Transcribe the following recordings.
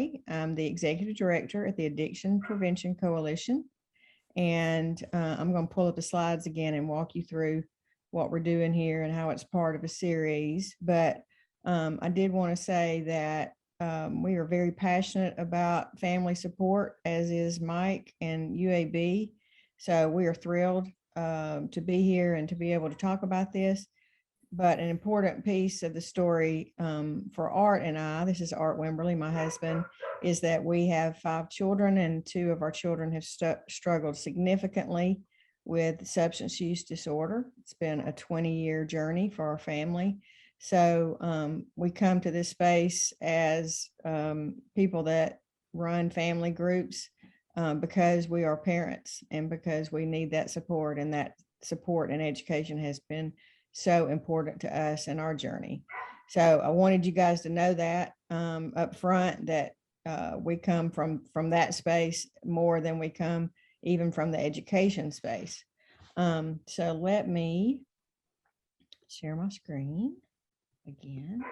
Wimberly. I'm the executive director at the Addiction Prevention Coalition. And I'm going to pull up the slides again and walk you through what we're doing here and how it's part of a series. But I did want to say that we are very passionate about family support, as is Mike and UAB. So we are thrilled to be here and to be able to talk about this. But an important piece of the story for Art and I, this is Art Wimberly, my husband, is that we have 5 children, and 2 of our children have struggled significantly with substance use disorder. It's been a 20-year journey for our family. So we come to this space as people that run family groups because we are parents and because we need that support, and that support and education has been so important to us in our journey. So I wanted you guys to know that up front, that we come from that space more than we come even from the education space. So let me share my screen again.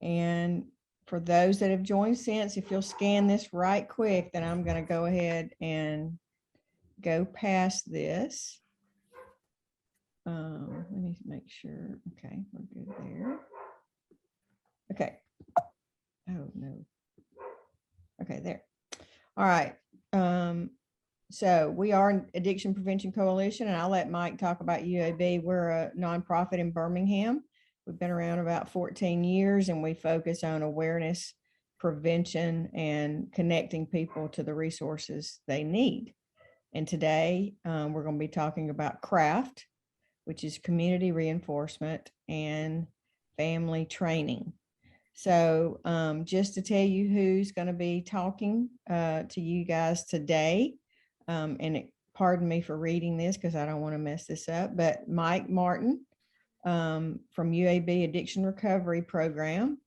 And for those that have joined since, if you'll scan this right quick, then I'm going to go ahead and go past this. Let me make sure. Okay, we're good there. Okay. Oh no. Okay, there. All right. So we are an Addiction Prevention Coalition, and I'll let Mike talk about UAB. We're a nonprofit in Birmingham. We've been around about 14 years, and we focus on awareness, prevention, and connecting people to the resources they need. And today we're going to be talking about CRAFT, which is community reinforcement and family training. So just to tell you who's going to be talking to you guys today, and pardon me for reading this because I don't want to mess this up, but Mike Martin from UAB Addiction Recovery Program.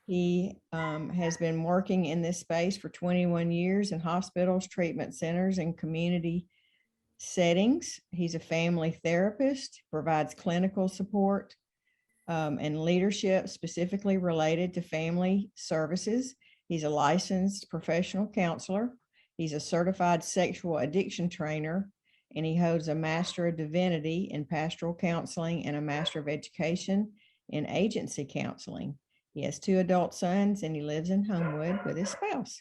He has been working in this space for 21 years in hospitals, treatment centers, and community settings. He's a family therapist, provides clinical support and leadership specifically related to family services. He's a licensed professional counselor. He's a certified sexual addiction trainer, and he holds a Master of Divinity in Pastoral Counseling and a Master of Education in Agency Counseling. He has 2 adult sons, and he lives in Homewood with his spouse.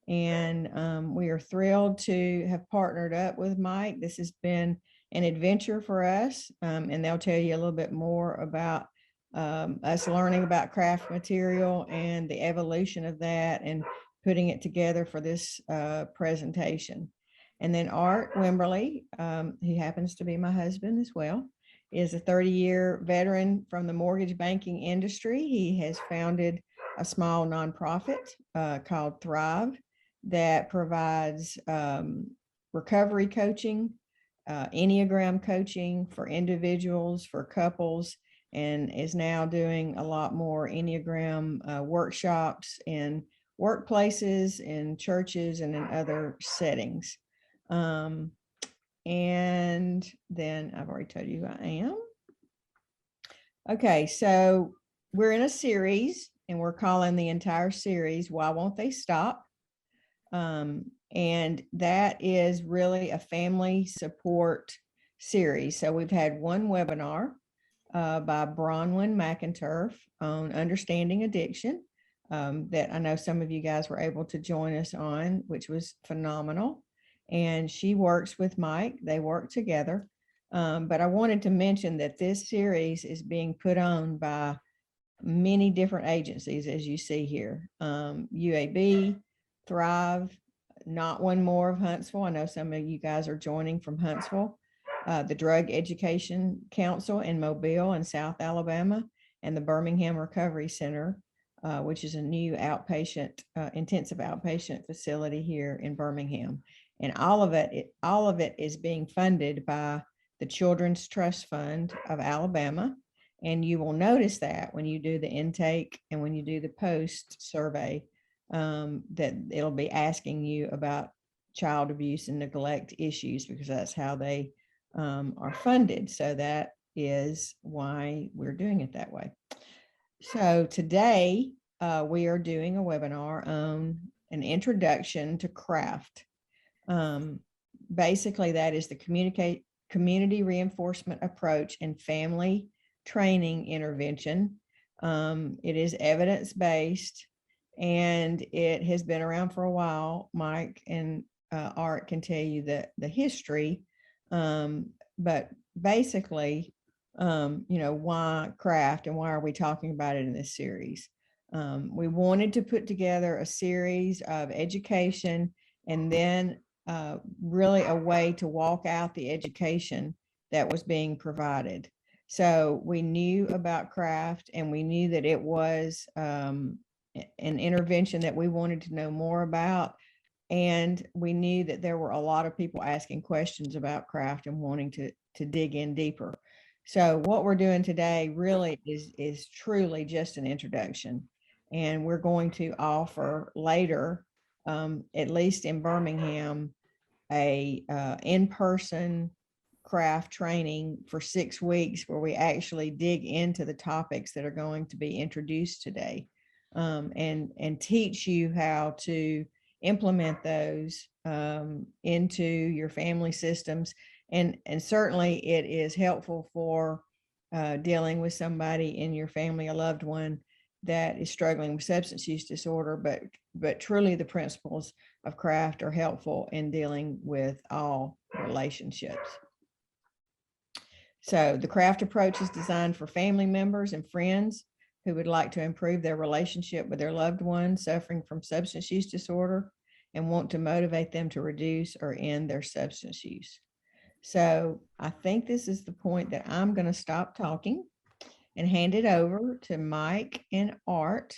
And we are thrilled to have partnered up with Mike. This has been an adventure for us, and they'll tell you a little bit more about us learning about craft material and the evolution of that and putting it together for this presentation. And then Art Wimberly, he happens to be my husband as well, is a 30-year veteran from the mortgage banking industry. He has founded a small nonprofit called Thrive that provides recovery coaching, Enneagram coaching for individuals, for couples, and is now doing a lot more Enneagram workshops in workplaces, in churches, and in other settings. And then I've already told you who I am. Okay, so we're in a series, and we're calling the entire series, Why Won't They Stop? And that is really a family support series. So we've had one webinar by Bronwyn McInturf on understanding addiction that I know some of you guys were able to join us on, which was phenomenal. And she works with Mike. They work together. But I wanted to mention that this series is being put on by many different agencies, as you see here. UAB, Thrive, Not One More of Huntsville. I know some of you guys are joining from Huntsville. The Drug Education Council in Mobile and South Alabama, and the Birmingham Recovery Center, which is a new outpatient, intensive outpatient facility here in Birmingham. And all of it is being funded by the Children's Trust Fund of Alabama. And you will notice that when you do the intake and when you do the post survey, that it'll be asking you about child abuse and neglect issues, because that's how they are funded. So that is why we're doing it that way. So today we are doing a webinar on an introduction to craft. Basically, that is the community reinforcement approach and family training intervention. It is evidence-based and it has been around for a while. Mike and Art can tell you the history, but basically, why craft and why are we talking about it in this series? We wanted to put together a series of education and then really a way to walk out the education that was being provided. So we knew about craft and we knew that it was an intervention that we wanted to know more about. And we knew that there were a lot of people asking questions about craft and wanting to dig in deeper. So what we're doing today really is truly just an introduction. And we're going to offer later, at least in Birmingham, a in-person craft training for 6 weeks where we actually dig into the topics that are going to be introduced today, and teach you how to implement those into your family systems. And certainly it is helpful for dealing with somebody in your family, a loved one that is struggling with substance use disorder, but truly the principles of craft are helpful in dealing with all relationships. So the craft approach is designed for family members and friends who would like to improve their relationship with their loved one suffering from substance use disorder and want to motivate them to reduce or end their substance use. So I think this is the point that I'm going to stop talking and hand it over to Mike and Art.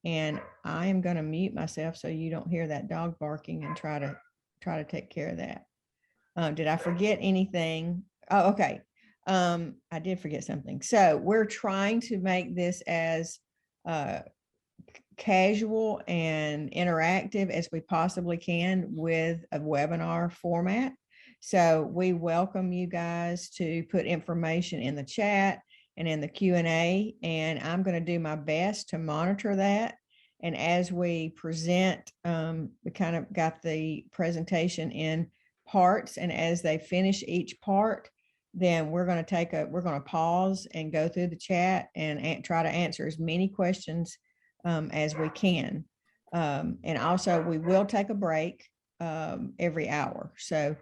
And I am going to mute myself so you don't hear that dog barking and try to take care of that. Did I forget anything? Oh, okay. I did forget something. So we're trying to make this as casual and interactive as we possibly can with a webinar format. So we welcome you guys to put information in the chat and in the Q&A, and I'm going to do my best to monitor that. And as we present, we kind of got the presentation in parts, and as they finish each part, then we're going to pause and go through the chat and try to answer as many questions as we can. And also we will take a break every hour. So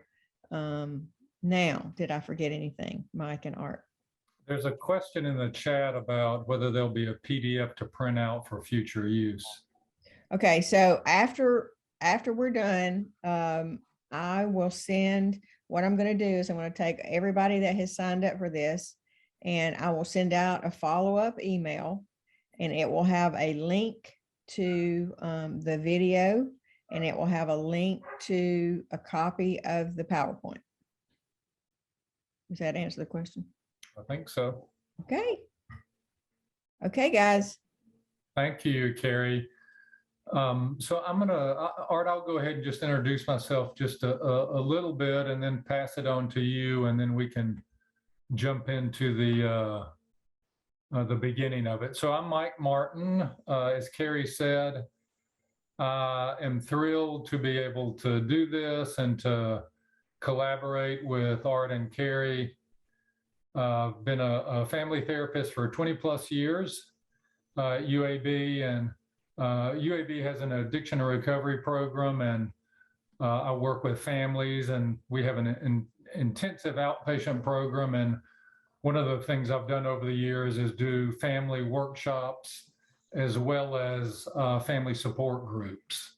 now, did I forget anything, Mike and Art? There's a question in the chat about whether there'll be a PDF to print out for future use. Okay, so after we're done, I will send, what I'm going to do is I'm going to take everybody that has signed up for this, and I will send out a follow-up email, and it will have a link to the video, and it will have a link to a copy of the PowerPoint. Does that answer the question? I think so. Okay. Okay, guys. Thank you, Carrie. So I'm gonna, Art, I'll go ahead and just introduce myself just a little bit and then pass it on to you, and then we can jump into the beginning of it. So I'm Mike Martin. As Carrie said, I am thrilled to be able to do this and to collaborate with Art and Carrie. Been a family therapist for 20 plus years at UAB, and UAB has an addiction and recovery program, and I work with families, and we have an intensive outpatient program. And one of the things I've done over the years is do family workshops as well as family support groups.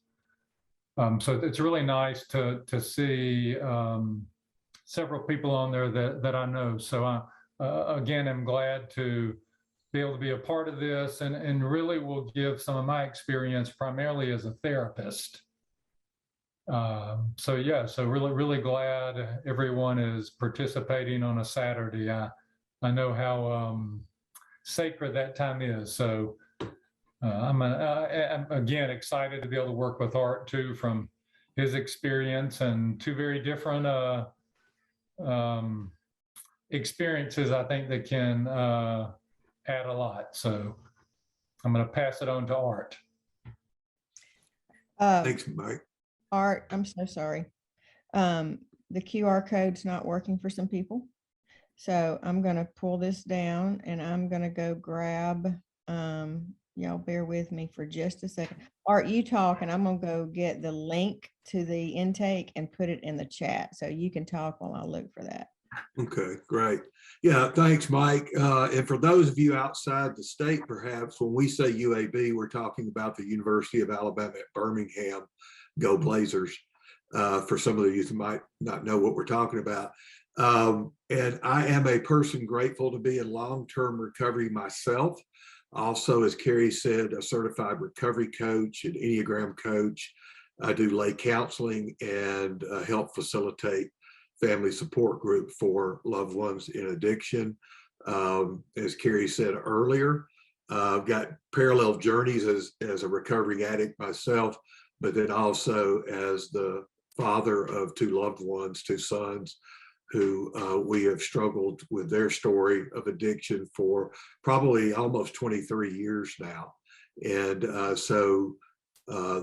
So it's really nice to see several people on there that I know. So I, again, am glad to be able to be a part of this, and really will give some of my experience primarily as a therapist. So yeah, so really glad everyone is participating on a Saturday. I know how sacred that time is. So I'm again excited to be able to work with Art too, from his experience, and two very different experiences, I think, that can add a lot. So I'm going to pass it on to Art. Thanks, Mike. Art, I'm so sorry. The QR code's not working for some people. So I'm going to pull this down and I'm going to go grab, y'all bear with me for just a second. Art, you talk and I'm going to go get the link to the intake and put it in the chat. So you can talk while I look for that. Okay, great. Yeah, thanks, Mike. And for those of you outside the state, perhaps, when we say UAB, we're talking about the University of Alabama at Birmingham. Go Blazers. For some of you who might not know what we're talking about. And I am a person grateful to be in long-term recovery myself. Also, as Carrie said, a certified recovery coach and Enneagram coach. I do lay counseling and help facilitate family support group for loved ones in addiction. As Carrie said earlier, I've got parallel journeys as a recovering addict myself, but then also as the father of two loved ones, two sons, who we have struggled with their story of addiction for probably almost 23 years now. And so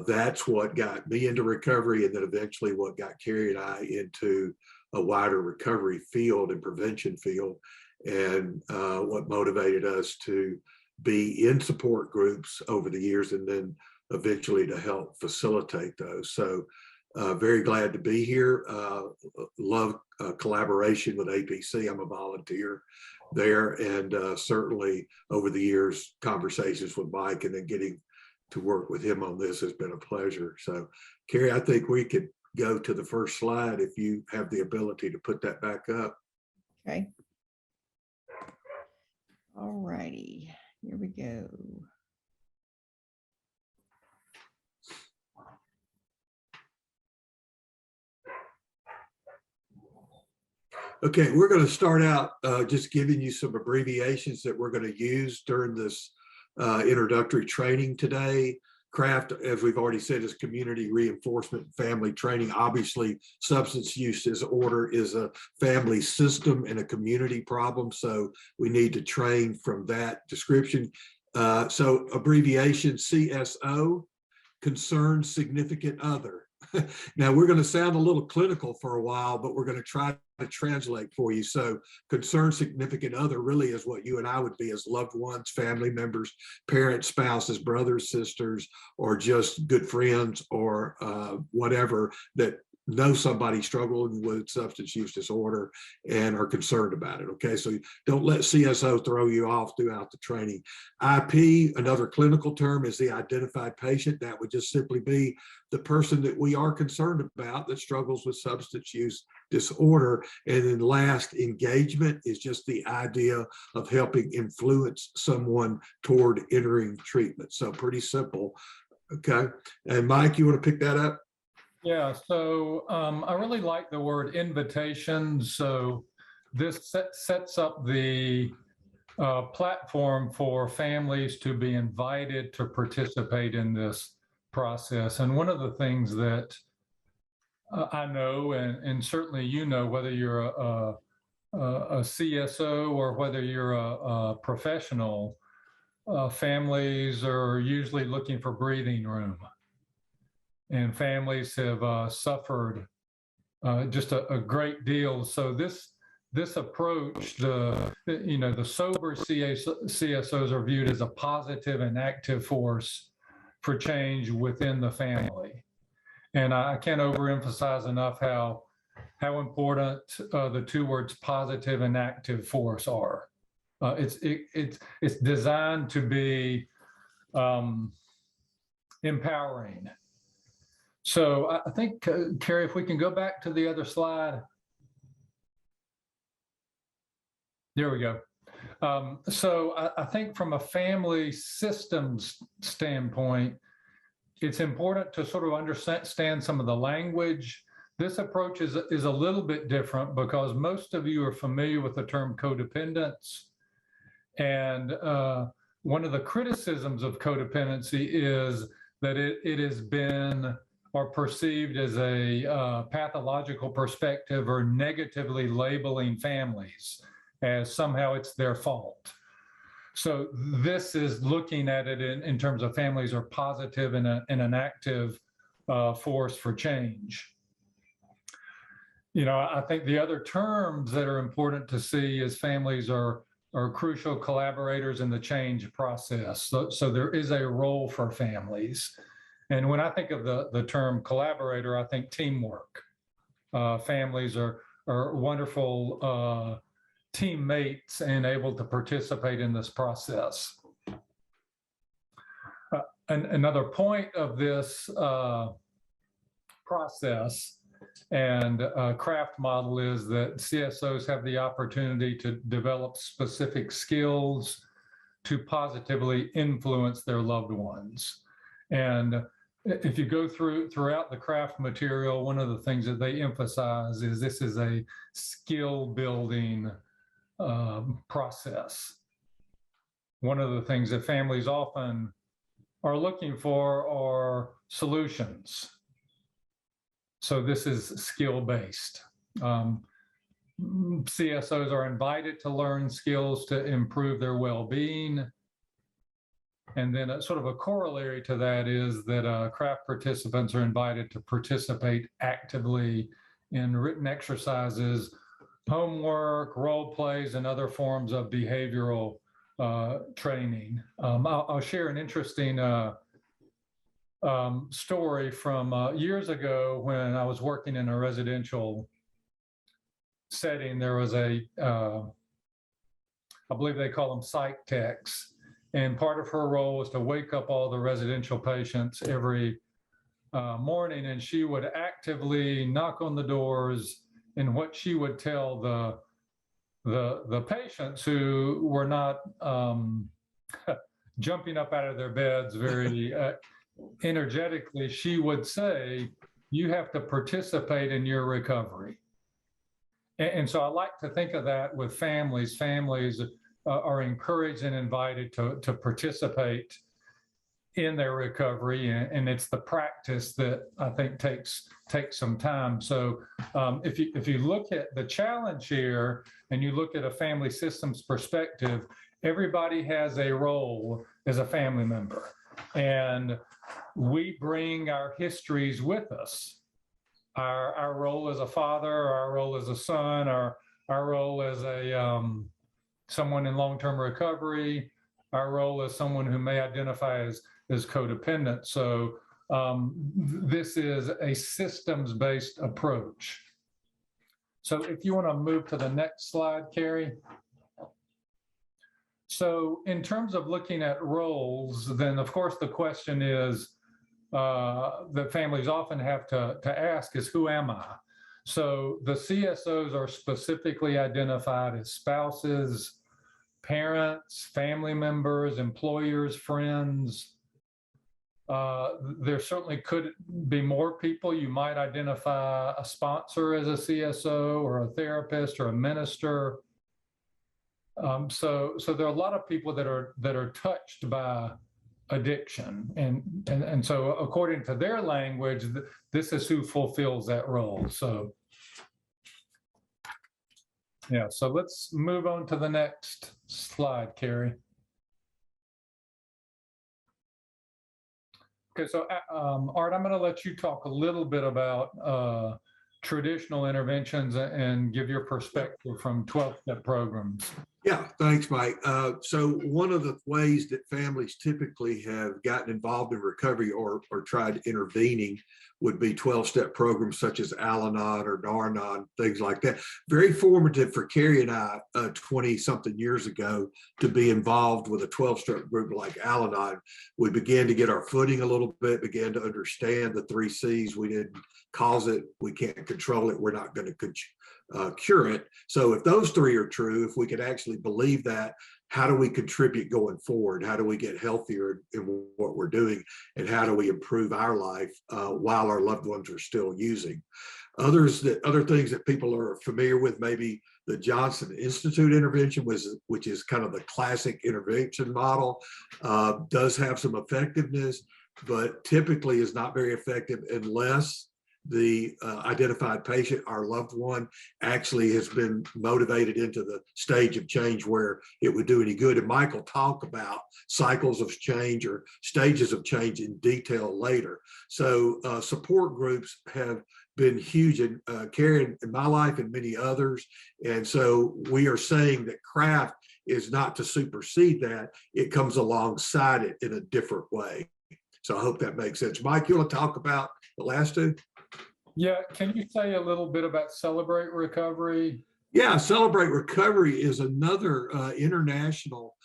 that's what got me into recovery, and then eventually what got Carrie and I into a wider recovery field and prevention field, and what motivated us to be in support groups over the years and then eventually to help facilitate those. So very glad to be here. Love collaboration with APC. I'm a volunteer there, and certainly over the years, conversations with Mike and then getting to work with him on this has been a pleasure. So Carrie, I think we could go to the first slide if you have the ability to put that back up. Okay. All righty, here we go. Okay, we're going to start out just giving you some abbreviations that we're going to use during this introductory training today. CRAFT, as we've already said, is community reinforcement family training. Obviously, substance use disorder is a family system and a community problem, so we need to train from that description. So abbreviation CSO, concerned significant other. Now we're going to sound a little clinical for a while, but we're going to try to translate for you. So concerned significant other really is what you and I would be as loved ones, family members, parents, spouses, brothers, sisters, or just good friends, or whatever, that know somebody struggling with substance use disorder and are concerned about it. Okay, so don't let CSO throw you off throughout the training. IP, another clinical term, is the identified patient. That would just simply be the person that we are concerned about that struggles with substance use disorder. And then last, engagement is just the idea of helping influence someone toward entering treatment. So pretty simple. Okay, and Mike, you want to pick that up? Yeah, so I really like the word invitation. So this sets up the platform for families to be invited to participate in this process. And one of the things that I know, and certainly you know, whether you're a CSO or whether you're a professional, families are usually looking for breathing room. And families have suffered just a great deal. So this approach, the sober CSOs are viewed as a positive and active force for change within the family. And I can't overemphasize enough how important the two words positive and active force are. It's designed to be empowering. So I think, Carrie, if we can go back to the other slide. There we go. So I think from a family systems standpoint, it's important to sort of understand some of the language. This approach is a little bit different because most of you are familiar with the term codependence. And one of the criticisms of codependency is that it has been or perceived as a pathological perspective or negatively labeling families as somehow it's their fault. So this is looking at it in terms of families are positive and an active force for change. I think the other terms that are important to see is families are crucial collaborators in the change process. So there is a role for families. And when I think of the term collaborator, I think teamwork. Families are wonderful teammates and able to participate in this process. Another point of this process and craft model is that CSOs have the opportunity to develop specific skills to positively influence their loved ones. And if you go throughout the craft material, one of the things that they emphasize is this is a skill building process. One of the things that families often are looking for are solutions. So this is skill-based. CSOs are invited to learn skills to improve their well-being. And then sort of a corollary to that is that craft participants are invited to participate actively in written exercises, homework, role plays, and other forms of behavioral training. I'll share an interesting story from years ago when I was working in a residential setting. There was I believe they call them psych techs. And part of her role was to wake up all the residential patients every morning, and she would actively knock on the doors. And what she would tell the patients who were not jumping up out of their beds very energetically, she would say, "You have to participate in your recovery." And so I like to think of that with families. Families are encouraged and invited to participate in their recovery, and it's the practice that I think takes some time. So if you look at the challenge here and you look at a family systems perspective, everybody has a role as a family member, and we bring our histories with us. Our role as a father, our role as a son, our role as a someone in long-term recovery, our role as someone who may identify as codependent. So this is a systems-based approach. So if you want to move to the next slide, Carrie. So in terms of looking at roles, then of course the question is that families often have to ask is, who am I? So the CSOs are specifically identified as spouses, parents, family members, employers, friends. There certainly could be more people. You might identify a sponsor as a CSO or a therapist or a minister. So there are a lot of people that are touched by addiction, and so according to their language, this is who fulfills that role. So yeah, so let's move on to the next slide, Carrie. Okay, so Art, I'm going to let you talk a little bit about traditional interventions and give your perspective from 12-step programs. Yeah, thanks, Mike. So one of the ways that families typically have gotten involved in recovery or tried intervening would be 12-step programs such as Al-Anon or Nar-Anon, things like that. Very formative for Carrie and I 20-something years ago to be involved with a 12-step group like Al-Anon. We began to get our footing a little bit, began to understand the 3 C's. We didn't cause it, we can't control it, we're not going to cure it. So if those 3 are true, if we could actually believe that, how do we contribute going forward? How do we get healthier in what we're doing? And how do we improve our life while our loved ones are still using? Other things that people are familiar with, maybe the Johnson Institute intervention, which is kind of the classic intervention model, does have some effectiveness, but typically is not very effective unless the identified patient, our loved one, actually has been motivated into the stage of change where it would do any good. And Mike will talk about cycles of change or stages of change in detail later. So support groups have been huge in Carrie, in my life and many others. And so we are saying that craft is not to supersede that, it comes alongside it in a different way. So I hope that makes sense. Mike, you want to talk about the last two? Yeah, can you say a little bit about Celebrate Recovery? Yeah, Celebrate Recovery is another international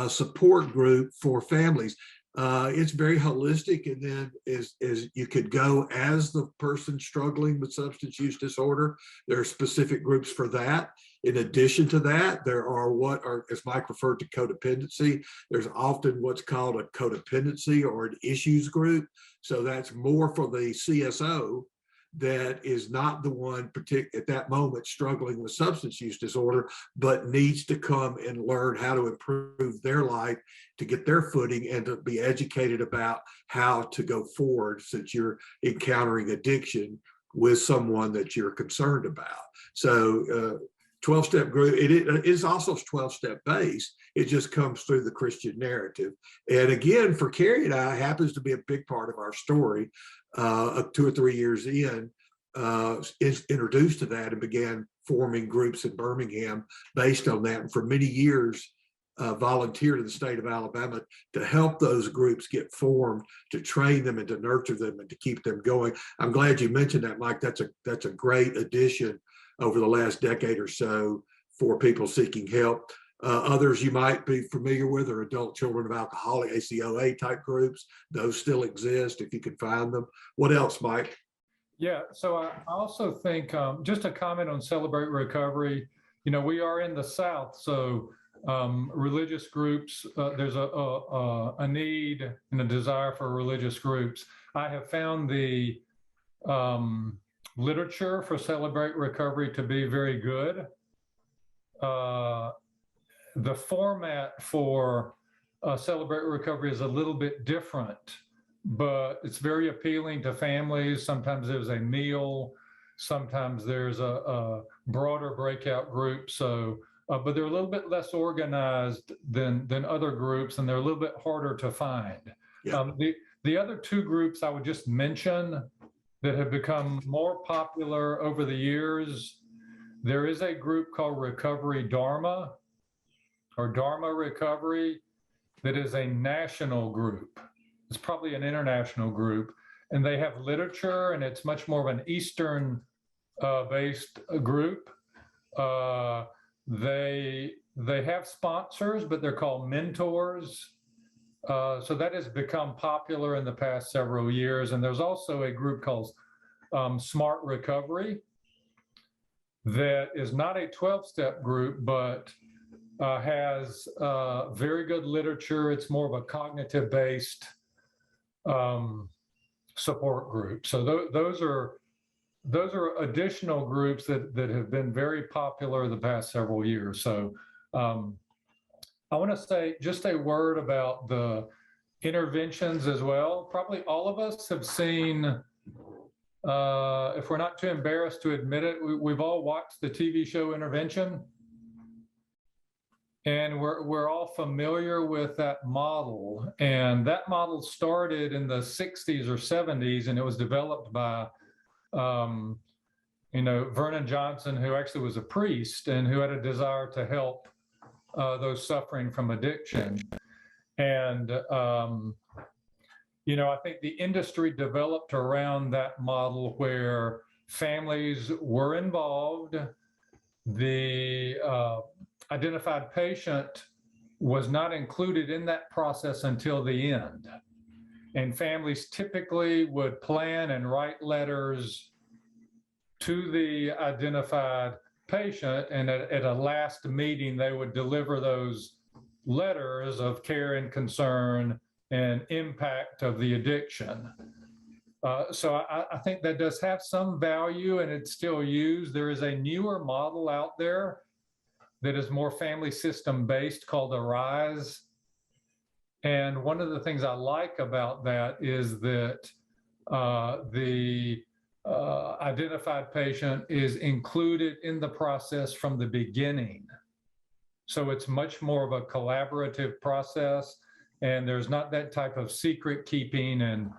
support group for families. It's very holistic, and then is you could go as the person struggling with substance use disorder. There are specific groups for that. In addition to that, there are what are, as Mike referred to, codependency. There's often what's called a codependency or an issues group. So that's more for the CSO that is not the one at that moment struggling with substance use disorder, but needs to come and learn how to improve their life, to get their footing, and to be educated about how to go forward since you're encountering addiction with someone that you're concerned about. So 12-step group, it is also 12-step based. It just comes through the Christian narrative. And again, for Carrie and I, happens to be a big part of our story. 2 or 3 years in, is introduced to that and began forming groups in Birmingham based on that. And for many years, volunteered in the state of Alabama to help those groups get formed, to train them and to nurture them and to keep them going. I'm glad you mentioned that, Mike. That's a great addition over the last decade or so for people seeking help. Others you might be familiar with are adult children of alcoholic, ACOA type groups. Those still exist if you can find them. What else, Mike? Yeah, so I also think, just a comment on Celebrate Recovery, you know, we are in the South, so religious groups, there's a need and a desire for religious groups. I have found the literature for Celebrate Recovery to be very good. The format for Celebrate Recovery is a little bit different, but it's very appealing to families. Sometimes there's a meal, sometimes there's a broader breakout group. So, but they're a little bit less organized than other groups, and they're a little bit harder to find. Yeah. The other two groups I would just mention that have become more popular over the years, there is a group called Recovery Dharma, or Dharma Recovery, that is a national group. It's probably an international group, and they have literature, and it's much more of an Eastern based group. They have sponsors, but they're called mentors. So that has become popular in the past several years. And there's also a group called Smart Recovery that is not a 12-step group, but has very good literature. It's more of a cognitive-based support group. So those are additional groups that have been very popular the past several years. So I want to say just a word about the interventions as well. Probably all of us have seen, if we're not too embarrassed to admit it, we've all watched the TV show Intervention. And we're all familiar with that model. And that model started in the 60s or 70s, and it was developed by, Vernon Johnson, who actually was a priest and who had a desire to help those suffering from addiction. And, I think the industry developed around that model where families were involved. The identified patient was not included in that process until the end. And families typically would plan and write letters to the identified patient, and at a last meeting, they would deliver those letters of care and concern and impact of the addiction. So I think that does have some value, and it's still used. There is a newer model out there that is more family system based called Arise. And one of the things I like about that is that the identified patient is included in the process from the beginning. So it's much more of a collaborative process, and there's not that type of secret keeping and,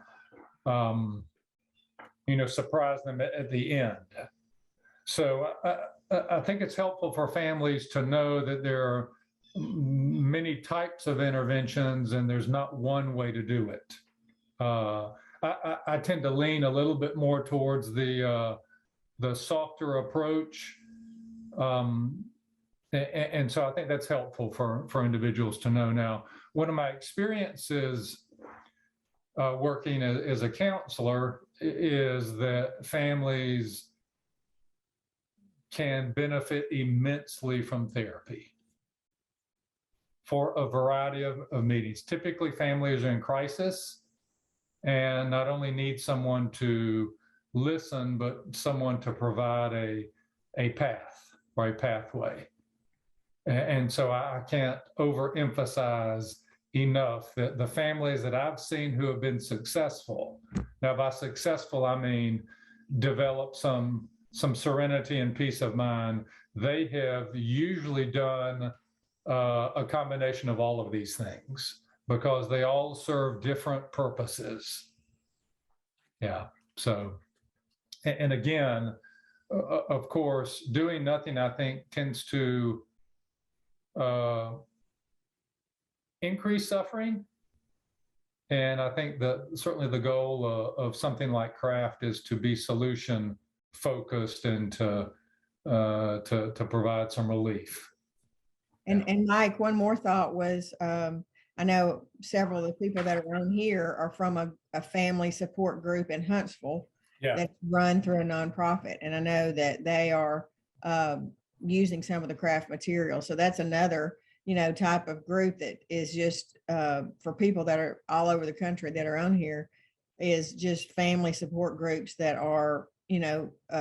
surprise them at the end. So I think it's helpful for families to know that there are many types of interventions and there's not one way to do it. I tend to lean a little bit more towards the softer approach. And so I think that's helpful for individuals to know. Now, one of my experiences working as a counselor is that families can benefit immensely from therapy for a variety of meetings. Typically, families are in crisis and not only need someone to listen, but someone to provide a path or a pathway. And so I can't overemphasize enough that the families that I've seen who have been successful, now by successful, I mean develop some serenity and peace of mind, they have usually done a combination of all of these things because they all serve different purposes. Yeah, so, and again, of course, doing nothing, I think, tends to increase suffering. And I think that certainly the goal of something like CRAFT is to be solution focused and to provide some relief. And Mike, one more thought was, I know several of the people that are on here are from a family support group in Huntsville that's run through a nonprofit. And I know that they are using some of the CRAFT material. So that's another, type of group that is just for people that are all over the country that are on here, is just family support groups that are,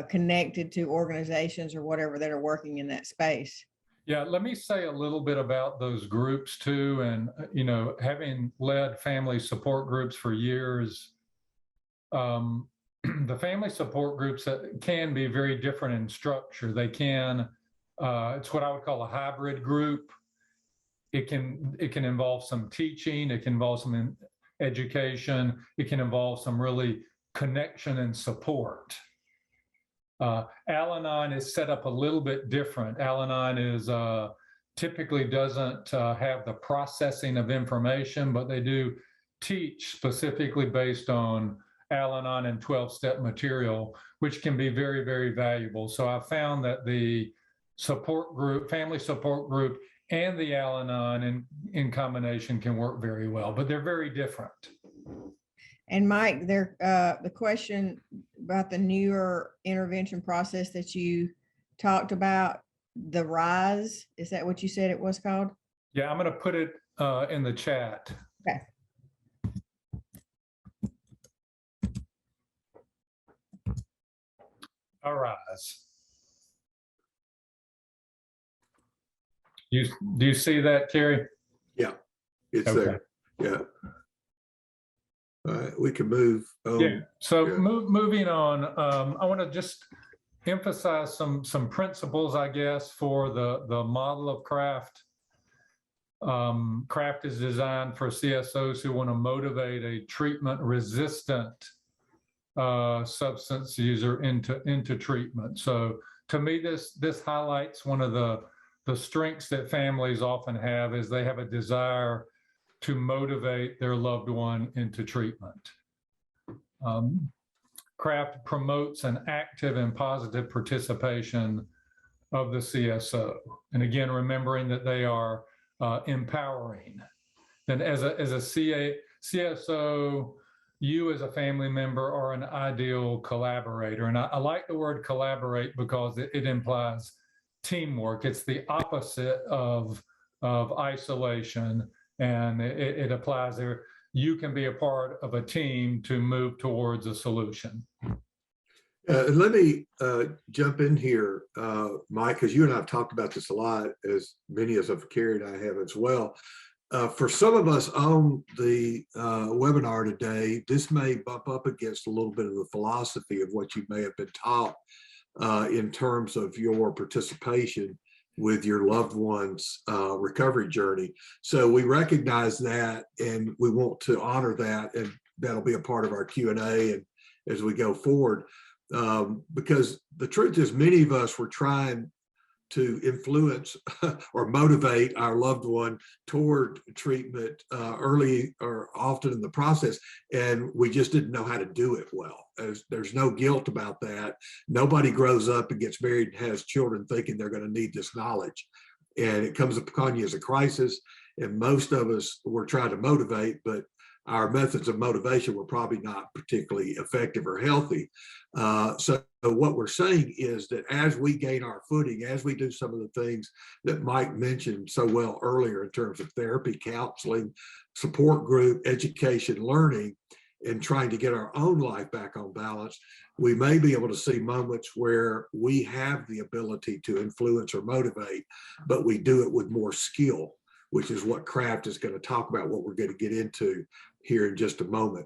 connected to organizations or whatever that are working in that space. Yeah, let me say a little bit about those groups too. And, having led family support groups for years, the family support groups can be very different in structure. They can, it's what I would call a hybrid group. It can involve some teaching, it can involve some education, it can involve some really connection and support. Al-Anon is set up a little bit different. Al-Anon is typically doesn't have the processing of information, but they do teach specifically based on Al-Anon and 12-step material, which can be very, very valuable. So I found that the support group, family support group, and the Al-Anon in combination can work very well, but they're very different. And Mike, the question about the newer intervention process that you talked about, the RISE, is that what you said it was called? Yeah, I'm going to put it in the chat. Okay. All RISE. Do you see that, Carrie? Yeah, it's Okay. there. Yeah. All right, we can move. Yeah. So yeah. Moving on, I want to just emphasize some principles, I guess, for the model of CRAFT. CRAFT is designed for CSOs who want to motivate a treatment-resistant substance user into treatment. So to me, this highlights one of the strengths that families often have is they have a desire to motivate their loved one into treatment. CRAFT promotes an active and positive participation of the CSO. And again, remembering that they are empowering. And as a CSO, you as a family member are an ideal collaborator. And I like the word collaborate because it implies teamwork. It's the opposite of isolation. And it applies there. You can be a part of a team to move towards a solution. Let me jump in here, Mike, because you and I have talked about this a lot, as many as Carrie and I have as well. For some of us on the webinar today, this may bump up against a little bit of the philosophy of what you may have been taught in terms of your participation with your loved one's recovery journey. So we recognize that, and we want to honor that, and that'll be a part of our Q&A and as we go forward. Because the truth is, many of us were trying to influence or motivate our loved one toward treatment early or often in the process, and we just didn't know how to do it well. There's no guilt about that. Nobody grows up and gets married and has children thinking they're going to need this knowledge, and it comes upon you as a crisis. And most of us were trying to motivate, but our methods of motivation were probably not particularly effective or healthy. So what we're saying is that as we gain our footing, as we do some of the things that Mike mentioned so well earlier in terms of therapy, counseling, support group, education, learning, and trying to get our own life back on balance, we may be able to see moments where we have the ability to influence or motivate, but we do it with more skill, which is what Kraft is going to talk about, what we're going to get into here in just a moment.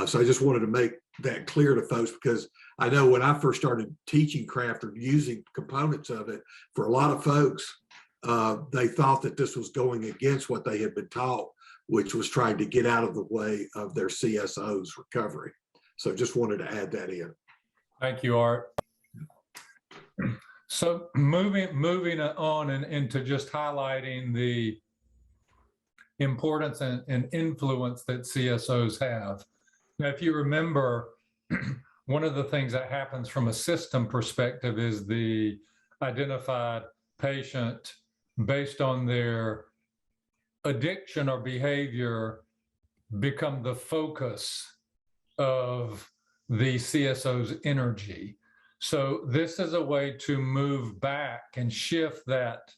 So I just wanted to make that clear to folks, because I know when I first started teaching Kraft or using components of it, for a lot of folks, they thought that this was going against what they had been taught, which was trying to get out of the way of their CSO's recovery. So just wanted to add that in. Thank you, Art. So moving on and into just highlighting the importance and influence that CSOs have. Now, if you remember, one of the things that happens from a system perspective is the identified patient, based on their addiction or behavior, become the focus of the CSO's energy. So this is a way to move back and shift that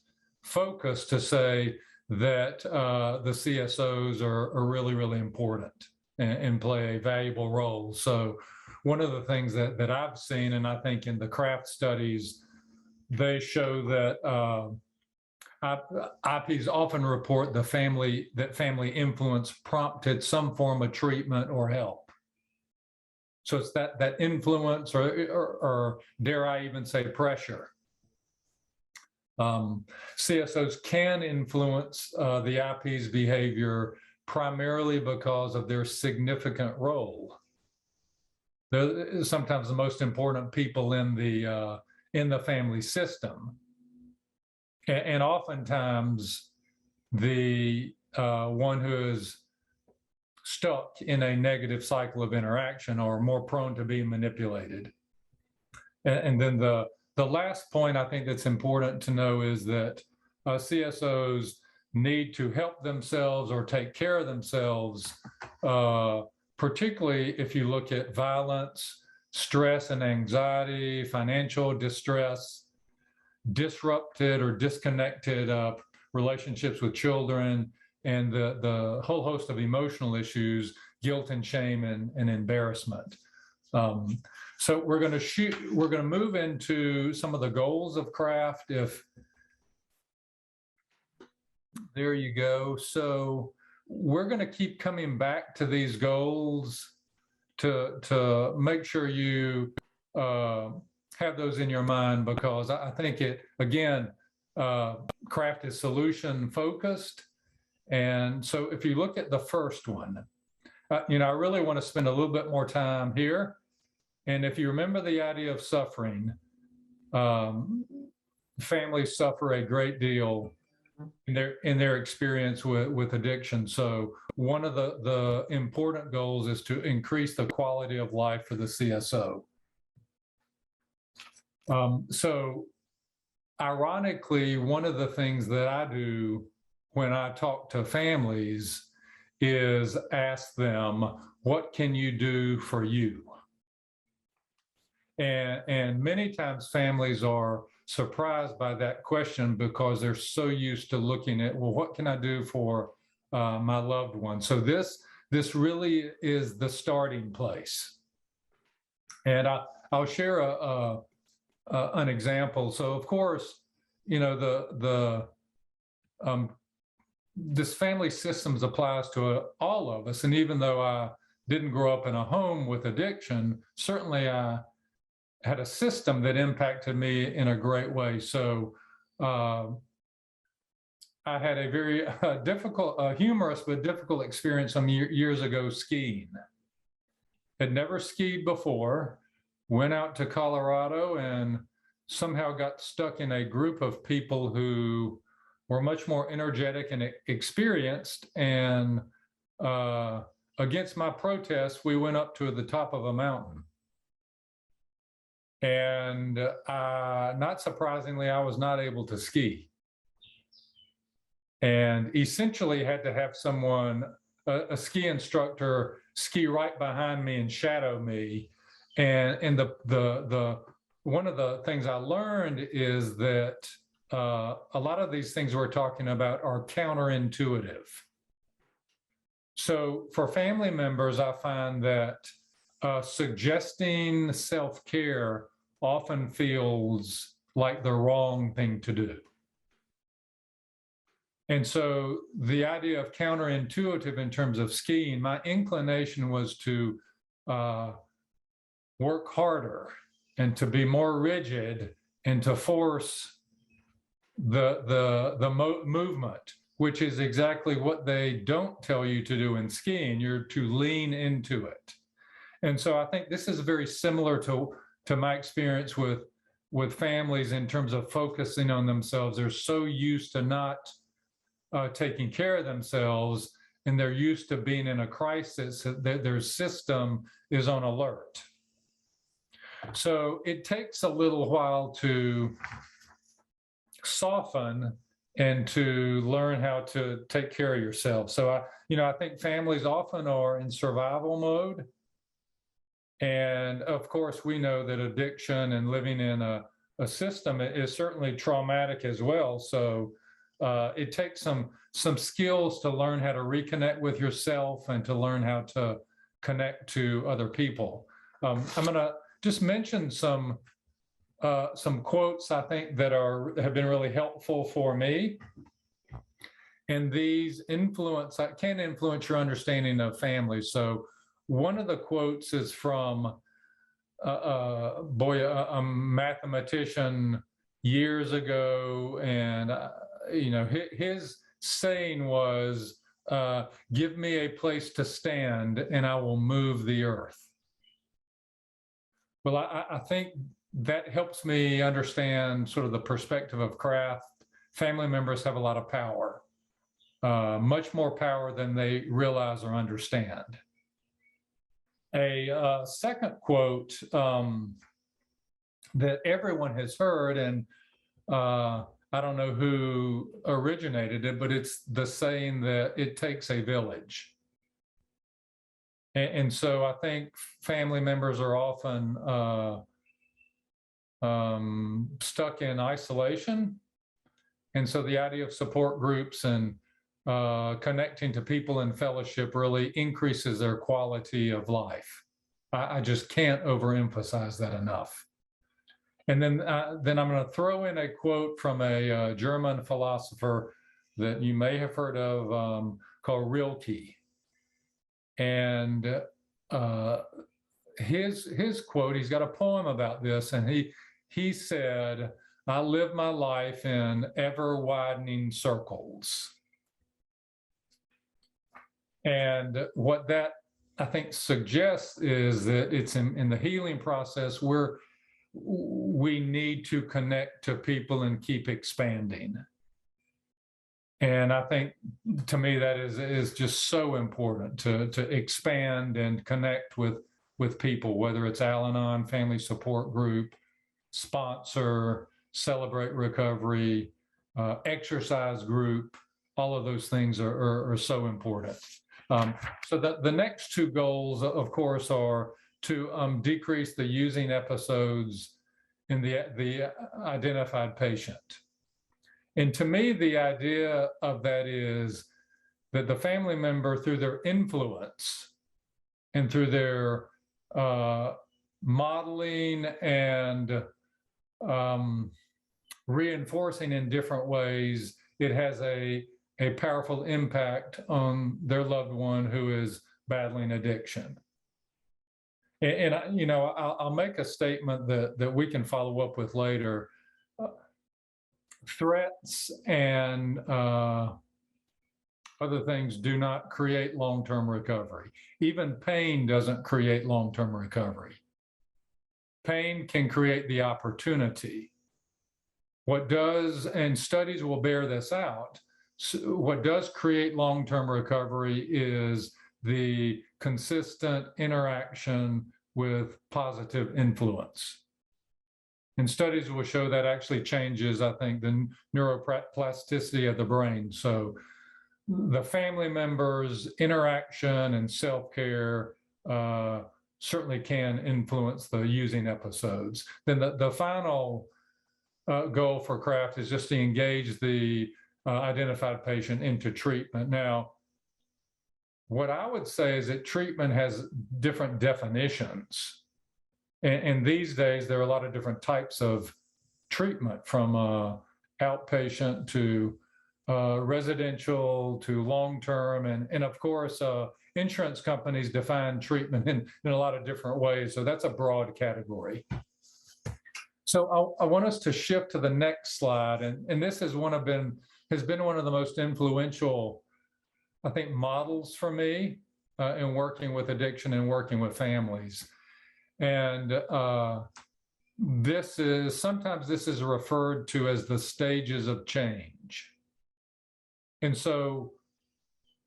focus to say that the CSOs are really, really important and play a valuable role. So one of the things that I've seen, and I think in the Kraft studies, they show that IPs often report that family influence prompted some form of treatment or help. So it's that influence or dare I even say pressure. CSOs can influence the IP's behavior primarily because of their significant role. They're sometimes the most important people in the family system. And oftentimes the one who is stuck in a negative cycle of interaction or more prone to being manipulated. And then the last point I think that's important to know is that CSOs need to help themselves or take care of themselves, particularly if you look at violence, stress and anxiety, financial distress, disrupted or disconnected relationships with children, and the whole host of emotional issues, guilt and shame and embarrassment. So we're going to move into some of the goals of Kraft. If there you go. So we're going to keep coming back to these goals to make sure you have those in your mind, because I think Kraft is solution focused. And so if you look at the first one, I really want to spend a little bit more time here. And if you remember the idea of suffering, families suffer a great deal in their experience with addiction. So one of the important goals is to increase the quality of life for the CSO. So ironically, one of the things that I do when I talk to families is ask them, what can you do for you? And many times families are surprised by that question because they're so used to looking at, well, what can I do for my loved one? So this really is the starting place. And I'll share an example. So of course, the this family systems applies to all of us. And even though I didn't grow up in a home with addiction, certainly I had a system that impacted me in a great way. So I had a very difficult, humorous but difficult experience some years ago skiing. Had never skied before, went out to Colorado and somehow got stuck in a group of people who were much more energetic and experienced. And against my protest, we went up to the top of a mountain. And not surprisingly, I was not able to ski. And essentially had to have someone, a ski instructor, ski right behind me and shadow me. And the one of the things I learned is that a lot of these things we're talking about are counterintuitive. So for family members, I find that suggesting self-care often feels like the wrong thing to do. And so the idea of counterintuitive in terms of skiing, my inclination was to work harder and to be more rigid and to force the movement, which is exactly what they don't tell you to do in skiing. You're to lean into it. And so I think this is very similar to my experience with families in terms of focusing on themselves. They're so used to not taking care of themselves, and they're used to being in a crisis, that their system is on alert. So it takes a little while to soften and to learn how to take care of yourself. So I think families often are in survival mode. And of course, we know that addiction and living in a system is certainly traumatic as well. So it takes some skills to learn how to reconnect with yourself and to learn how to connect to other people. I'm going to just mention some quotes I think that have been really helpful for me. And these can influence your understanding of family. So one of the quotes is from a mathematician years ago, and his saying was, "Give me a place to stand, and I will move the earth." Well, I think that helps me understand sort of the perspective of craft. Family members have a lot of power, much more power than they realize or understand. A second quote that everyone has heard, and I don't know who originated it, but it's the saying that it takes a village. And so I think family members are often stuck in isolation. And so the idea of support groups and connecting to people in fellowship really increases their quality of life. I just can't overemphasize that enough. And then I'm going to throw in a quote from a German philosopher that you may have heard of called Rilke. And his quote, he's got a poem about this, and he said, "I live my life in ever widening circles." And what that I think suggests is that it's in the healing process where we need to connect to people and keep expanding. And I think to me that is just so important to expand and connect with people, whether it's Al-Anon, family support group, sponsor, Celebrate Recovery, exercise group. All of those things are so important. So the next two goals, of course, are to decrease the using episodes in the identified patient. And to me, the idea of that is that the family member, through their influence and through their modeling and reinforcing in different ways, it has a a powerful impact on their loved one who is battling addiction. And I'll make a statement that we can follow up with later. Threats and other things do not create long-term recovery. Even pain doesn't create long-term recovery. Pain can create the opportunity. What does, and studies will bear this out, what does create long-term recovery is the consistent interaction with positive influence. And studies will show that actually changes, I think, the neuroplasticity of the brain. So the family members' interaction and self-care certainly can influence the using episodes. Then the final goal for CRAFT is just to engage the identified patient into treatment. Now, what I would say is that treatment has different definitions. And these days, there are a lot of different types of treatment, from outpatient to residential to long-term. And of course, insurance companies define treatment in a lot of different ways. So that's a broad category. So I want us to shift to the next slide. And this has been one of the most influential, I think, models for me in working with addiction and working with families. And sometimes this is referred to as the stages of change. And so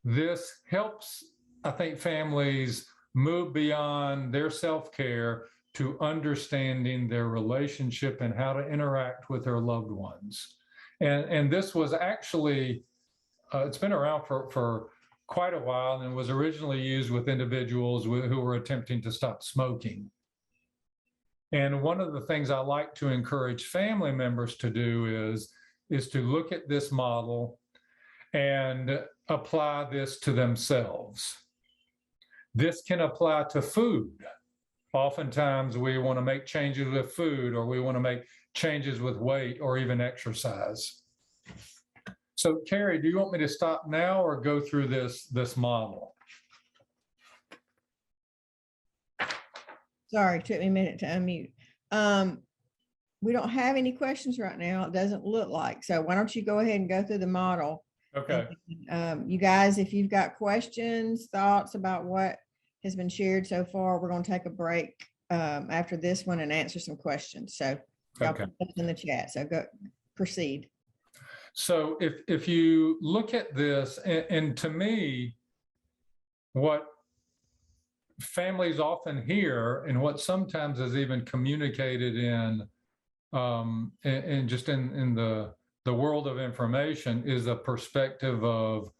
this helps, I think, families move beyond their self-care to understanding their relationship and how to interact with their loved ones. And this was actually, it's been around for quite a while, and was originally used with individuals who were attempting to stop smoking. And one of the things I like to encourage family members to do is to look at this model and apply this to themselves. This can apply to food. Oftentimes we want to make changes with food, or we want to make changes with weight, or even exercise. So Carrie, do you want me to stop now or go through this model? Sorry, it took me a minute to unmute. We don't have any questions right now. It doesn't look like. So why don't you go ahead and go through the model? Okay. You guys, if you've got questions, thoughts about what has been shared so far, we're going to take a break after this one and answer some questions. So y'all put those in the chat. So go proceed. So if you look at this, and to me, what families often hear, and what sometimes is even communicated in the world of information, is a perspective of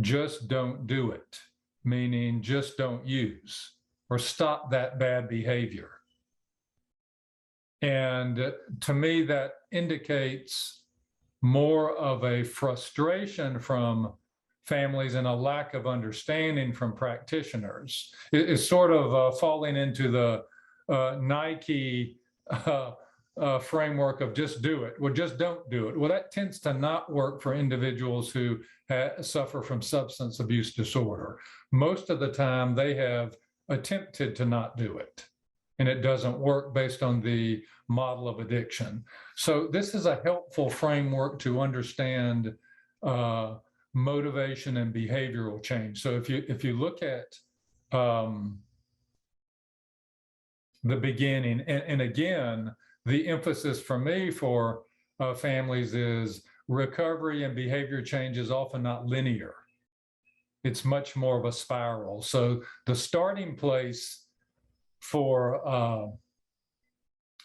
just don't do it, meaning just don't use, or stop that bad behavior. And to me, that indicates more of a frustration from families and a lack of understanding from practitioners. It's sort of falling into the Nike framework of just do it. Well, just don't do it. Well, that tends to not work for individuals who suffer from substance abuse disorder. Most of the time, they have attempted to not do it, and it doesn't work based on the model of addiction. So this is a helpful framework to understand motivation and behavioral change. So if you look at the beginning, and again, the emphasis for me for families is recovery and behavior change is often not linear. It's much more of a spiral. So the starting place for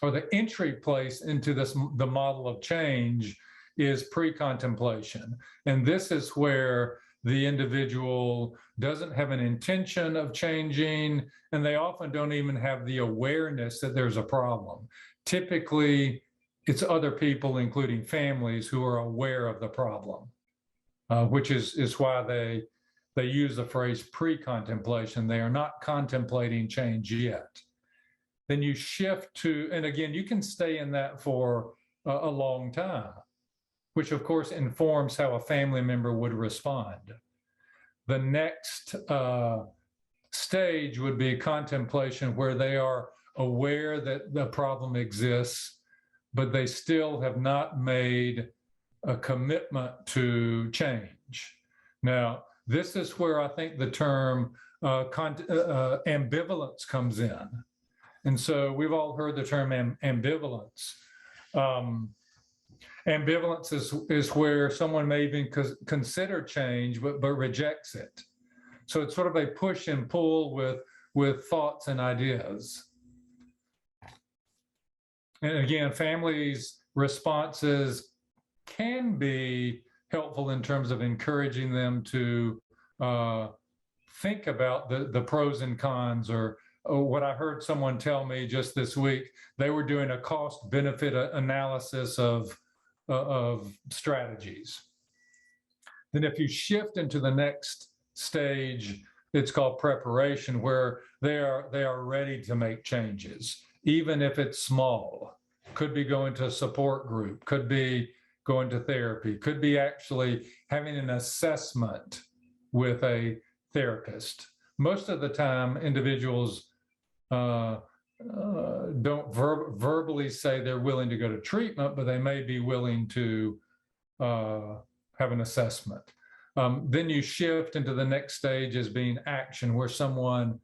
or the entry place into the model of change is pre-contemplation. And this is where the individual doesn't have an intention of changing, and they often don't even have the awareness that there's a problem. Typically, it's other people, including families, who are aware of the problem, which is why they use the phrase pre-contemplation. They are not contemplating change yet. Then you shift to, and again, you can stay in that for a long time. which of course informs how a family member would respond. The next stage would be contemplation, where they are aware that the problem exists, but they still have not made a commitment to change. Now, this is where I think the term ambivalence comes in. And so we've all heard the term ambivalence. Ambivalence is where someone may even consider change, but rejects it. So it's sort of a push and pull with thoughts and ideas. And again, families' responses can be helpful in terms of encouraging them to think about the pros and cons, or what I heard someone tell me just this week, they were doing a cost benefit analysis of strategies. Then if you shift into the next stage, it's called preparation, where they are ready to make changes, even if it's small. Could be going to a support group, could be going to therapy, could be actually having an assessment with a therapist. Most of the time, individuals don't verbally say they're willing to go to treatment, but they may be willing to have an assessment. Then you shift into the next stage as being action, where someone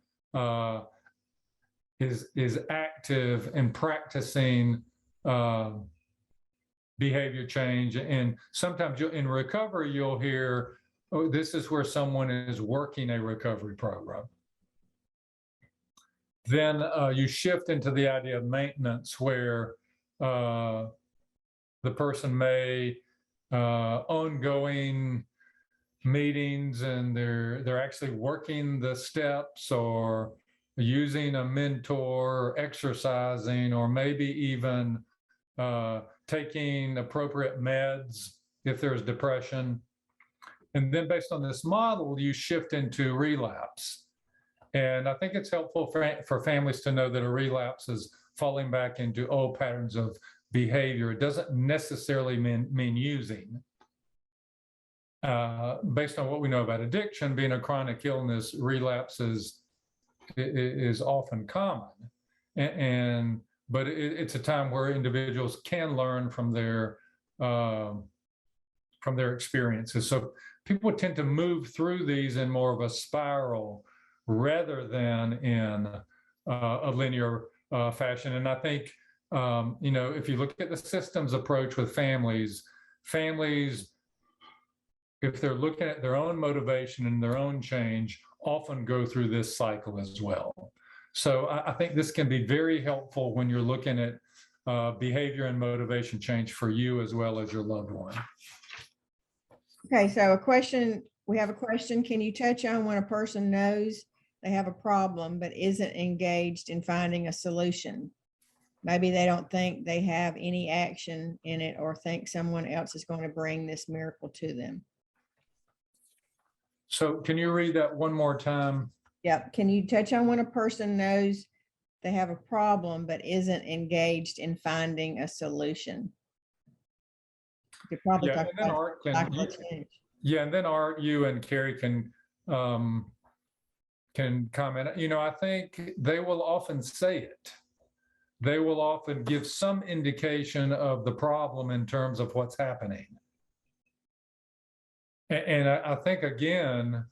is active and practicing behavior change. And sometimes in recovery, you'll hear, oh, this is where someone is working a recovery program. Then you shift into the idea of maintenance, where the person may ongoing meetings, and they're actually working the steps, or using a mentor, or exercising, or maybe even taking appropriate meds if there's depression. And then based on this model, you shift into relapse. And I think it's helpful for families to know that a relapse is falling back into old patterns of behavior. It doesn't necessarily mean using. Based on what we know about addiction, being a chronic illness, relapse is often common. But it's a time where individuals can learn from their experiences. So people tend to move through these in more of a spiral rather than in a linear fashion. And I think, if you look at the systems approach with families, if they're looking at their own motivation and their own change, often go through this cycle as well. So I think this can be very helpful when you're looking at behavior and motivation change for you as well as your loved one. Okay, so we have a question. Can you touch on when a person knows they have a problem but isn't engaged in finding a solution? Maybe they don't think they have any action in it, or think someone else is going to bring this miracle to them. So can you read that one more time? Yep. Can you touch on when a person knows they have a problem but isn't engaged in finding a solution? You could probably talk and then about Art change. and then Art, you and Carrie can comment. I think they will often say it. They will often give some indication of the problem in terms of what's happening. And I think, again,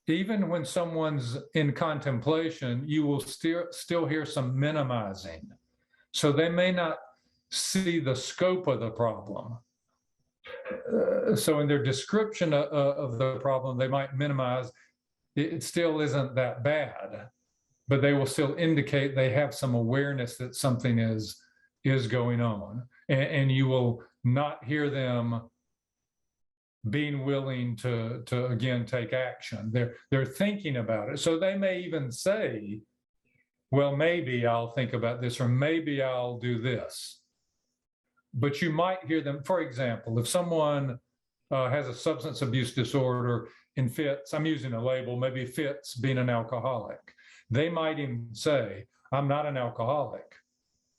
even when someone's in contemplation, you will still hear some minimizing. So they may not see the scope of the problem. So in their description of the problem, they might minimize, it still isn't that bad, but they will still indicate they have some awareness that something is going on. And you will not hear them being willing to again take action. They're thinking about it. So they may even say, well, maybe I'll think about this, or maybe I'll do this. But you might hear them, for example, if someone has a substance abuse disorder and fits, I'm using a label, maybe fits being an alcoholic, they might even say, I'm not an alcoholic,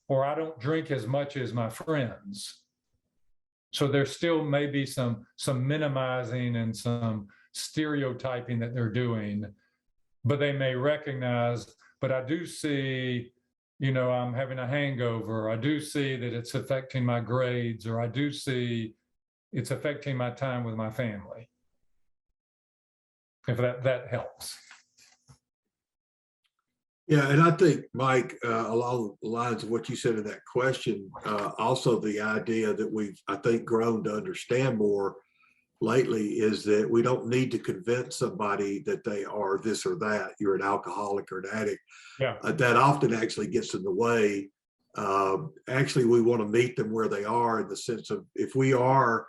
or I don't drink as much as my friends. So there still may be some minimizing and some stereotyping that they're doing, but they may recognize, but I do see, I'm having a hangover. I do see that it's affecting my grades, or I do see it's affecting my time with my family. If that helps. Yeah, and I think, Mike, along the lines of what you said in that question, also the idea that we've, I think, grown to understand more lately is that we don't need to convince somebody that they are this or that. You're an alcoholic or an addict. Yeah. That often actually gets in the way. Actually, we want to meet them where they are, in the sense of, if we are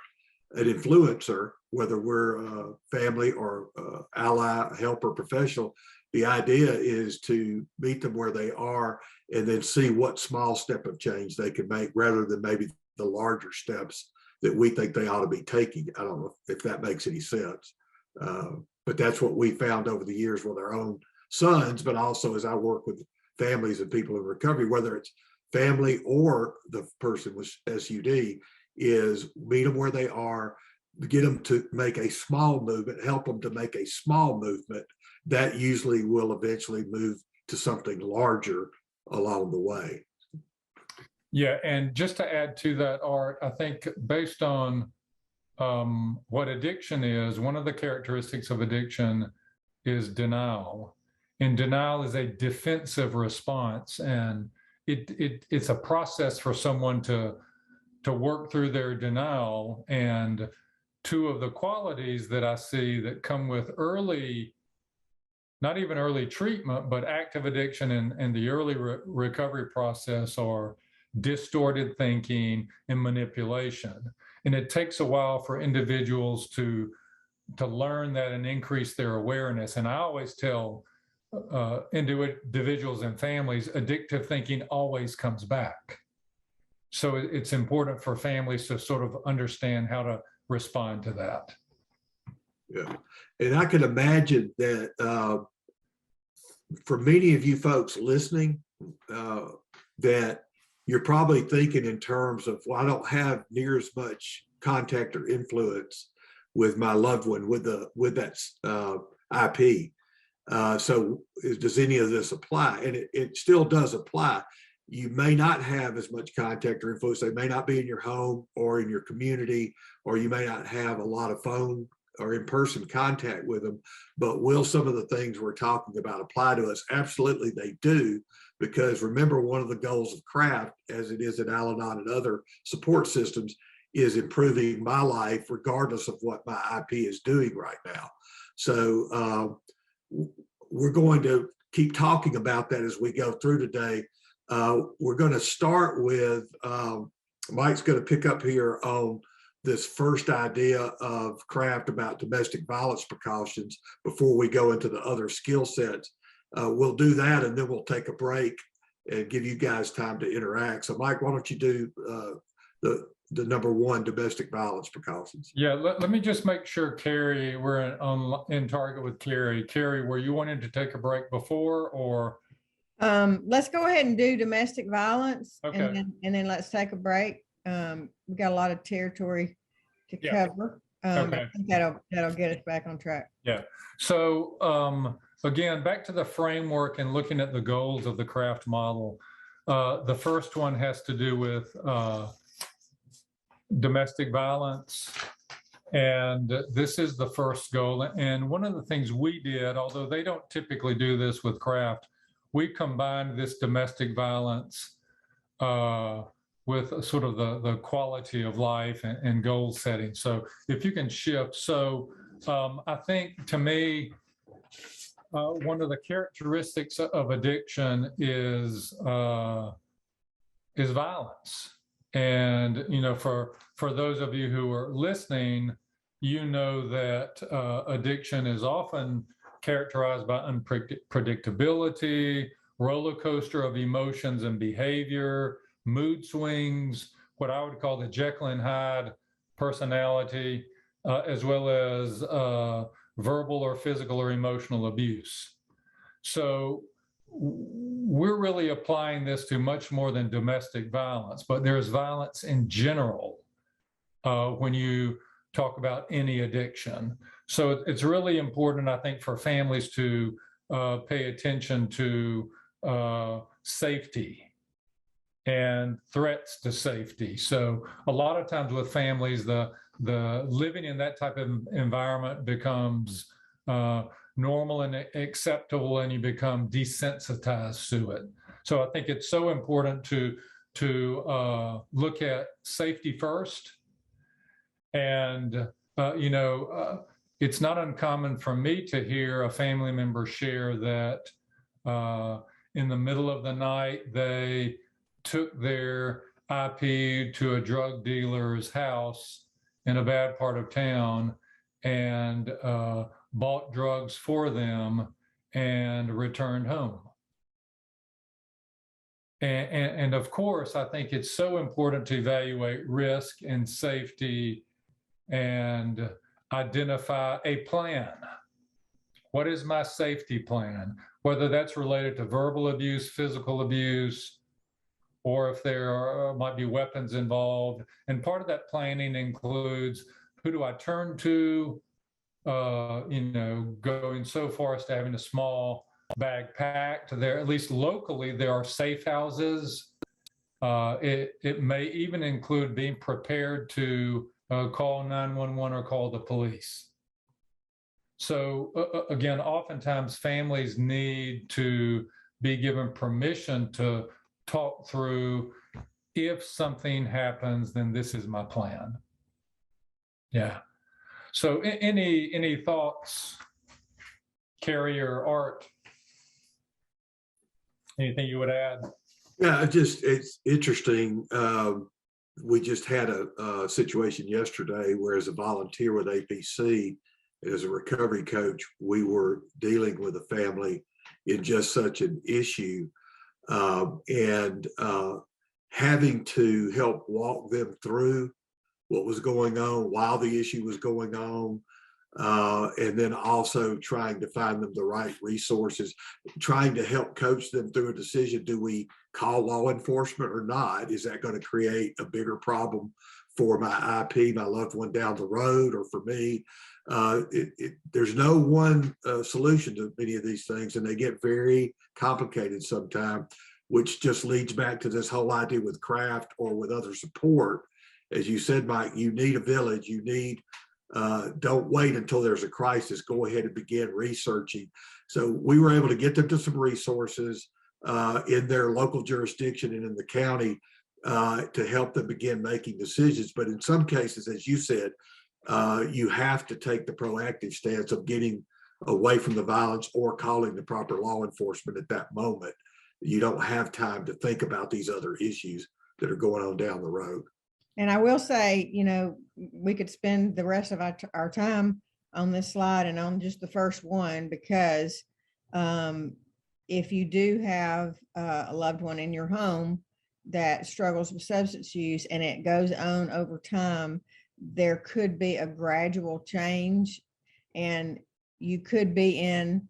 an influencer, whether we're a family or ally, helper, professional, the idea is to meet them where they are and then see what small step of change they can make, rather than maybe the larger steps that we think they ought to be taking. I don't know if that makes any sense. But that's what we found over the years with our own sons, but also as I work with families and people in recovery, whether it's family or the person with SUD, is meet them where they are, get them to make a small movement, help them to make a small movement that usually will eventually move to something larger along the way. Yeah, and just to add to that, Art, I think based on what addiction is, one of the characteristics of addiction is denial. And denial is a defensive response, and it's a process for someone to work through their denial. And two of the qualities that I see that come with early, not even early treatment, but active addiction and the early recovery process are distorted thinking and manipulation. And it takes a while for individuals to learn that and increase their awareness. And I always tell individuals and families, addictive thinking always comes back. So it's important for families to sort of understand how to respond to that. Yeah, and I can imagine that for many of you folks listening, that you're probably thinking in terms of, well, I don't have near as much contact or influence with my loved one with that IP. So does any of this apply? And it still does apply. You may not have as much contact or influence. They may not be in your home or in your community, or you may not have a lot of phone or in-person contact with them, but will some of the things we're talking about apply to us? Absolutely they do, because remember, one of the goals of CRAFT, as it is at Al-Anon and other support systems, is improving my life regardless of what my IP is doing right now. So we're going to keep talking about that as we go through today. We're going to start with, Mike's going to pick up here on this first idea of CRAFT about domestic violence precautions before we go into the other skill sets. We'll do that, and then we'll take a break and give you guys time to interact. So Mike, why don't you do the number one, domestic violence precautions? Yeah, let me just make sure, Carrie, we're in target with Carrie. Carrie, were you wanting to take a break before, or? Let's go ahead and do domestic violence, Okay. and then let's take a break. We got a lot of territory to cover. Okay. But I think that'll get us back on track. Yeah. So again, back to the framework and looking at the goals of the CRAFT model. The first one has to do with domestic violence. And this is the first goal. And one of the things we did, although they don't typically do this with CRAFT, we combined this domestic violence with sort of the quality of life and goal setting. So if you can shift. So I think, to me, one of the characteristics of addiction is violence. And, for those of you who are listening, that addiction is often characterized by unpredictability, roller coaster of emotions and behavior, mood swings, what I would call the Jekyll and Hyde personality, as well as verbal or physical or emotional abuse. So we're really applying this to much more than domestic violence, but there's violence in general. when you talk about any addiction. So it's really important, I think, for families to pay attention to safety and threats to safety. So a lot of times with families, the living in that type of environment becomes normal and acceptable, and you become desensitized to it. So I think it's so important to look at safety first. And it's not uncommon for me to hear a family member share that in the middle of the night they took their IP to a drug dealer's house in a bad part of town and bought drugs for them and returned home. And of course, I think it's so important to evaluate risk and safety and identify a plan. What is my safety plan? Whether that's related to verbal abuse, physical abuse, or if there might be weapons involved. And part of that planning includes, who do I turn to? Going so far as to having a small bag packed. There, at least locally, there are safe houses. It may even include being prepared to call 911 or call the police. So again, oftentimes families need to be given permission to talk through, if something happens, then this is my plan. Yeah. So any thoughts, Carrie or Art? Anything you would add? Yeah, it's interesting. We just had a situation yesterday where, as a volunteer with APC, as a recovery coach, we were dealing with a family in just such an issue, and having to help walk them through what was going on while the issue was going on, and then also trying to find them the right resources, trying to help coach them through a decision. Do we call law enforcement or not? Is that going to create a bigger problem for my IP, my loved one down the road, or for me? There's no one solution to many of these things, and they get very complicated sometimes, which just leads back to this whole idea with craft or with other support. As you said, Mike, you need a village. You need, don't wait until there's a crisis. Go ahead and begin researching. So we were able to get them to some resources in their local jurisdiction and in the county to help them begin making decisions. But in some cases, as you said, you have to take the proactive stance of getting away from the violence or calling the proper law enforcement at that moment. You don't have time to think about these other issues that are going on down the road. And I will say, we could spend the rest of our time on this slide and on just the first one, because if you do have a loved one in your home that struggles with substance use and it goes on over time, there could be a gradual change, and you could be in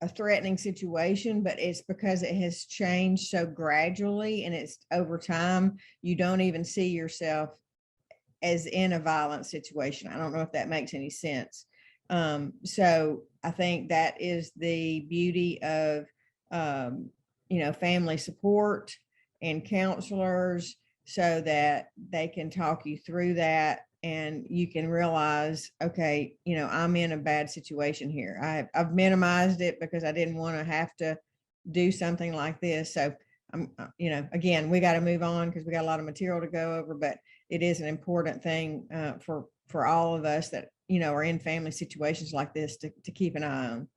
a threatening situation, but it's because it has changed so gradually and it's over time, you don't even see yourself as in a violent situation. I don't know if that makes any sense. So I think that is the beauty of, family support and counselors, so that they can talk you through that and you can realize, okay, I'm in a bad situation here. I've minimized it because I didn't want to have to do something like this. So I'm, again, we got to move on because we got a lot of material to go over, but it is an important thing for all of us that, are in family situations like this to keep an eye on.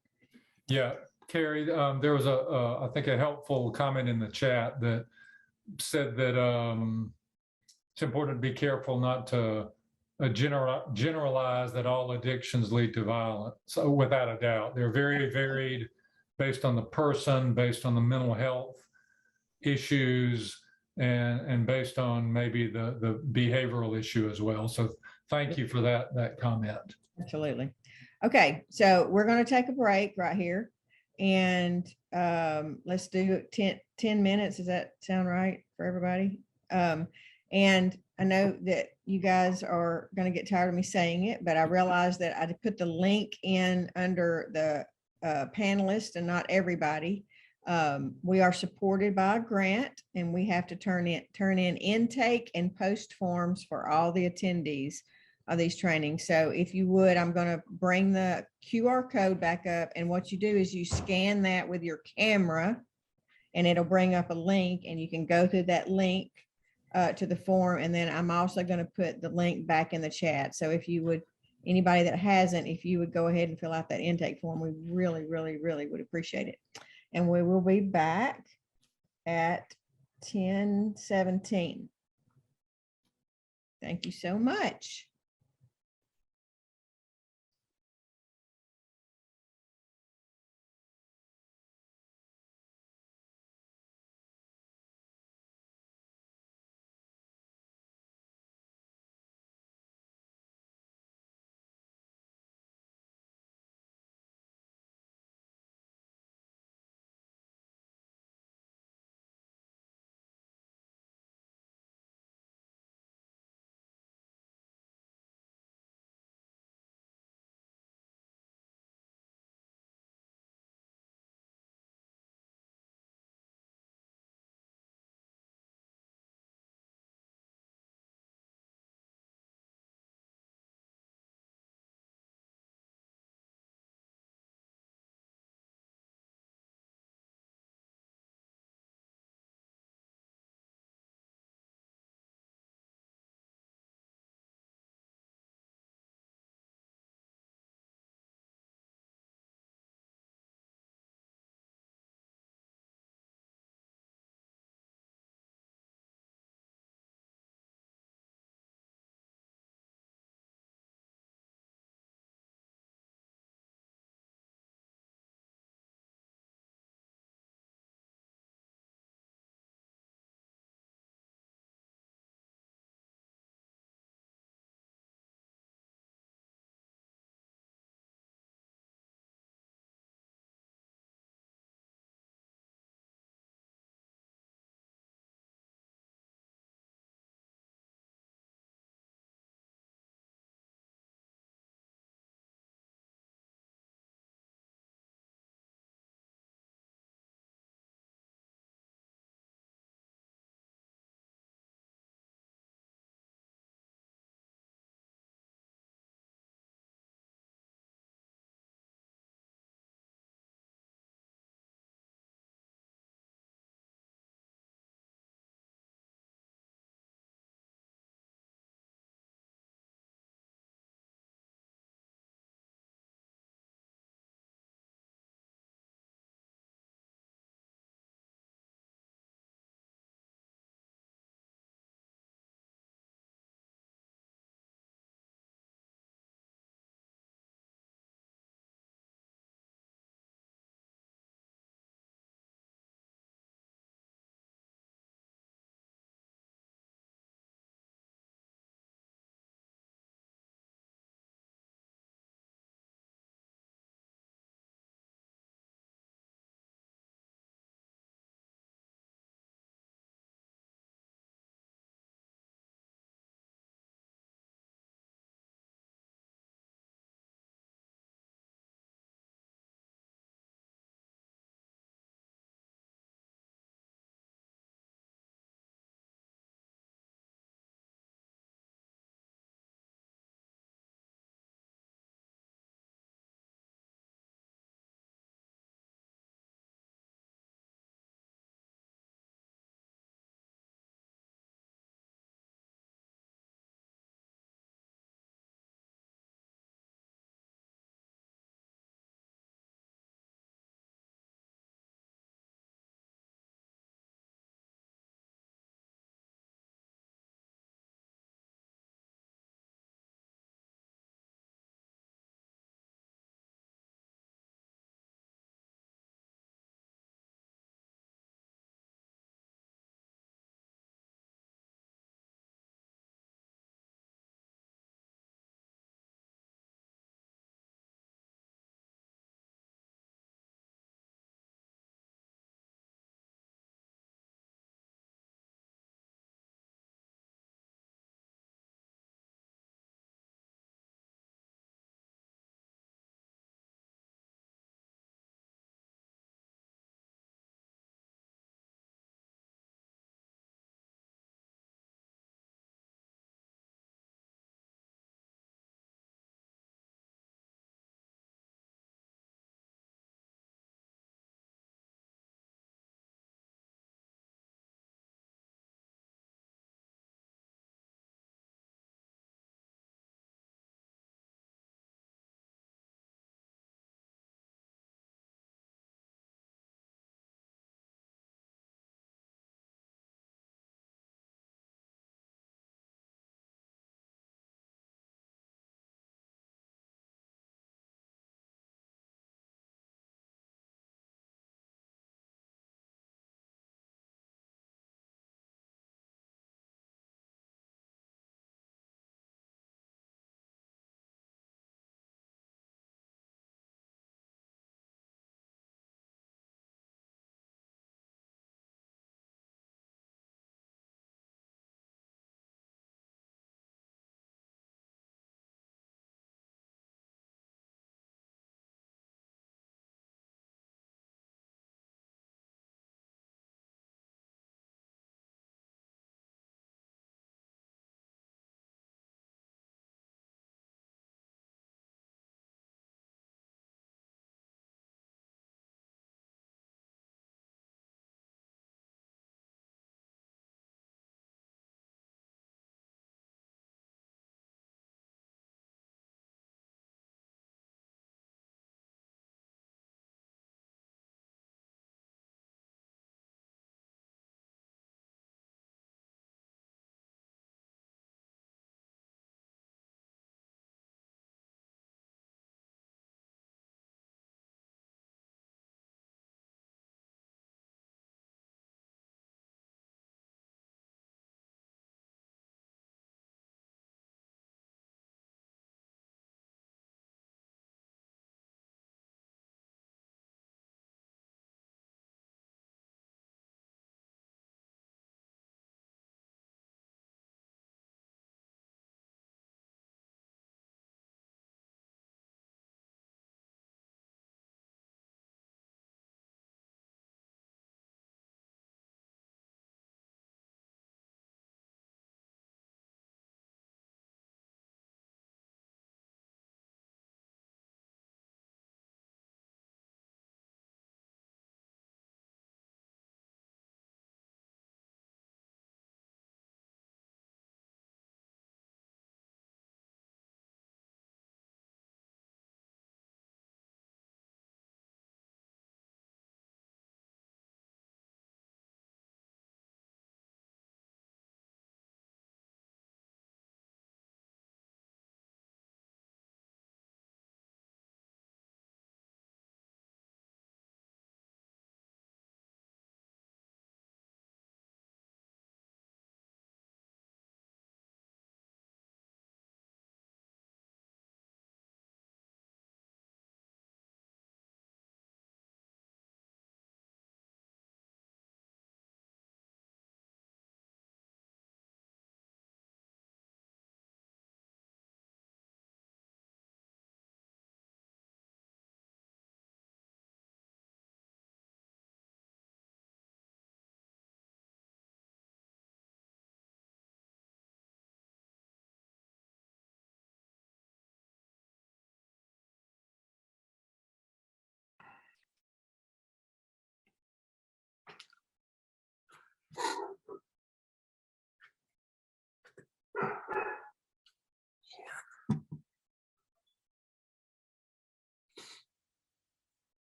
Yeah, Carrie, there was I think a helpful comment in the chat that said that it's important to be careful not to generalize that all addictions lead to violence. So without a doubt, they're very varied based on the person, based on the mental health issues, and based on maybe the behavioral issue as well. So thank you for that comment. Absolutely. Okay, so we're going to take a break right here, and let's do 10 minutes. Does that sound right for everybody? And I know that you guys are going to get tired of me saying it, but I realized that I put the link in under the panelists and not everybody. We are supported by a grant, and we have to turn in intake and post forms for all the attendees of these trainings. So if you would, I'm going to bring the QR code back up, and what you do is you scan that with your camera, and it'll bring up a link, and you can go through that link to the form. And then I'm also going to put the link back in the chat. So if you would, anybody that hasn't, if you would go ahead and fill out that intake form, we really, really, really would appreciate it. And we will be back at 10:17. Thank you so much.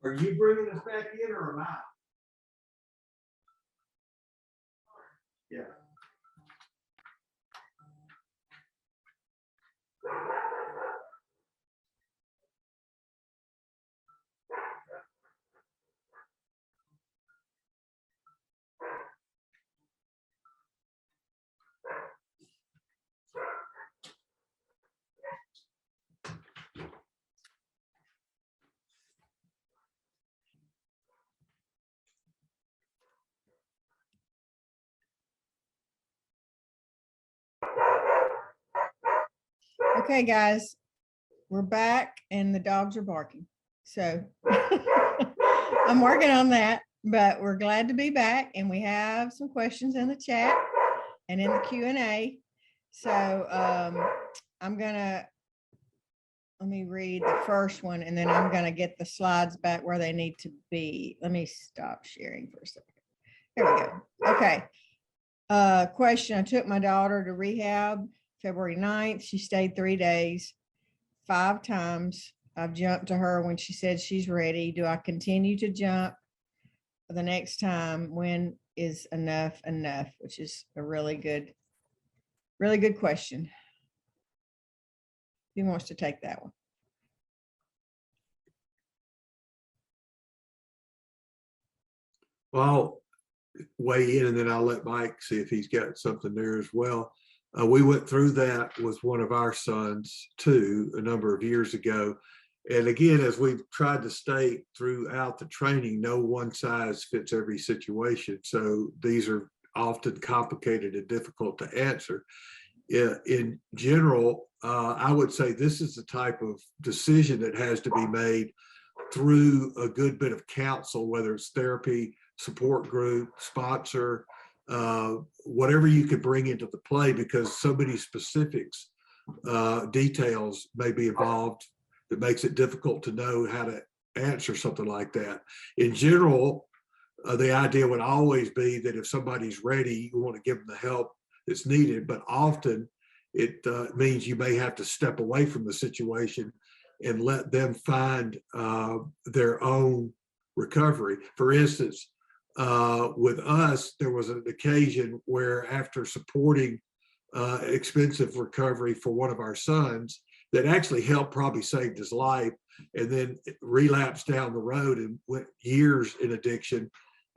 Are you bringing us back in or am I? Yeah. Okay, guys, we're back and the dogs are barking. So I'm working on that, but we're glad to be back and we have some questions in the chat and in the Q&A. So let me read the first one and then I'm gonna get the slides back where they need to be. Let me stop sharing for a second. There we go. Okay. Question, I took my daughter to rehab February 9th. She stayed 3 days, 5 times. I've jumped to her when she said she's ready. Do I continue to jump the next time? When is enough enough? Which is a really good question. Who wants to take that one? Well, I'll weigh in and then I'll let Mike see if he's got something there as well. We went through that with one of our sons too, a number of years ago. And again, as we've tried to state throughout the training, no one size fits every situation. So these are often complicated and difficult to answer. In general, I would say this is the type of decision that has to be made through a good bit of counsel, whether it's therapy, support group, sponsor, whatever you could bring into the play, because so many specifics, details may be involved that makes it difficult to know how to answer something like that. In general, the idea would always be that if somebody's ready, you want to give them the help that's needed, but often it means you may have to step away from the situation and let them find their own recovery. For instance, with us, there was an occasion where after supporting expensive recovery for one of our sons that actually helped, probably saved his life, and then relapsed down the road and went years in addiction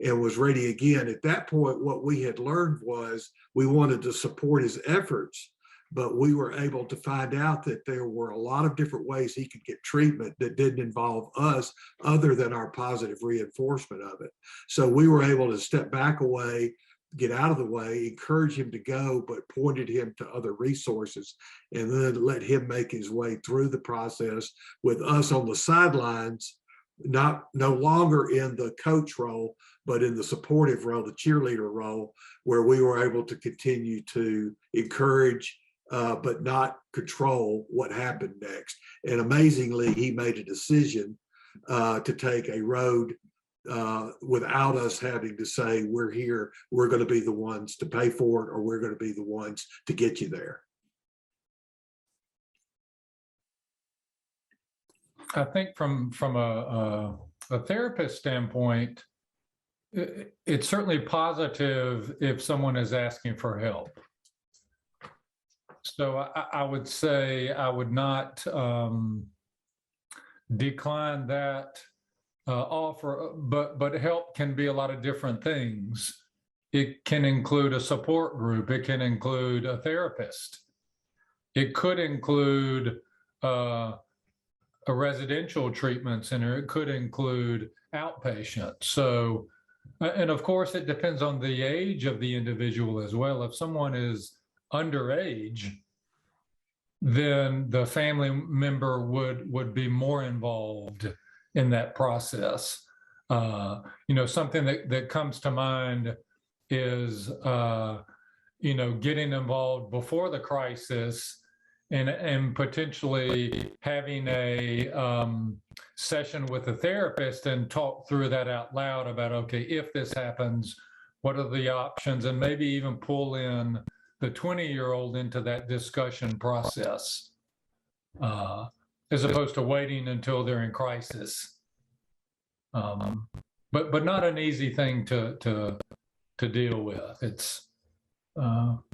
and was ready again. At that point, what we had learned was we wanted to support his efforts, but we were able to find out that there were a lot of different ways he could get treatment that didn't involve us other than our positive reinforcement of it. So we were able to step back away, get out of the way, encourage him to go, but pointed him to other resources, and then let him make his way through the process with us on the sidelines, no longer in the coach role, but in the supportive role, the cheerleader role, where we were able to continue to encourage, but not control what happened next. And amazingly, he made a decision to take a road without us having to say, we're here, we're going to be the ones to pay for it, or we're going to be the ones to get you there. I think from a therapist standpoint, it's certainly positive if someone is asking for help. So I would say I would not decline that offer, but help can be a lot of different things. It can include a support group. It can include a therapist. It could include a residential treatment center. It could include outpatient. So, and of course, it depends on the age of the individual as well. If someone is underage, then the family member would be more involved in that process. Something that comes to mind is, getting involved before the crisis and potentially having a session with a therapist and talk through that out loud about, okay, if this happens, what are the options? And maybe even pull in the 20-year-old into that discussion process, as opposed to waiting until they're in crisis. But not an easy thing to deal with. It's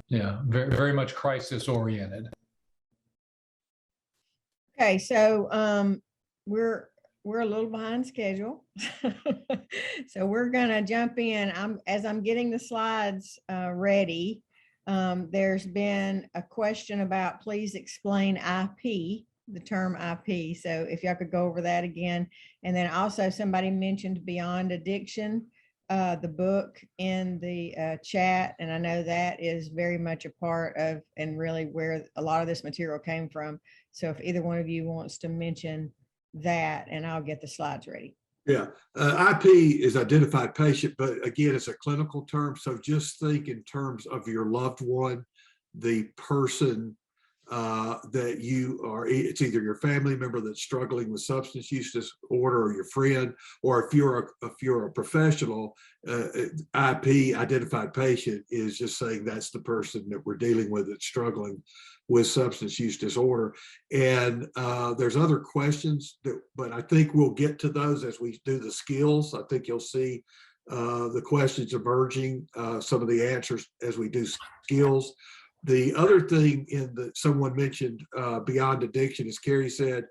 yeah, very much crisis oriented. Okay, so we're a little behind schedule. So we're gonna jump in. As I'm getting the slides ready, there's been a question about please explain IP, the term IP. So if y'all could go over that again. And then also somebody mentioned Beyond Addiction, the book in the chat. And I know that is very much a part of and really where a lot of this material came from. So if either one of you wants to mention that, and I'll get the slides ready. Yeah, IP is identified patient, but again, it's a clinical term. So just think in terms of your loved one, the person that you are, it's either your family member that's struggling with substance use disorder, or your friend, or if you're a professional, IP, identified patient, is just saying that's the person that we're dealing with that's struggling with substance use disorder. And there's other questions but I think we'll get to those as we do the skills. I think you'll see the questions emerging, some of the answers as we do skills. The other thing someone mentioned Beyond Addiction, as Carrie said,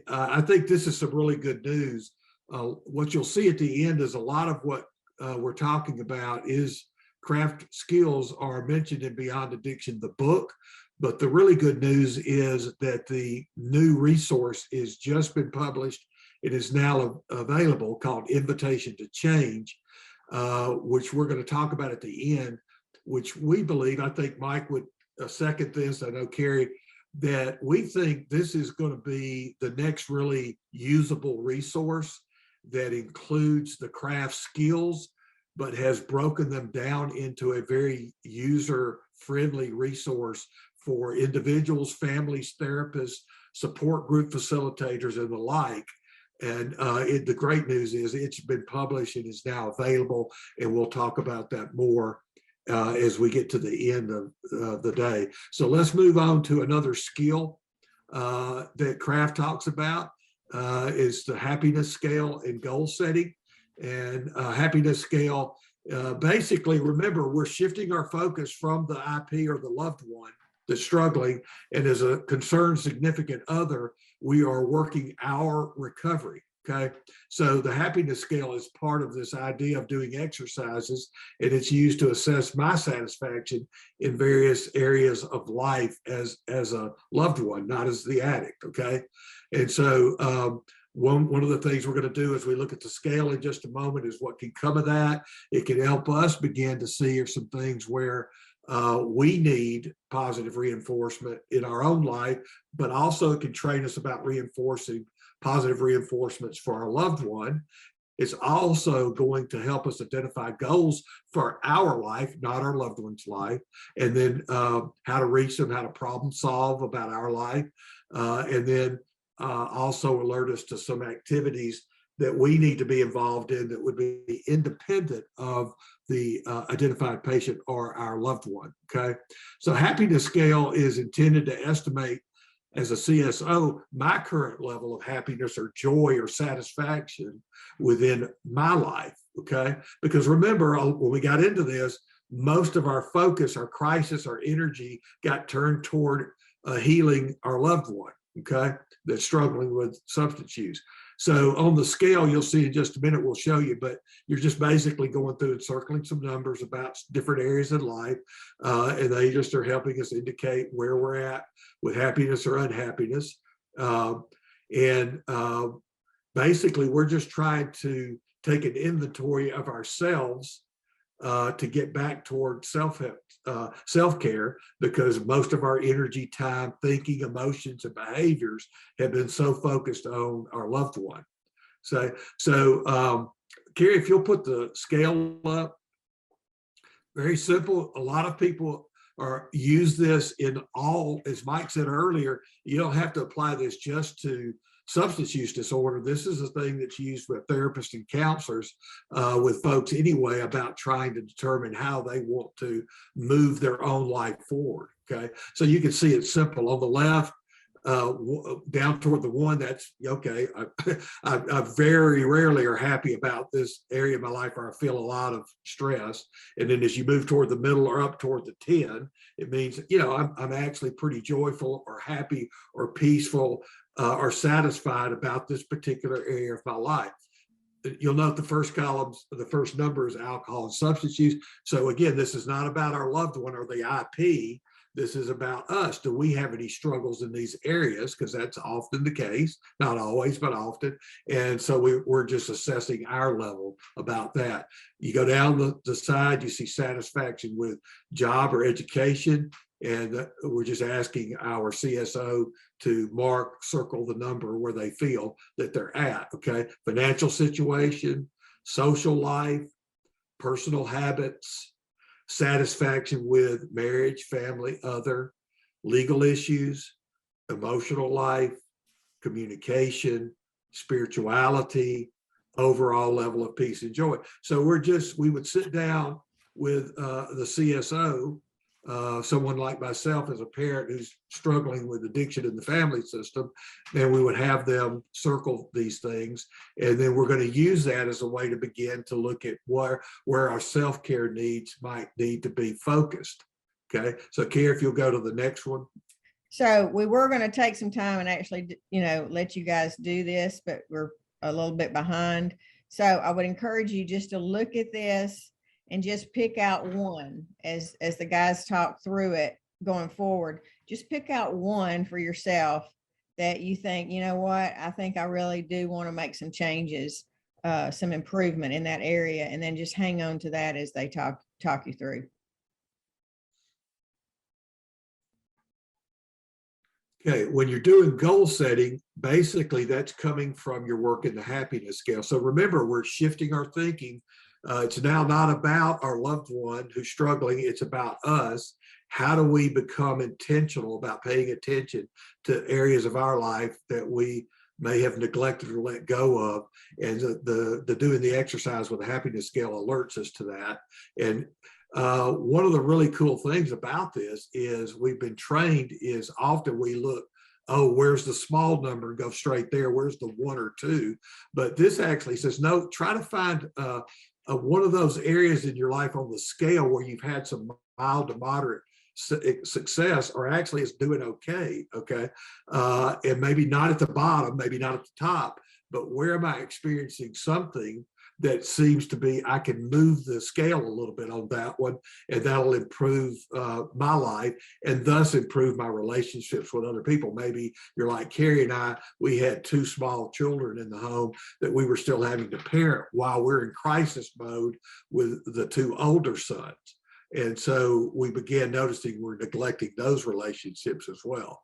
I think this is some really good news. What you'll see at the end is a lot of what we're talking about is craft skills are mentioned in Beyond Addiction, the book. But the really good news is that the new resource has just been published. It is now available, called Invitation to Change, which we're going to talk about at the end, which we believe, I think Mike would second this, I know Carrie, that we think this is going to be the next really usable resource that includes the craft skills, but has broken them down into a very user-friendly resource for individuals, families, therapists, support group facilitators, and the like. And the great news is it's been published and is now available, and we'll talk about that more as we get to the end of the day. So let's move on to another skill that Kraft talks about, is the happiness scale and goal setting. And happiness scale, basically, remember, we're shifting our focus from the IP or the loved one that's struggling, and as a concerned significant other, we are working our recovery. Okay, so the happiness scale is part of this idea of doing exercises, and it's used to assess my satisfaction in various areas of life as a loved one, not as the addict. Okay, and so one of the things we're going to do as we look at the scale in just a moment is what can come of that. It can help us begin to see if some things where we need positive reinforcement in our own life, but also it can train us about reinforcing positive reinforcements for our loved one. It's also going to help us identify goals for our life, not our loved one's life, and then how to reach them, how to problem solve about our life, and then also alert us to some activities that we need to be involved in that would be independent of the identified patient or our loved one. Okay, so happiness scale is intended to estimate, as a CSO, my current level of happiness or joy or satisfaction within my life. Okay, because remember, when we got into this, most of our focus, our crisis, our energy got turned toward healing our loved one. Okay, that's struggling with substance use. So on the scale, you'll see in just a minute, we'll show you, but you're just basically going through and circling some numbers about different areas in life. And they just are helping us indicate where we're at with happiness or unhappiness. Basically, we're just trying to take an inventory of ourselves to get back toward self-care, because most of our energy, time, thinking, emotions, and behaviors have been so focused on our loved one. So Carrie, if you'll put the scale up, very simple. A lot of people use this in all, as Mike said earlier, you don't have to apply this just to substance use disorder. This is a thing that's used with therapists and counselors with folks anyway, about trying to determine how they want to move their own life forward. Okay, so you can see it's simple. On the left, down toward the 1, that's okay. I very rarely are happy about this area of my life where I feel a lot of stress. And then as you move toward the middle or up toward the 10, it means, you know, I'm actually pretty joyful or happy or peaceful or satisfied about this particular area of my life. You'll note the first columns, the first number is alcohol and substance use. So again, this is not about our loved one or the IP. This is about us. Do we have any struggles in these areas? Because that's often the case, not always, but often. And so we're just assessing our level about that. You go down the side, you see satisfaction with job or education. And we're just asking our CSO to circle the number where they feel that they're at, okay? Financial situation, social life, personal habits, satisfaction with marriage, family, other, legal issues, emotional life, communication, spirituality, overall level of peace and joy. So we would sit down with the CSO, someone like myself as a parent who's struggling with addiction in the family system, and we would have them circle these things. And then we're going to use that as a way to begin to look at where our self-care needs might need to be focused. Okay. So Carrie, if you'll go to the next one. So we were going to take some time and actually, you know, let you guys do this, but we're a little bit behind. So I would encourage you just to look at this and just pick out one as the guys talk through it going forward. Just pick out one for yourself that you think, you know what, I think I really do want to make some changes, some improvement in that area, and then just hang on to that as they talk you through. Okay, when you're doing goal setting, basically that's coming from your work in the happiness scale. So remember, we're shifting our thinking. It's now not about our loved one who's struggling, it's about us. How do we become intentional about paying attention to areas of our life that we may have neglected or let go of? And the doing the exercise with the happiness scale alerts us to that. And one of the really cool things about this is we've been trained is often we look, oh, where's the small number and go straight there? Where's the 1 or 2? But this actually says, no, try to find one of those areas in your life on the scale where you've had some mild to moderate success, or actually is doing okay, and maybe not at the bottom, maybe not at the top, but where am I experiencing something that seems to be, I can move the scale a little bit on that one, and that'll improve my life and thus improve my relationships with other people. Maybe you're like Carrie and I, we had 2 small children in the home that we were still having to parent while we're in crisis mode with the 2 older sons. And so we began noticing we're neglecting those relationships as well.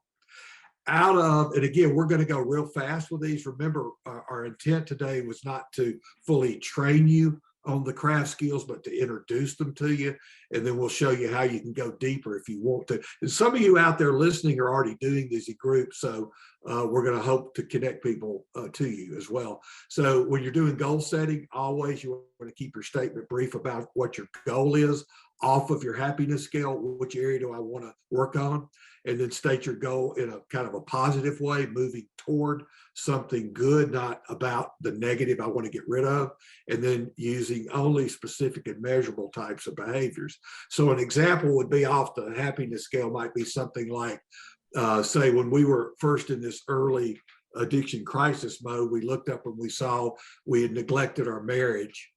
And again, we're going to go real fast with these. Remember, our intent today was not to fully train you on the craft skills, but to introduce them to you. And then we'll show you how you can go deeper if you want to. And some of you out there listening are already doing these in groups. So we're going to hope to connect people to you as well. So when you're doing goal setting, always you want to keep your statement brief about what your goal is off of your happiness scale. Which area do I want to work on? And then state your goal in a kind of a positive way, moving toward something good, not about the negative I want to get rid of, and then using only specific and measurable types of behaviors. So an example would be off the happiness scale might be something like, say when we were first in this early addiction crisis mode, we looked up and we saw we had neglected our marriage.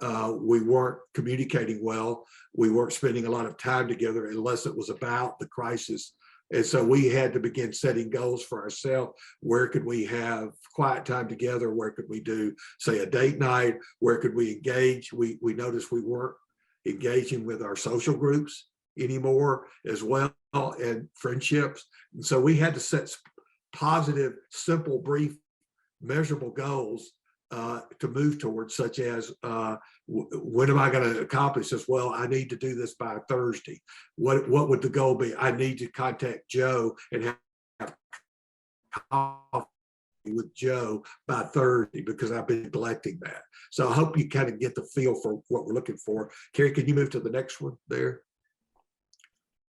We weren't communicating well. We weren't spending a lot of time together unless it was about the crisis. And so we had to begin setting goals for ourselves. Where could we have quiet time together? Where could we do, say, a date night? Where could we engage? We noticed we weren't engaging with our social groups anymore as well, and friendships. And so we had to set positive, simple, brief, measurable goals to move towards, such as when am I going to accomplish this? Well, I need to do this by Thursday. What would the goal be? I need to contact Joe and have coffee with Joe by Thursday because I've been neglecting that. So I hope you kind of get the feel for what we're looking for. Carrie, can you move to the next one there?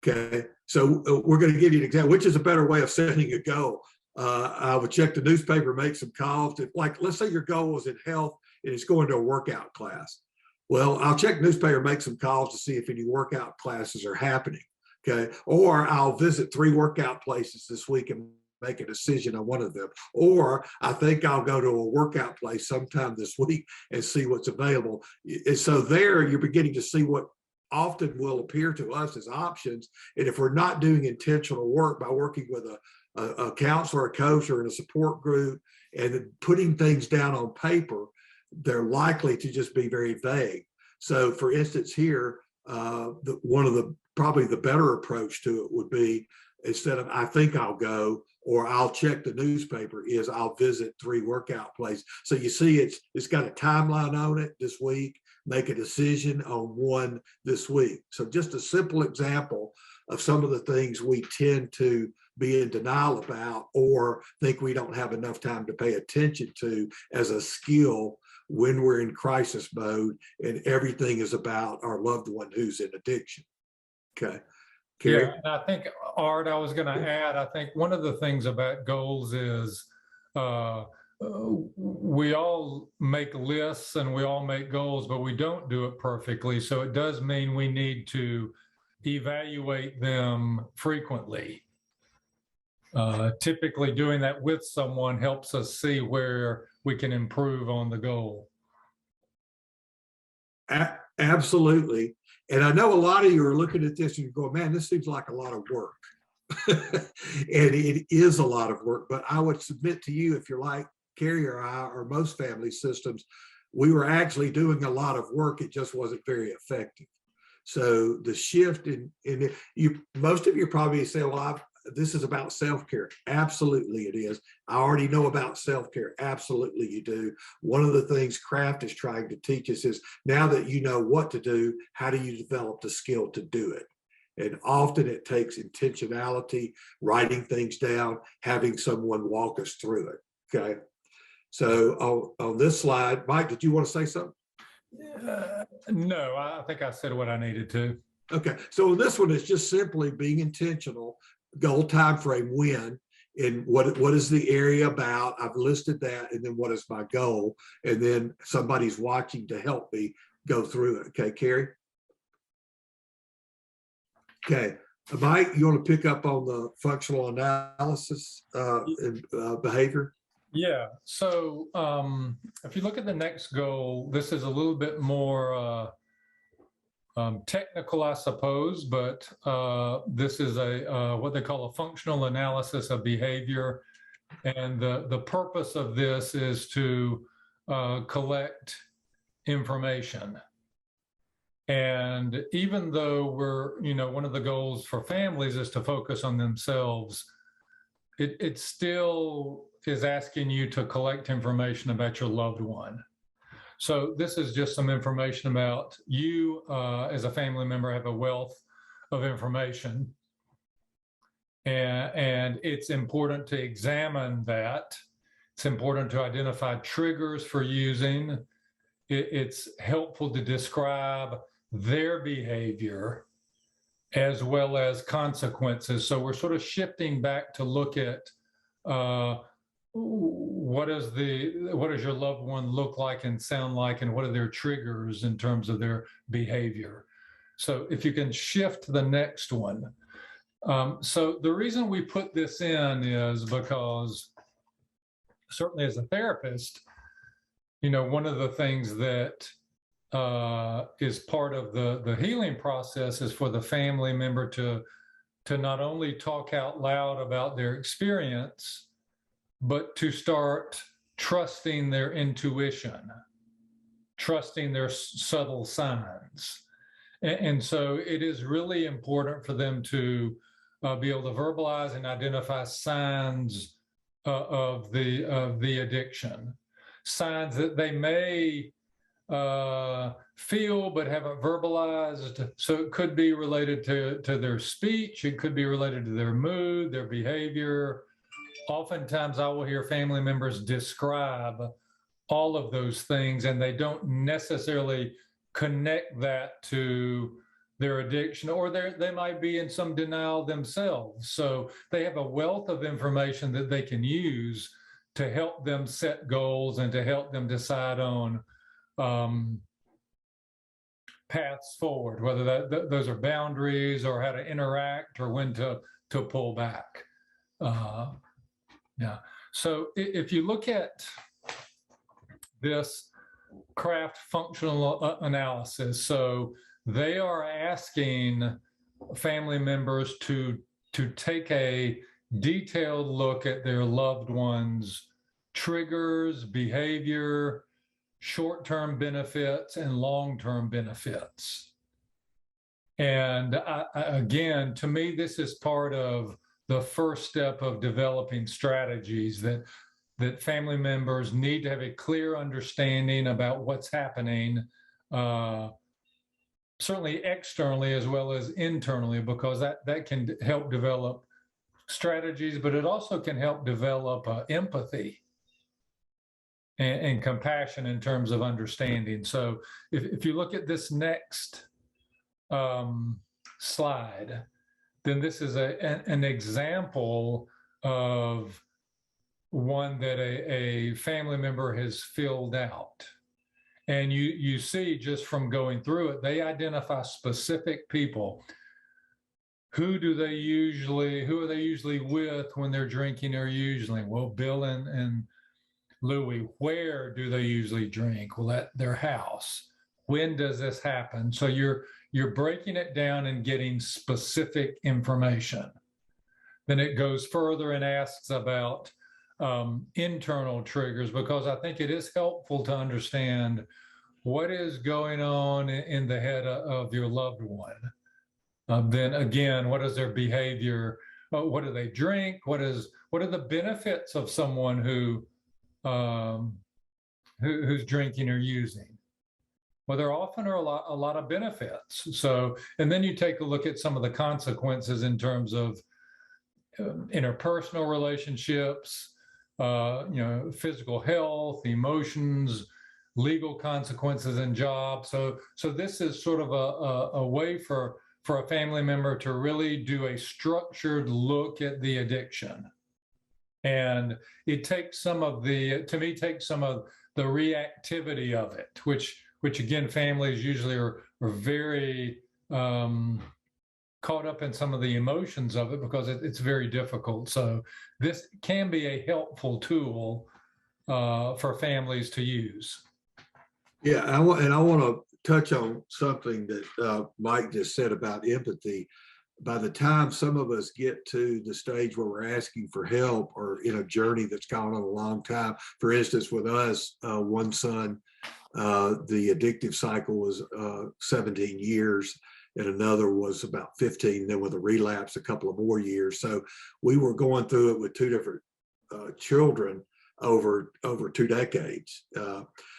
Okay, so we're going to give you an example, which is a better way of setting a goal. I would check the newspaper, make some calls. Like, let's say your goal is in health and it's going to a workout class. Well, I'll check newspaper, make some calls to see if any workout classes are happening. Okay, or I'll visit 3 workout places this week and make a decision on one of them. Or I think I'll go to a workout place sometime this week and see what's available. And so there you're beginning to see what often will appear to us as options. And if we're not doing intentional work by working with a counselor, a coach, or in a support group and putting things down on paper, they're likely to just be very vague. So for instance, here, one of the probably the better approach to it would be, instead of I think I'll go or I'll check the newspaper, is I'll visit 3 workout places. So you see it's got a timeline on it this week, make a decision on one this week. So just a simple example of some of the things we tend to be in denial about or think we don't have enough time to pay attention to as a skill when we're in crisis mode and everything is about our loved one who's in addiction. Okay. Carrie? Yeah, and I think, Art, I was going to add, I think one of the things about goals is we all make lists and we all make goals, but we don't do it perfectly. So it does mean we need to evaluate them frequently. Typically doing that with someone helps us see where we can improve on the goal. Absolutely. And I know a lot of you are looking at this and you're going, man, this seems like a lot of work. And it is a lot of work, but I would submit to you, if you're like Carrie or I, or most family systems, we were actually doing a lot of work. It just wasn't very effective. So the shift in you, most of you probably say, well, this is about self-care. Absolutely it is. I already know about self-care. Absolutely you do. One of the things Craft is trying to teach us is, now that you know what to do, how do you develop the skill to do it? And often it takes intentionality, writing things down, having someone walk us through it. Okay. So on this slide, Mike, did you want to say something? No, I think I said what I needed to. Okay. So this one is just simply being intentional, goal time frame, when, and what is the area about? I've listed that, and then what is my goal? And then somebody's watching to help me go through it. Okay, Carrie? Okay. Mike, you want to pick up on the functional analysis and behavior? Yeah. So if you look at the next goal, this is a little bit more technical, I suppose, but this is a what they call a functional analysis of behavior. And the purpose of this is to collect information. And even though we're, one of the goals for families is to focus on themselves, it still is asking you to collect information about your loved one. So this is just some information about you as a family member have a wealth of information. And it's important to examine that. It's important to identify triggers for using. It's helpful to describe their behavior as well as consequences. So we're sort of shifting back to look at what does your loved one look like and sound like, and what are their triggers in terms of their behavior. So if you can shift to the next one. So the reason we put this in is because certainly as a therapist, one of the things that is part of the healing process is for the family member to not only talk out loud about their experience, but to start trusting their intuition, trusting their subtle signs. And so it is really important for them to be able to verbalize and identify signs of the addiction, signs that they may feel but haven't verbalized. So it could be related to their speech, it could be related to their mood, their behavior. Oftentimes I will hear family members describe all of those things, and they don't necessarily connect that to their addiction, or they might be in some denial themselves. So they have a wealth of information that they can use to help them set goals and to help them decide on paths forward, whether those are boundaries or how to interact or when to pull back. Yeah. So if you look at this craft functional analysis, so they are asking family members to take a detailed look at their loved ones' triggers, behavior, short-term benefits, and long-term benefits. And again, to me, this is part of the first step of developing strategies that family members need to have a clear understanding about what's happening, certainly externally as well as internally, because that can help develop strategies, but it also can help develop empathy and compassion in terms of understanding. So if you look at this next slide, then this is an example of one that a family member has filled out. And you see just from going through it, they identify specific people. Who are they usually with when they're drinking or usually? Well, Bill and Louis. Where do they usually drink? Well, at their house. When does this happen? So you're breaking it down and getting specific information. Then it goes further and asks about internal triggers, because I think it is helpful to understand what is going on in the head of your loved one. Then again, what is their behavior? What do they drink? What are the benefits of someone who's drinking or using? Well, there often are a lot of benefits. So, and then you take a look at some of the consequences in terms of interpersonal relationships, physical health, emotions, legal consequences in jobs. So this is sort of a way for a family member to really do a structured look at the addiction. And it takes some of the reactivity of it, which again, families usually are very caught up in some of the emotions of it because it's very difficult. So this can be a helpful tool for families to use. Yeah, I want to touch on something that Mike just said about empathy. By the time some of us get to the stage where we're asking for help or in a journey that's gone on a long time, for instance, with us, one son, the addictive cycle was 17 years and another was about 15, then with a relapse, a couple of more years. So we were going through it with two different children over 2 decades.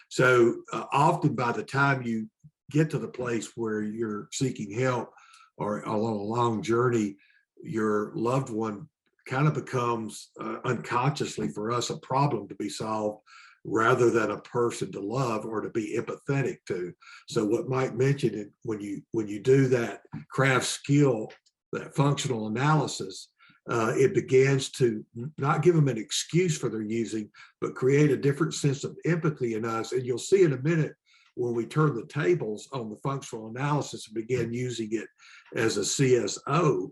So often by the time you get to the place where you're seeking help or on a long journey, your loved one kind of becomes unconsciously for us a problem to be solved rather than a person to love or to be empathetic to. So what Mike mentioned, when you do that craft skill, that functional analysis, it begins to not give them an excuse for their using, but create a different sense of empathy in us. And you'll see in a minute when we turn the tables on the functional analysis and begin using it as a CSO,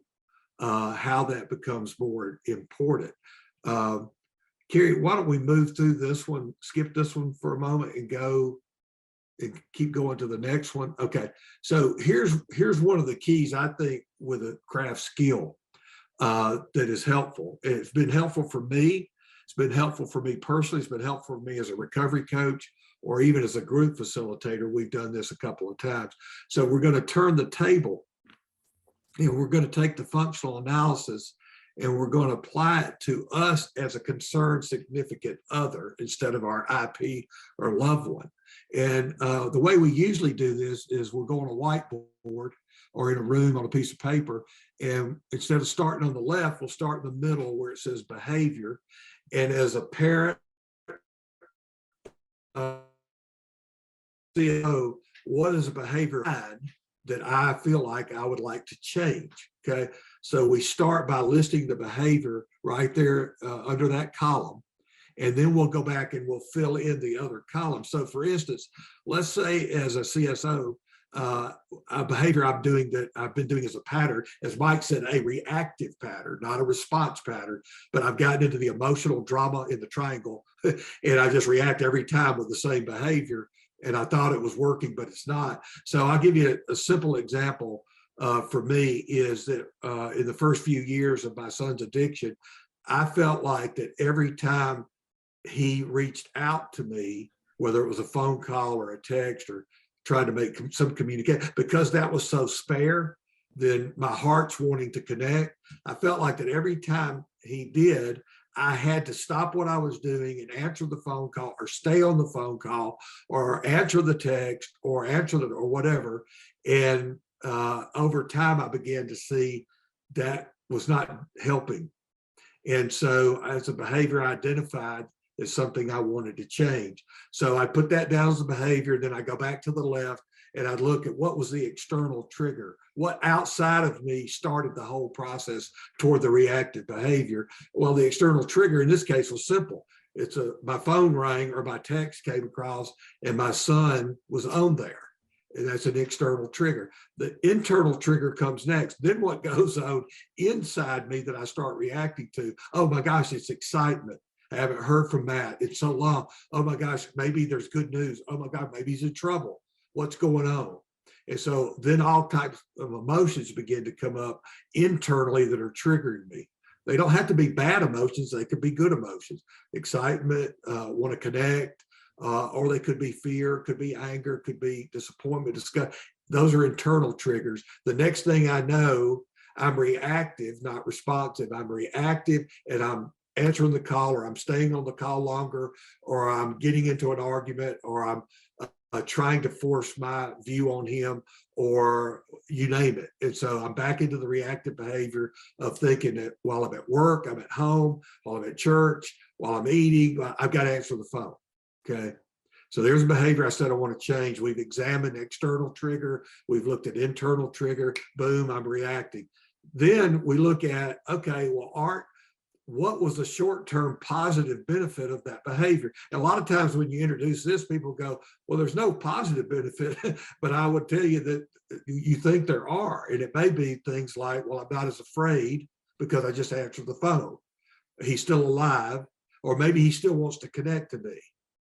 how that becomes more important. Carrie, why don't we move through this one, skip this one for a moment and go and keep going to the next one. Okay, so here's one of the keys, I think, with a craft skill that is helpful. It's been helpful for me. It's been helpful for me personally. It's been helpful for me as a recovery coach or even as a group facilitator. We've done this a couple of times. So we're going to turn the table and we're going to take the functional analysis and we're going to apply it to us as a concerned significant other instead of our IP or loved one. And the way we usually do this is we'll go on a whiteboard or in a room on a piece of paper. And instead of starting on the left, we'll start in the middle where it says behavior. And as a parent, CEO, what is a behavior? that I feel like I would like to change. Okay. So we start by listing the behavior right there under that column. And then we'll go back and we'll fill in the other columns. So for instance, let's say as a CSO, a behavior I've been doing as a pattern, as Mike said, a reactive pattern, not a response pattern, but I've gotten into the emotional drama in the triangle and I just react every time with the same behavior. And I thought it was working, but it's not. So I'll give you a simple example for me is that in the first few years of my son's addiction, I felt like that every time he reached out to me, whether it was a phone call or a text or trying to make some communication, because that was so spare, then my heart's wanting to connect. I felt like that every time he did, I had to stop what I was doing and answer the phone call or stay on the phone call or answer the text or answer it or whatever. And over time, I began to see that was not helping. And so as a behavior I identified as something I wanted to change. So I put that down as a behavior, then I go back to the left and I'd look at what was the external trigger, what outside of me started the whole process toward the reactive behavior. Well, the external trigger in this case was simple. It's my phone rang or my text came across and my son was on there. And that's an external trigger. The internal trigger comes next. Then what goes on inside me that I start reacting to? Oh my gosh, it's excitement. I haven't heard from Matt. It's so long. Oh my gosh, maybe there's good news. Oh my God, maybe he's in trouble. What's going on? And so then all types of emotions begin to come up internally that are triggering me. They don't have to be bad emotions. They could be good emotions. Excitement, want to connect, or they could be fear, could be anger, could be disappointment, disgust. Those are internal triggers. The next thing I know, I'm reactive, not responsive. I'm reactive and I'm answering the call, or I'm staying on the call longer, or I'm getting into an argument, or I'm trying to force my view on him, or you name it. And so I'm back into the reactive behavior of thinking that while I'm at work, I'm at home, while I'm at church, while I'm eating, I've got to answer the phone. Okay. So there's a behavior I said I want to change. We've examined external trigger. We've looked at internal trigger. Boom, I'm reacting. Then we look at, okay, well, what was the short-term positive benefit of that behavior? And a lot of times when you introduce this, people go, well, there's no positive benefit, but I would tell you that you think there are. And it may be things like, well, I'm not as afraid because I just answered the phone. He's still alive, or maybe he still wants to connect to me.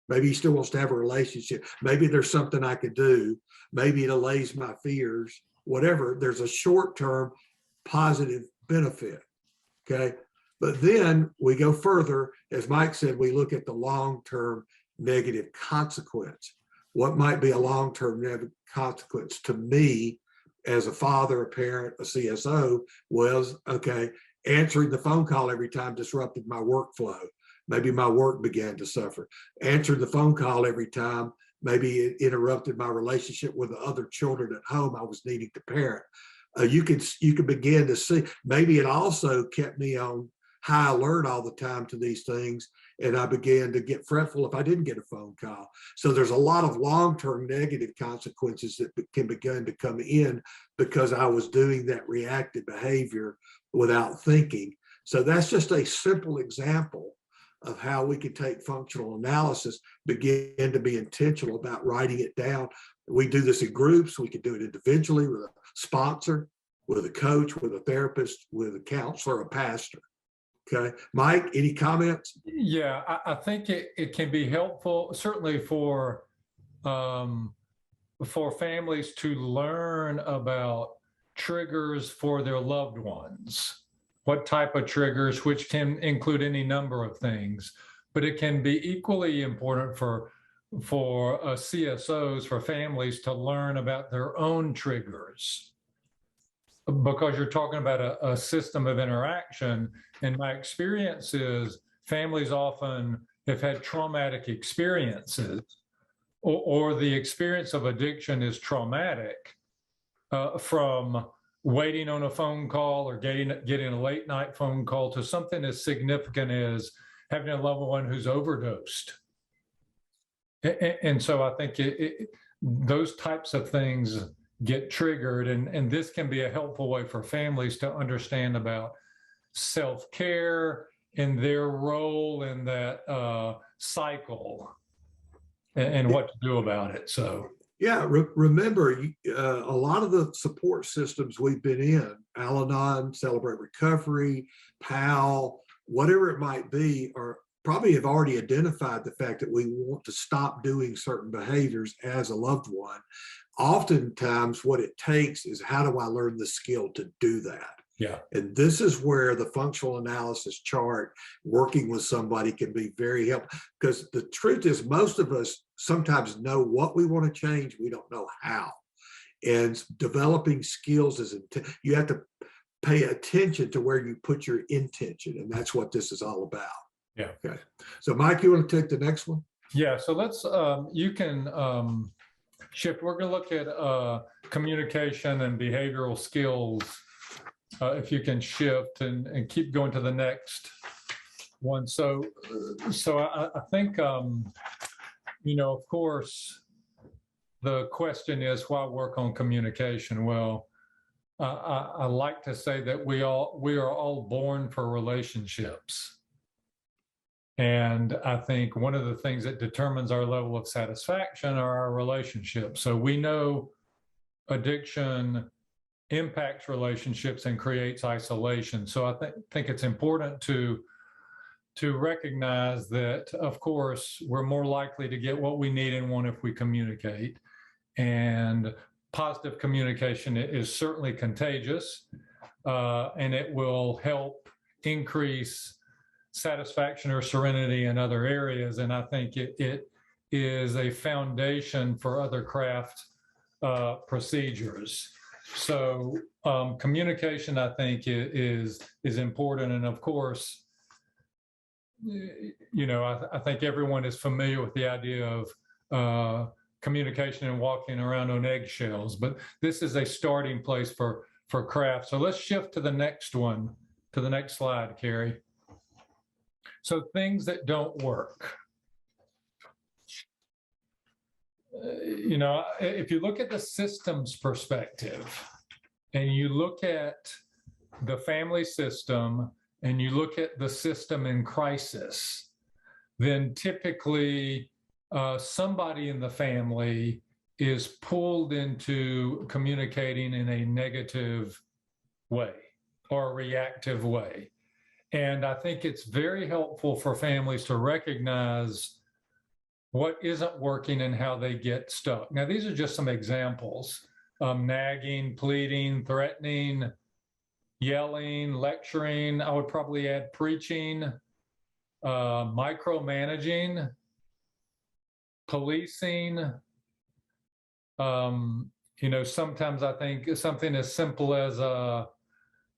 Maybe he still wants to have a relationship. Maybe there's something I could do. Maybe it allays my fears, whatever. There's a short-term positive benefit, okay? But then we go further, as Mike said, we look at the long-term negative consequence. What might be a long-term negative consequence to me as a father, a parent, a CSO was, okay, answering the phone call every time disrupted my workflow. Maybe my work began to suffer. Answered the phone call every time, maybe it interrupted my relationship with the other children at home I was needing to parent. You could begin to see, maybe it also kept me on high alert all the time to these things. And I began to get fretful if I didn't get a phone call. So there's a lot of long-term negative consequences that can begin to come in because I was doing that reactive behavior without thinking. So that's just a simple example of how we can take functional analysis, begin to be intentional about writing it down. We do this in groups. We can do it individually with a sponsor, with a coach, with a therapist, with a counselor, a pastor. Okay, Mike, any comments? Yeah, I think it can be helpful, certainly for families to learn about triggers for their loved ones. What type of triggers, which can include any number of things, but it can be equally important for CSOs, for families to learn about their own triggers. Because you're talking about a system of interaction. And my experience is families often have had traumatic experiences, or the experience of addiction is traumatic from waiting on a phone call or getting a late night phone call to something as significant as having a loved one who's overdosed. And so I think those types of things get triggered. And this can be a helpful way for families to understand about self-care and their role in that cycle and what to do about it. So. Yeah, remember, a lot of the support systems we've been in, Al-Anon, Celebrate Recovery, PAL, whatever it might be, are probably have already identified the fact that we want to stop doing certain behaviors as a loved one. Oftentimes, what it takes is, how do I learn the skill to do that? Yeah. And this is where the functional analysis chart, working with somebody, can be very helpful. Because the truth is, most of us sometimes know what we want to change. We don't know how. And developing skills is, you have to pay attention to where you put your intention. And that's what this is all about. Yeah. Okay. So Mike, you want to take the next one? Yeah. So let's, you can shift. We're going to look at communication and behavioral skills. If you can shift and keep going to the next one. So I think, you know, of course, the question is, why work on communication? Well, I like to say that we are all born for relationships. And I think one of the things that determines our level of satisfaction are our relationships. So we know addiction impacts relationships and creates isolation. So I think it's important to recognize that, of course, we're more likely to get what we need and want if we communicate. And positive communication is certainly contagious, and it will help increase satisfaction or serenity in other areas. And I think it is a foundation for other craft procedures. So communication, I think, is important. And of course, you know, I think everyone is familiar with the idea of communication and walking around on eggshells, but this is a starting place for craft. So let's shift to the next one, to the next slide, Carrie. So things that don't work. You know, if you look at the systems perspective and you look at the family system and you look at the system in crisis, then typically somebody in the family is pulled into communicating in a negative way or a reactive way. And I think it's very helpful for families to recognize what isn't working and how they get stuck. Now, these are just some examples: nagging, pleading, threatening, yelling, lecturing. I would probably add preaching, micromanaging, policing. You know, sometimes I think something as simple as I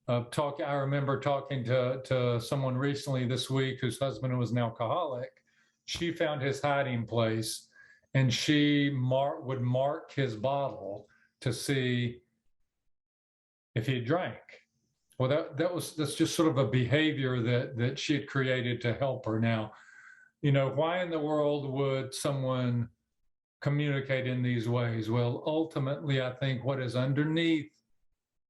remember talking to someone recently this week whose husband was an alcoholic. She found his hiding place, and she would mark his bottle to see if he drank. Well, that's just sort of a behavior that she had created to help her. Now, you know, why in the world would someone communicate in these ways? Well, ultimately, I think what is underneath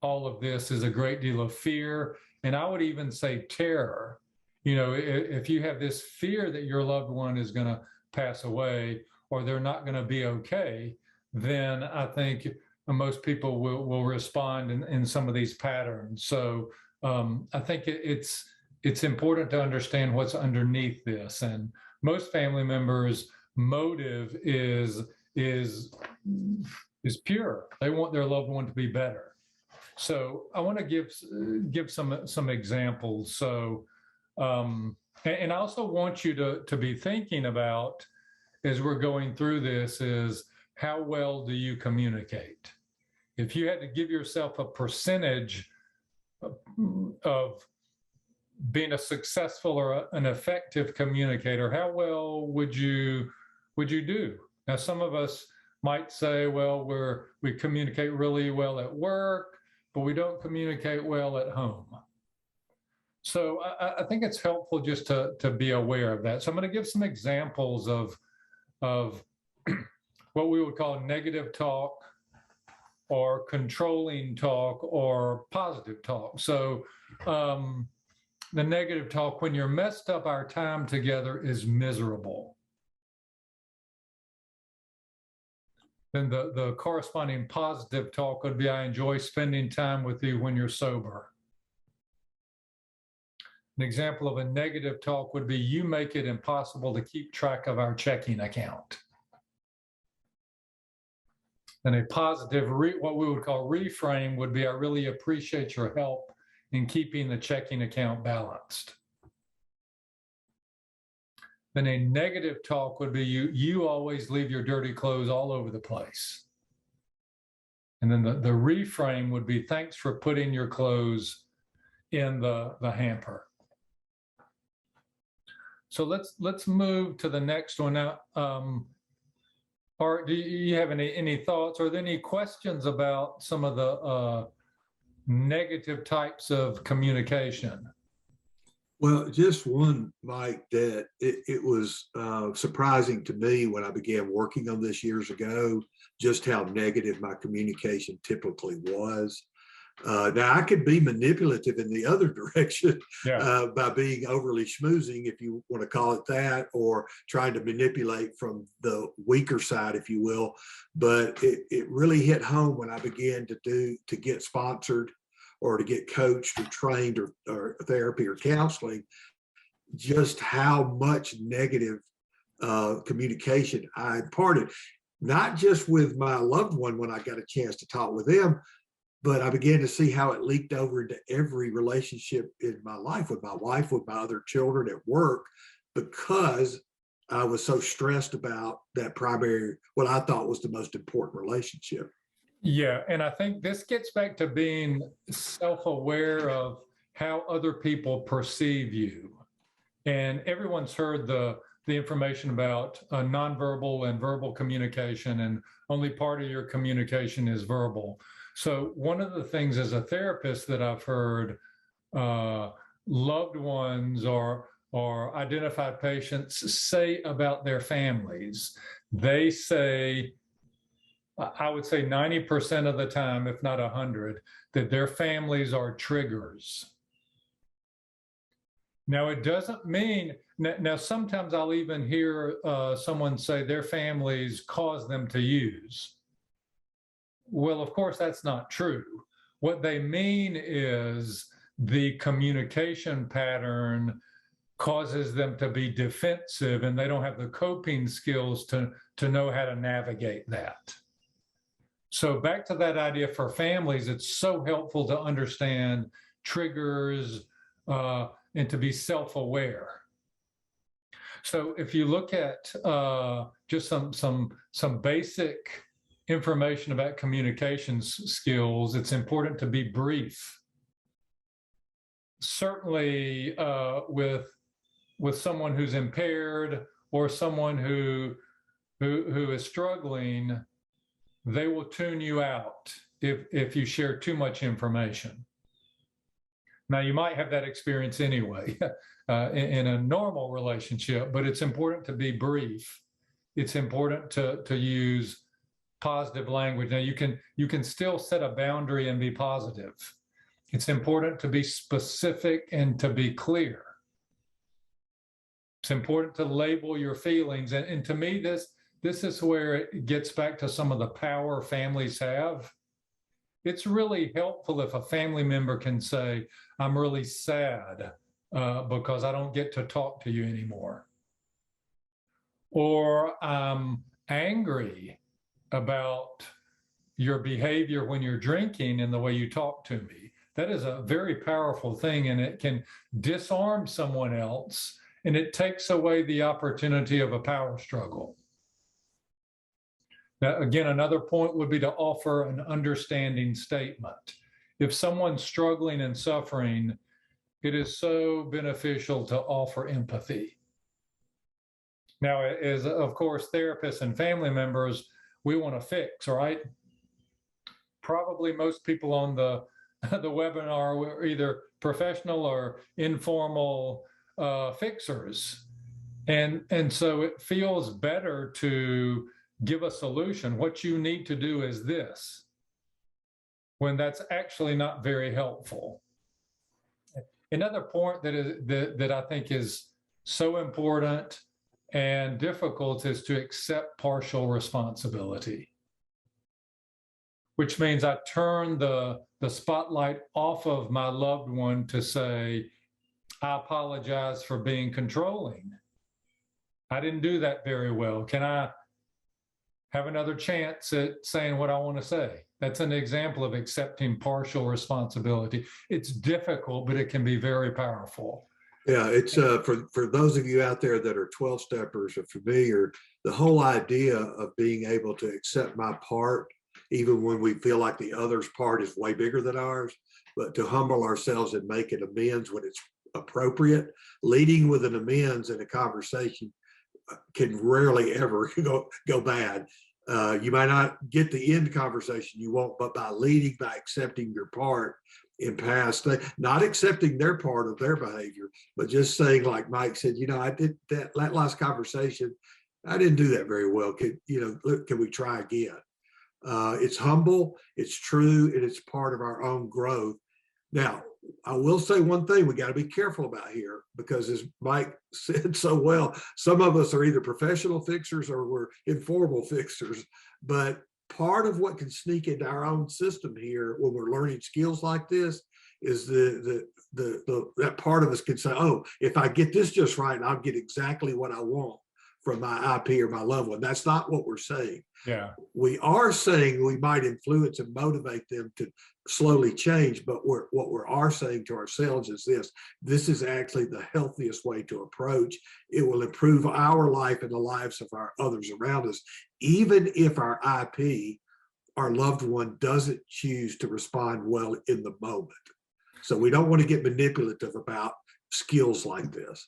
all of this is a great deal of fear, and I would even say terror. You know, if you have this fear that your loved one is going to pass away or they're not going to be okay, then I think most people will respond in some of these patterns. So I think it's important to understand what's underneath this. And most family members' motive is pure. They want their loved one to be better. So I want to give some examples. So, and I also want you to be thinking about, as we're going through this, is how well do you communicate? If you had to give yourself a percentage of being a successful or an effective communicator, how well would you do? Now, some of us might say, well, we communicate really well at work, but we don't communicate well at home. So I think it's helpful just to be aware of that. So I'm going to give some examples of what we would call negative talk, or controlling talk, or positive talk. So the negative talk, when you're messed up, our time together is miserable. Then the corresponding positive talk would be, I enjoy spending time with you when you're sober. An example of a negative talk would be, you make it impossible to keep track of our checking account. And a positive, what we would call reframe, would be, I really appreciate your help in keeping the checking account balanced. Then a negative talk would be, you always leave your dirty clothes all over the place. And then the reframe would be, thanks for putting your clothes in the hamper. So let's move to the next one now. Art, do you have any thoughts? Are there any questions about some of the negative types of communication? Well, just one, Mike, that it was surprising to me when I began working on this years ago, just how negative my communication typically was. Now, I could be manipulative in the other direction by being overly schmoozing, if you want to call it that, or trying to manipulate from the weaker side, if you will. But it really hit home when I began to get sponsored or to get coached or trained or therapy or counseling, just how much negative communication I imparted, not just with my loved one when I got a chance to talk with them, but I began to see how it leaked over into every relationship in my life, with my wife, with my other children, at work, because I was so stressed about that primary, what I thought was the most important relationship. Yeah, and I think this gets back to being self-aware of how other people perceive you. And everyone's heard the information about nonverbal and verbal communication, and only part of your communication is verbal. So one of the things as a therapist that I've heard loved ones or identified patients say about their families, they say, I would say 90% of the time, if not 100, that their families are triggers. Now, it doesn't mean, now sometimes I'll even hear someone say their families cause them to use. Well, of course, that's not true. What they mean is the communication pattern causes them to be defensive, and they don't have the coping skills to know how to navigate that. So back to that idea for families, it's so helpful to understand triggers and to be self-aware. So if you look at just some basic information about communications skills, it's important to be brief. Certainly with someone who's impaired or someone who is struggling, they will tune you out if you share too much information. Now, you might have that experience anyway in a normal relationship, but it's important to be brief. It's important to use positive language. Now, you can still set a boundary and be positive. It's important to be specific and to be clear. It's important to label your feelings. And to me, this is where it gets back to some of the power families have. It's really helpful if a family member can say, I'm really sad because I don't get to talk to you anymore. Or I'm angry about your behavior when you're drinking and the way you talk to me. That is a very powerful thing, and it can disarm someone else, and it takes away the opportunity of a power struggle. Now, again, another point would be to offer an understanding statement. If someone's struggling and suffering, it is so beneficial to offer empathy. Now, as of course, therapists and family members, we want to fix, right? Probably most people on the webinar were either professional or informal fixers. And so it feels better to give a solution. What you need to do is this. when that's actually not very helpful. Another point that I think is so important and difficult is to accept partial responsibility, which means I turn the spotlight off of my loved one to say, I apologize for being controlling. I didn't do that very well. Can I have another chance at saying what I want to say? That's an example of accepting partial responsibility. It's difficult, but it can be very powerful. Yeah, it's for those of you out there that are 12-steppers or familiar, the whole idea of being able to accept my part, even when we feel like the other's part is way bigger than ours, but to humble ourselves and make an amends when it's appropriate. Leading with an amends in a conversation can rarely ever go bad. You might not get the end conversation you want, but by leading, by accepting your part in past, not accepting their part of their behavior, but just saying, like Mike said, I did that last conversation, I didn't do that very well. Can we try again? It's humble, it's true, and it's part of our own growth. Now, I will say one thing we got to be careful about here, because as Mike said so well, some of us are either professional fixers or we're informal fixers. But part of what can sneak into our own system here when we're learning skills like this is that part of us can say, oh, if I get this just right, I'll get exactly what I want from my IP or my loved one. That's not what we're saying. Yeah. We are saying we might influence and motivate them to slowly change, but what we are saying to ourselves is this is actually the healthiest way to approach. It will improve our life and the lives of our others around us, even if our IP, our loved one, doesn't choose to respond well in the moment. So we don't want to get manipulative about skills like this.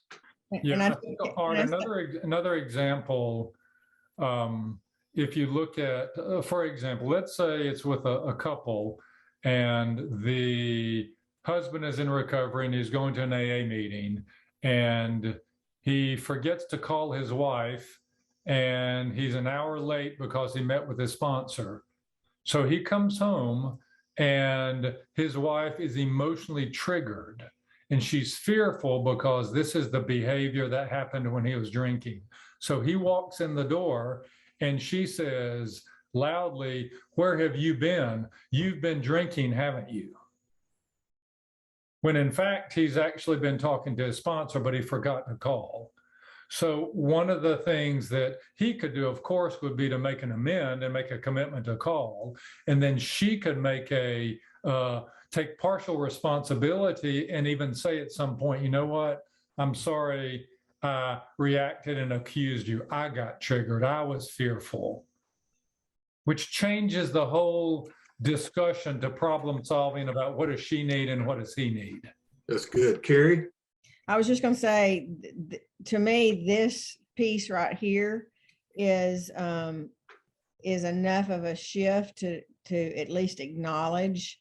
Yeah, I think, Art, another example, if you look at, for example, let's say it's with a couple and the husband is in recovery and he's going to an AA meeting and he forgets to call his wife and he's an hour late because he met with his sponsor. So he comes home and his wife is emotionally triggered. And she's fearful because this is the behavior that happened when he was drinking. So he walks in the door and she says loudly, "Where have you been? You've been drinking, haven't you?" When in fact, he's actually been talking to his sponsor, but he forgot to call. So one of the things that he could do, of course, would be to make an amend and make a commitment to call. And then she could make take partial responsibility and even say at some point, you know what, I'm sorry, I reacted and accused you. I got triggered. I was fearful, which changes the whole discussion to problem solving about what does she need and what does he need. That's good. Carrie? I was just going to say, to me, this piece right here is enough of a shift to at least acknowledge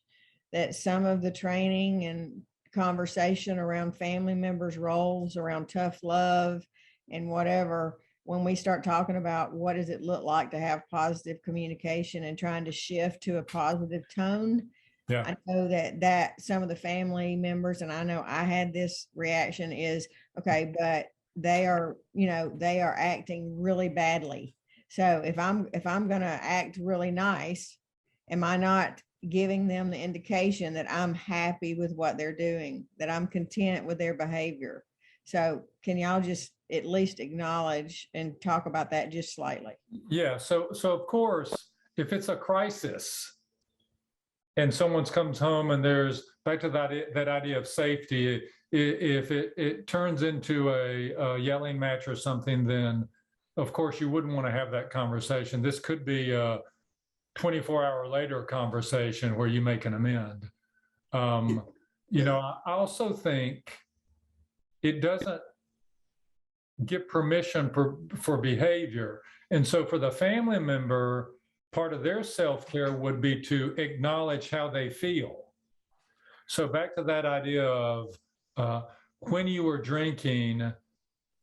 that some of the training and conversation around family members' roles, around tough love and whatever, when we start talking about what does it look like to have positive communication and trying to shift to a positive tone. Yeah. I know that some of the family members, and I know I had this reaction, is okay, but they are acting really badly. So if I'm going to act really nice, am I not giving them the indication that I'm happy with what they're doing, that I'm content with their behavior? So can y'all just at least acknowledge and talk about that just slightly? Yeah. So of course, if it's a crisis and someone comes home and there's back to that idea of safety, if it turns into a yelling match or something, then of course you wouldn't want to have that conversation. This could be a 24-hour later conversation where you make an amend. I also think it doesn't give permission for behavior. And so for the family member, part of their self-care would be to acknowledge how they feel. So back to that idea of when you were drinking,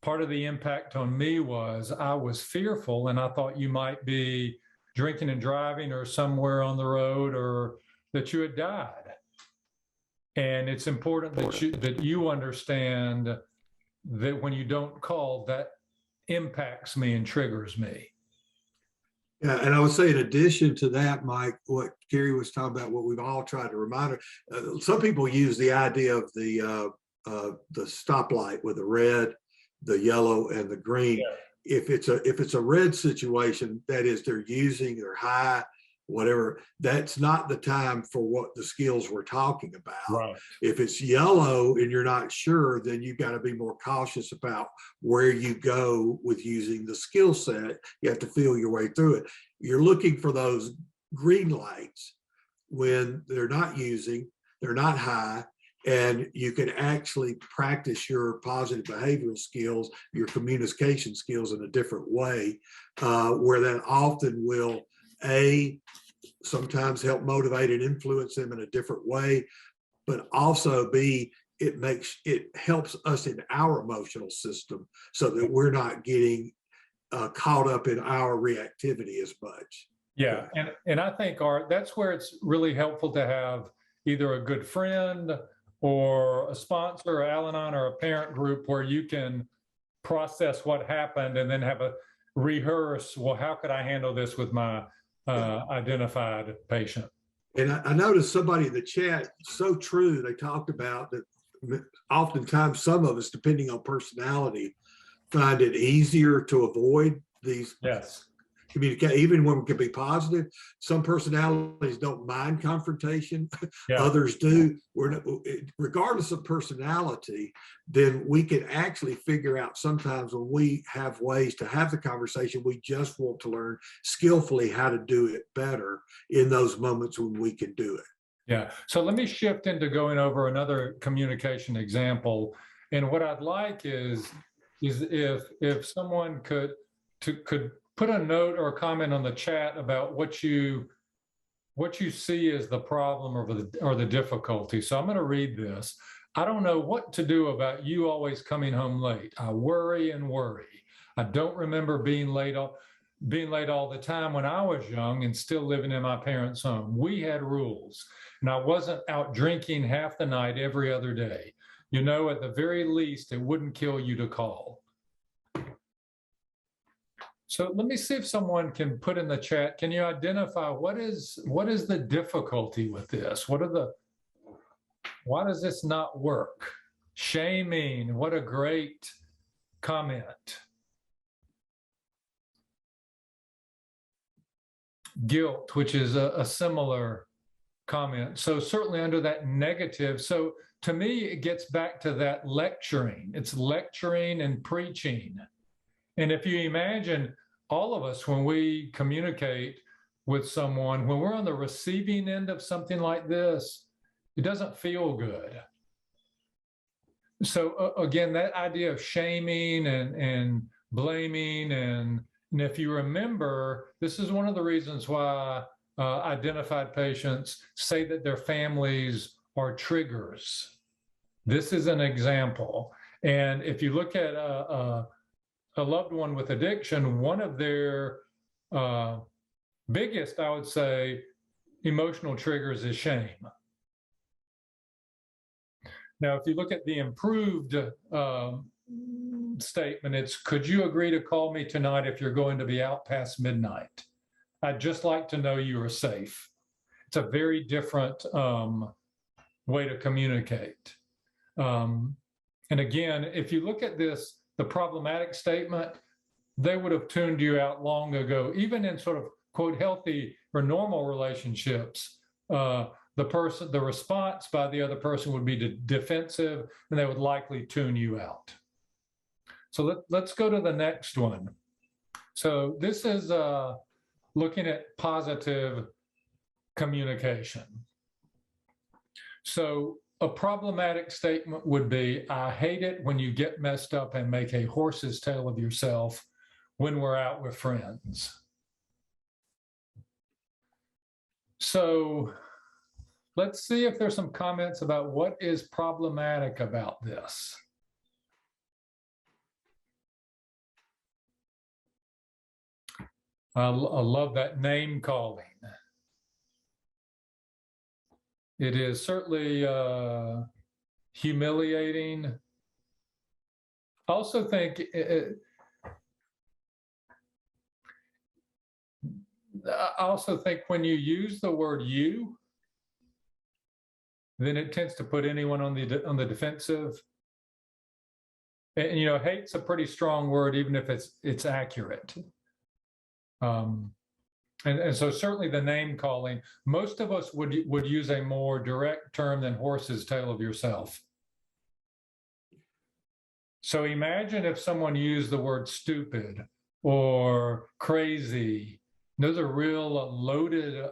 part of the impact on me was I was fearful and I thought you might be drinking and driving or somewhere on the road that you had died. And it's important that you understand that when you don't call, that impacts me and triggers me. Yeah, and I would say in addition to that, Mike, what Carrie was talking about, what we've all tried to remind her, some people use the idea of the stoplight with the red, the yellow, and the green. Yeah. If it's a red situation, that is they're using, they're high, whatever, that's not the time for what the skills we're talking about. Right. If it's yellow and you're not sure, then you've got to be more cautious about where you go with using the skill set. You have to feel your way through it. You're looking for those green lights when they're not using, they're not high, and you can actually practice your positive behavioral skills, your communication skills in a different way, where that often will sometimes help motivate and influence them in a different way, but also it helps us in our emotional system so that we're not getting caught up in our reactivity as much. Yeah, and I think, Art, that's where it's really helpful to have either a good friend or a sponsor, or Al-Anon, or a parent group where you can process what happened and then have a rehearse, well, how could I handle this with my identified patient? And I noticed somebody in the chat, so true, they talked about that oftentimes some of us, depending on personality, find it easier to avoid these. Yes. Communicate, even when it can be positive. Some personalities don't mind confrontation. Yeah. Others do. Regardless of personality, then we can actually figure out sometimes when we have ways to have the conversation, we just want to learn skillfully how to do it better in those moments when we can do it. Yeah. So let me shift into going over another communication example. And what I'd like is if someone could put a note or a comment on the chat about what you see as the problem or the difficulty. So I'm going to read this. I don't know what to do about you always coming home late. I worry and worry. I don't remember being late all the time when I was young and still living in my parents' home. We had rules, and I wasn't out drinking half the night every other day. You know, at the very least, it wouldn't kill you to call. So let me see if someone can put in the chat, can you identify what is the difficulty with this? Why does this not work? Shaming, what a great comment. Guilt, which is a similar comment. So certainly under that negative. So to me, it gets back to that lecturing. It's lecturing and preaching. And if you imagine all of us, when we communicate with someone, when we're on the receiving end of something like this, it doesn't feel good. So again, that idea of shaming and blaming, and if you remember, this is one of the reasons why identified patients say that their families are triggers. This is an example. And if you look at a loved one with addiction, one of their biggest, I would say, emotional triggers is shame. Now, if you look at the improved statement, it's, could you agree to call me tonight if you're going to be out past midnight? I'd just like to know you are safe. It's a very different way to communicate. And again, if you look at this, the problematic statement, they would have tuned you out long ago. Even in sort of, quote, healthy or normal relationships, the response by the other person would be defensive, and they would likely tune you out. So let's go to the next one. So this is looking at positive communication. So a problematic statement would be, I hate it when you get messed up and make a horse's tail of yourself when we're out with friends. So let's see if there's some comments about what is problematic about this. I love that name calling. It is certainly humiliating. I also think when you use the word "you," then it tends to put anyone on the defensive. And you know, hate's a pretty strong word, even if it's accurate. And so certainly the name calling, most of us would use a more direct term than horse's tail of yourself. So imagine if someone used the word stupid or crazy. Those are real loaded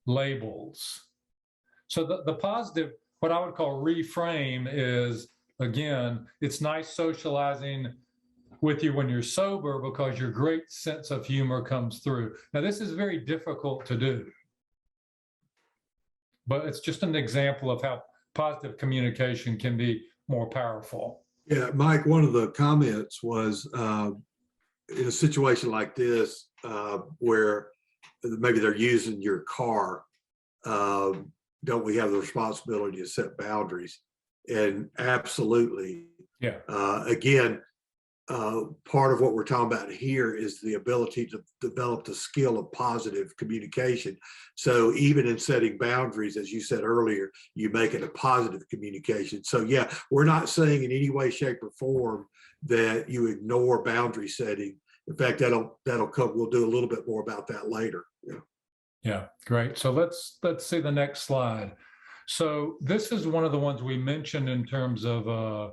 labels. So the positive, what I would call reframe, is, again, it's nice socializing with you when you're sober because your great sense of humor comes through. Now, this is very difficult to do, but it's just an example of how positive communication can be more powerful. Yeah, Mike, one of the comments was in a situation like this where maybe they're using your car, don't we have the responsibility to set boundaries? And absolutely. Yeah. Again, part of what we're talking about here is the ability to develop the skill of positive communication. So even in setting boundaries, as you said earlier, you make it a positive communication. So yeah, we're not saying in any way, shape, or form that you ignore boundary setting. In fact, that'll come. We'll do a little bit more about that later. Yeah. Yeah, great. So let's see the next slide. So this is one of the ones we mentioned in terms of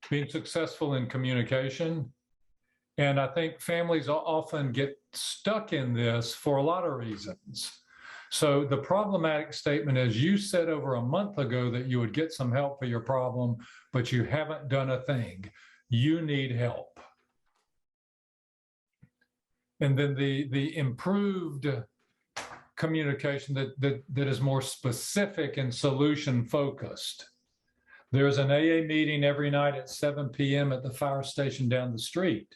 being successful in communication. And I think families often get stuck in this for a lot of reasons. So the problematic statement is, you said over a month ago that you would get some help for your problem, but you haven't done a thing. You need help. And then the improved communication that is more specific and solution focused. There's an AA meeting every night at 7 p.m. at the fire station down the street.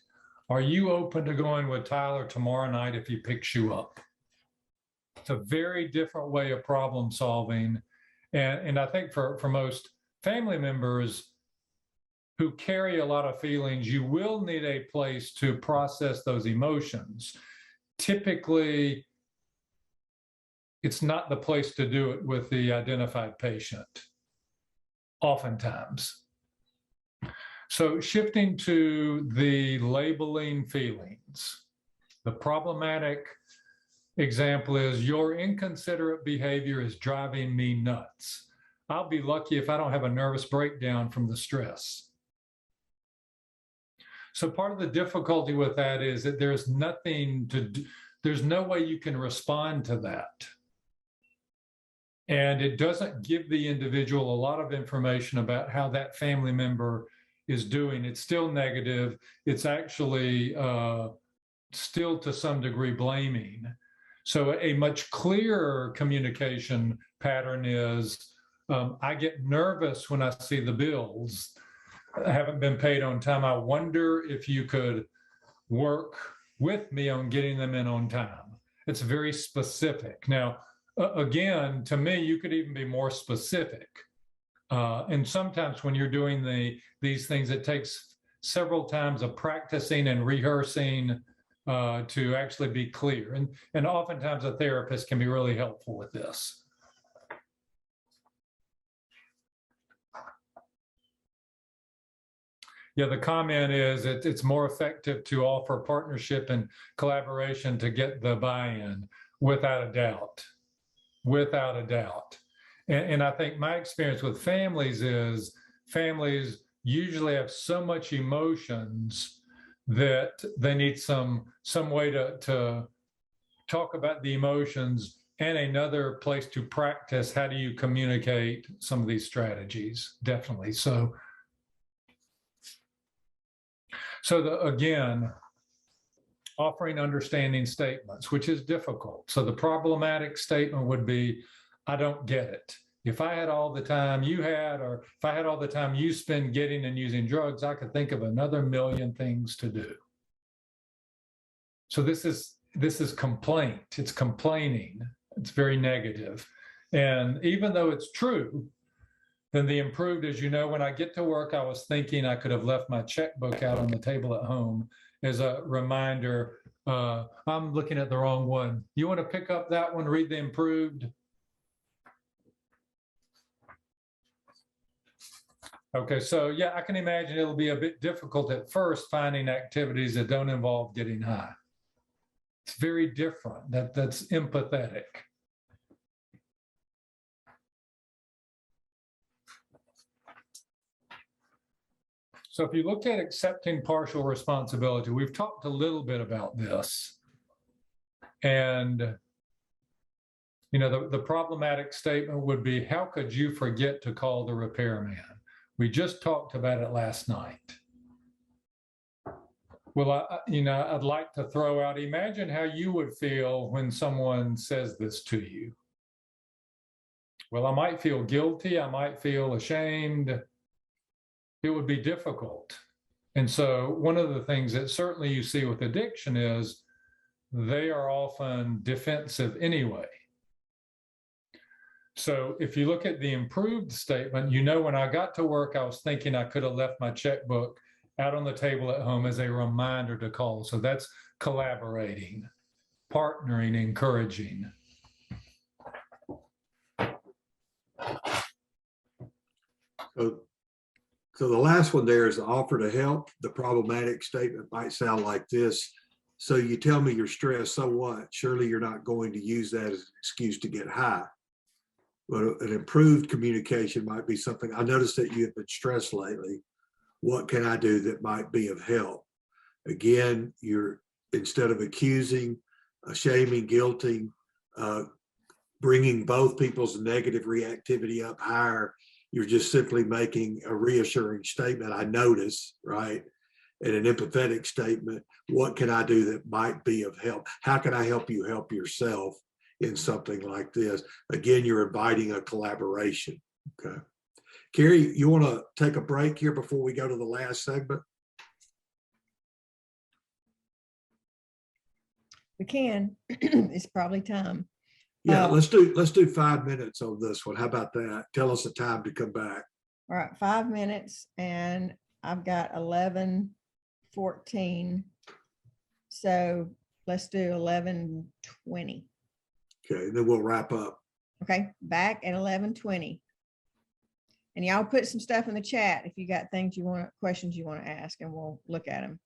Are you open to going with Tyler tomorrow night if he picks you up? It's a very different way of problem solving. And I think for most family members who carry a lot of feelings, you will need a place to process those emotions. Typically, it's not the place to do it with the identified patient, oftentimes. So shifting to the labeling feelings, the problematic example is, your inconsiderate behavior is driving me nuts. I'll be lucky if I don't have a nervous breakdown from the stress. So part of the difficulty with that is that there's nothing to do, there's no way you can respond to that. And it doesn't give the individual a lot of information about how that family member is doing. It's still negative. It's actually still to some degree blaming. So a much clearer communication pattern is, I get nervous when I see the bills haven't been paid on time. I wonder if you could work with me on getting them in on time. It's very specific. Now, again, to me, you could even be more specific. And sometimes when you're doing these things, it takes several times of practicing and rehearsing to actually be clear. And oftentimes a therapist can be really helpful with this. Yeah, the comment is it's more effective to offer partnership and collaboration to get the buy-in, without a doubt. Without a doubt. And I think my experience with families is, families usually have so much emotions that they need some way to talk about the emotions, and another place to practice how do you communicate some of these strategies. Definitely. So again, offering understanding statements, which is difficult. So the problematic statement would be, I don't get it. If I had all the time you had, or if I had all the time you spend getting and using drugs, I could think of another million things to do. So this is complaint. It's complaining. It's very negative. And even though it's true, then the improved is, when I get to work, I was thinking I could have left my checkbook out on the table at home as a reminder. I'm looking at the wrong one. You want to pick up that one, read the improved? Okay, so yeah, I can imagine it'll be a bit difficult at first finding activities that don't involve getting high. It's very different. That's empathetic. So if you look at accepting partial responsibility, we've talked a little bit about this. And, the problematic statement would be, how could you forget to call the repairman? We just talked about it last night. Well, I'd like to throw out, imagine how you would feel when someone says this to you. Well, I might feel guilty. I might feel ashamed. It would be difficult. And so one of the things that certainly you see with addiction is they are often defensive anyway. So if you look at the improved statement, when I got to work, I was thinking I could have left my checkbook out on the table at home as a reminder to call. So that's collaborating, partnering, encouraging. So the last one there is the offer to help. The problematic statement might sound like this. So you tell me you're stressed, so what? Surely you're not going to use that as an excuse to get high. But an improved communication might be something. I noticed that you have been stressed lately. What can I do that might be of help? Again, you're, instead of accusing, shaming, guilting, bringing both people's negative reactivity up higher, you're just simply making a reassuring statement. I notice, right? And an empathetic statement. What can I do that might be of help? How can I help you help yourself in something like this? Again, you're inviting a collaboration. Okay. Carrie, you want to take a break here before we go to the last segment? We can. It's probably time. Yeah, let's do 5 minutes on this one. How about that? Tell us the time to come back. All right, 5 minutes, and I've got 11:14. So let's do 11:20. Okay, then we'll wrap up. Okay, back at 11:20. And y'all put some stuff in the chat if you got questions you want to ask, and we'll look at them.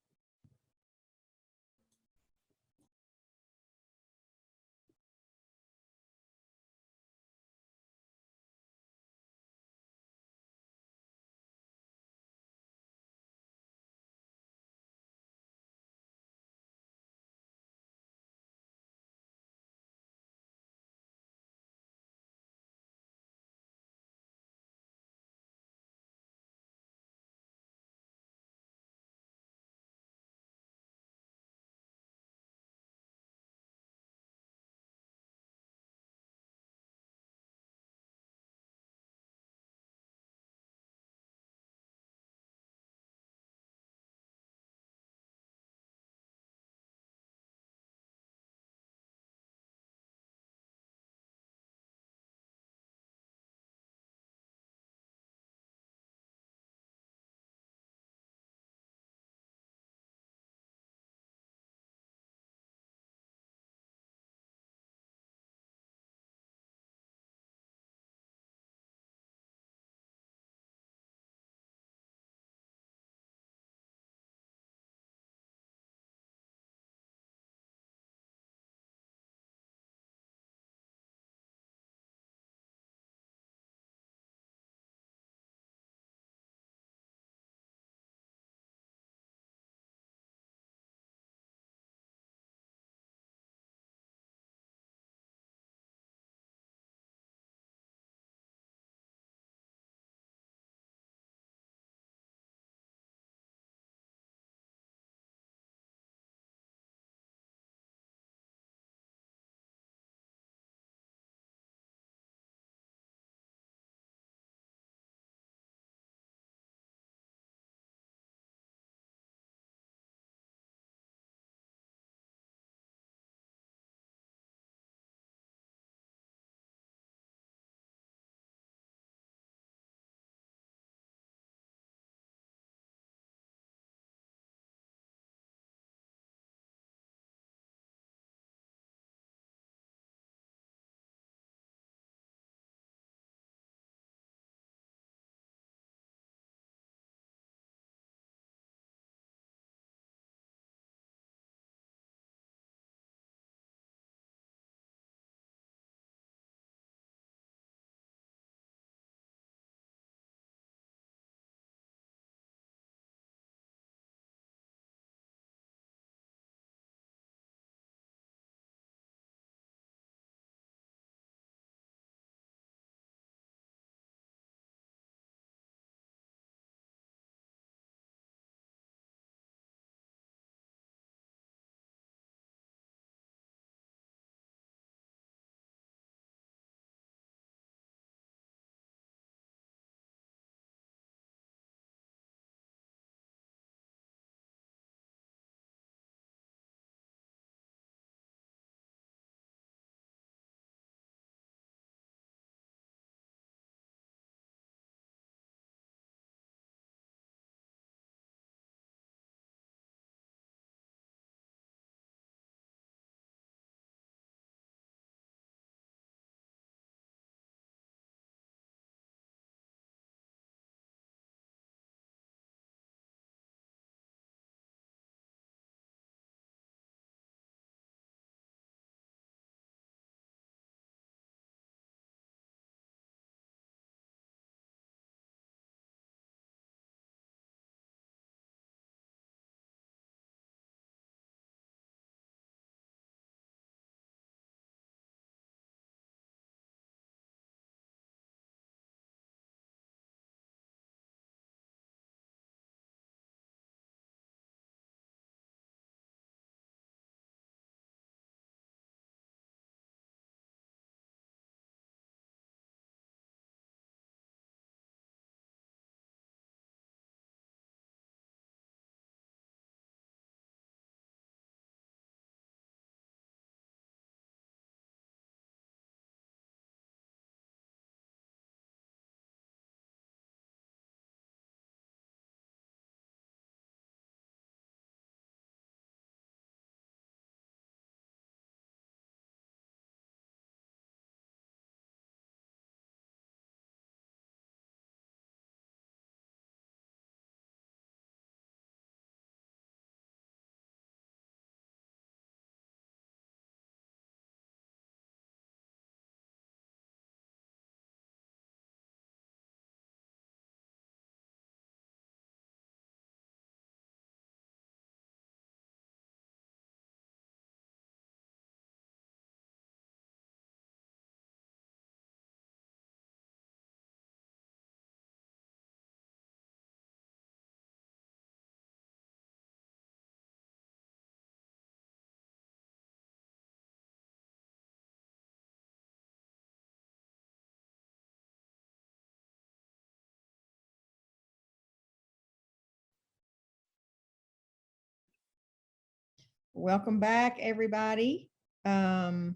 welcome back, everybody. Thank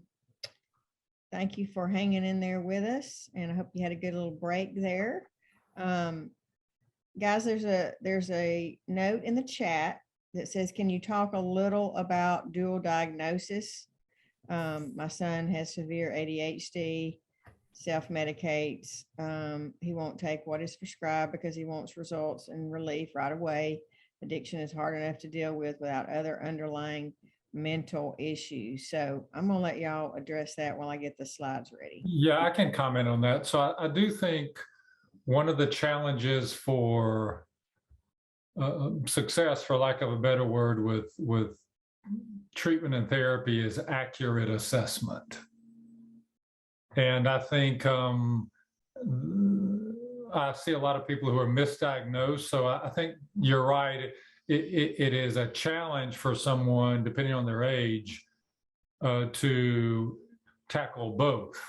you for hanging in there with us, and I hope you had a good little break there. Guys, there's a note in the chat that says, can you talk a little about dual diagnosis? My son has severe ADHD, self-medicates. He won't take what is prescribed because he wants results and relief right away. Addiction is hard enough to deal with without other underlying mental issues. So I'm gonna let y'all address that while I get the slides ready. Yeah, I can comment on that. So I do think one of the challenges for success, for lack of a better word, with treatment and therapy is accurate assessment. And I think I see a lot of people who are misdiagnosed. So I think you're right. It is a challenge for someone, depending on their age, to tackle both.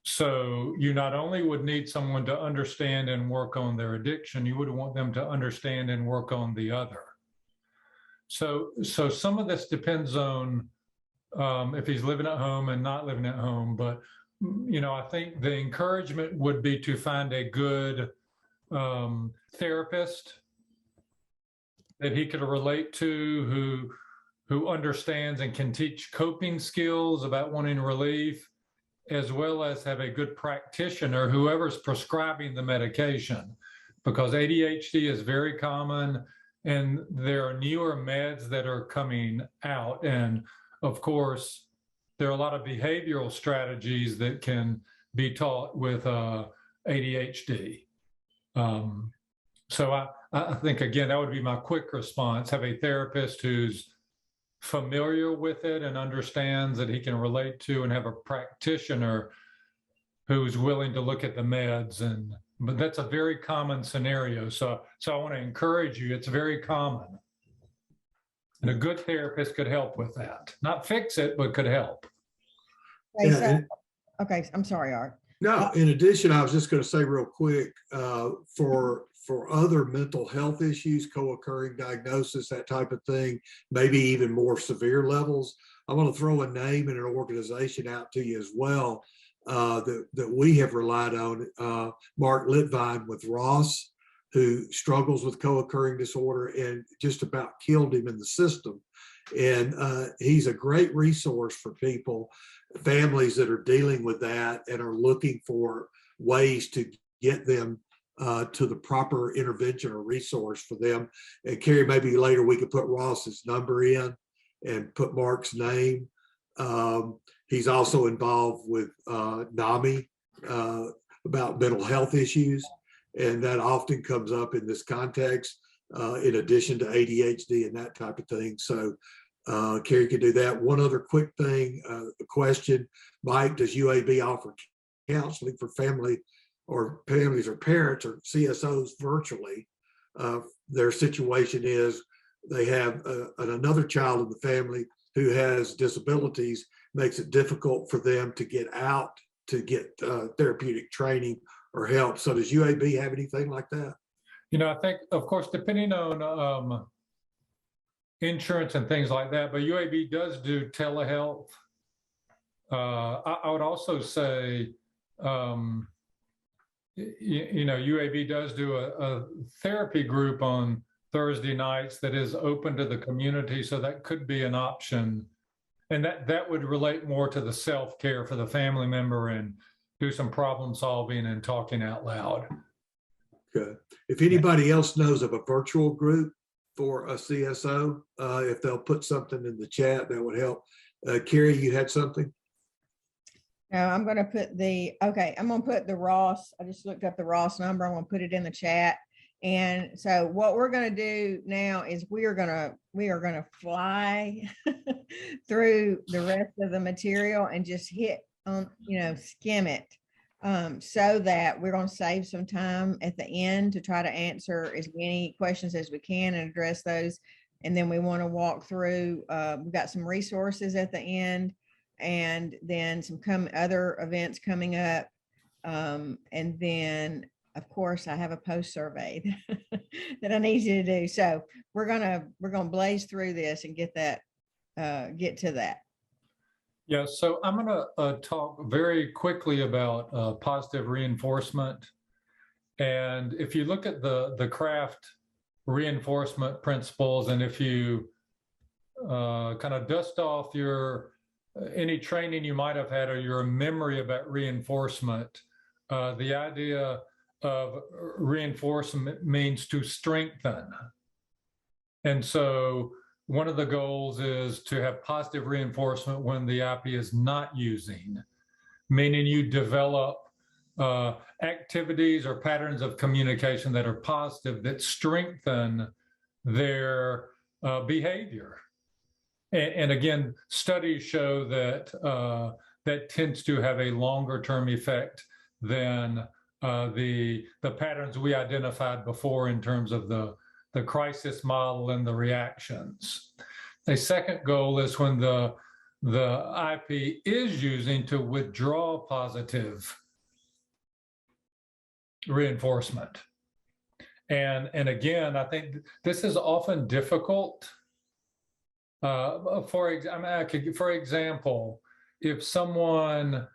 So you not only would need someone to understand and work on their addiction, you would want them to understand and work on the other. So some of this depends on if he's living at home and not living at home. But, I think the encouragement would be to find a good therapist that he could relate to, who understands and can teach coping skills about wanting relief, as well as have a good practitioner, whoever's prescribing the medication, because ADHD is very common and there are newer meds that are coming out. And of course, there are a lot of behavioral strategies that can be taught with ADHD. So I think, again, that would be my quick response. Have a therapist who's familiar with it and understands that he can relate to, and have a practitioner who's willing to look at the meds. But that's a very common scenario. So I want to encourage you, it's very common. And a good therapist could help with that. Not fix it, but could help. Okay, Yeah, okay, I'm sorry, Art. No, in addition, I was just going to say real quick, for other mental health issues, co-occurring diagnosis, that type of thing, maybe even more severe levels, I want to throw a name and an organization out to you as well that we have relied on. Mark Litvine with Ross, who struggles with co-occurring disorder and just about killed him in the system. And he's a great resource for people, families that are dealing with that and are looking for ways to get them to the proper intervention or resource for them. And Carrie, maybe later we could put Ross's number in and put Mark's name. He's also involved with NAMI about mental health issues. And that often comes up in this context, in addition to ADHD and that type of thing. So Carrie can do that. One other quick thing, a question, Mike, does UAB offer counseling for families or parents or CSOs virtually? Their situation is they have another child in the family who has disabilities, makes it difficult for them to get out to get therapeutic training or help. So does UAB have anything like that? I think, of course, depending on insurance and things like that, but UAB does do telehealth. I would also say, UAB does do a therapy group on Thursday nights that is open to the community. So that could be an option. And that would relate more to the self-care for the family member and do some problem solving and talking out loud. Good. If anybody else knows of a virtual group for a CSO, if they'll put something in the chat, that would help. Carrie, you had something? No, I'm going to put I'm going to put the Ross. I just looked up the Ross number. I'm going to put it in the chat. And so what we're going to do now is we are going to fly through the rest of the material and just hit on, skim it. So that we're going to save some time at the end to try to answer as many questions as we can and address those. And then we want to walk through, we've got some resources at the end, and then some other events coming up. And then of course, I have a post survey that I need you to do. So we're gonna blaze through this and get to that. Yeah, so I'm going to talk very quickly about positive reinforcement. And if you look at the craft reinforcement principles, and if you kind of dust off your any training you might have had or your memory about reinforcement, the idea of reinforcement means to strengthen. And so one of the goals is to have positive reinforcement when the IP is not using, meaning you develop activities or patterns of communication that are positive, that strengthen their behavior. And again, studies show that that tends to have a longer term effect than the patterns we identified before in terms of the crisis model and the reactions. A second goal is when the IP is using to withdraw positive reinforcement. And again, I think this is often difficult. For example, if someone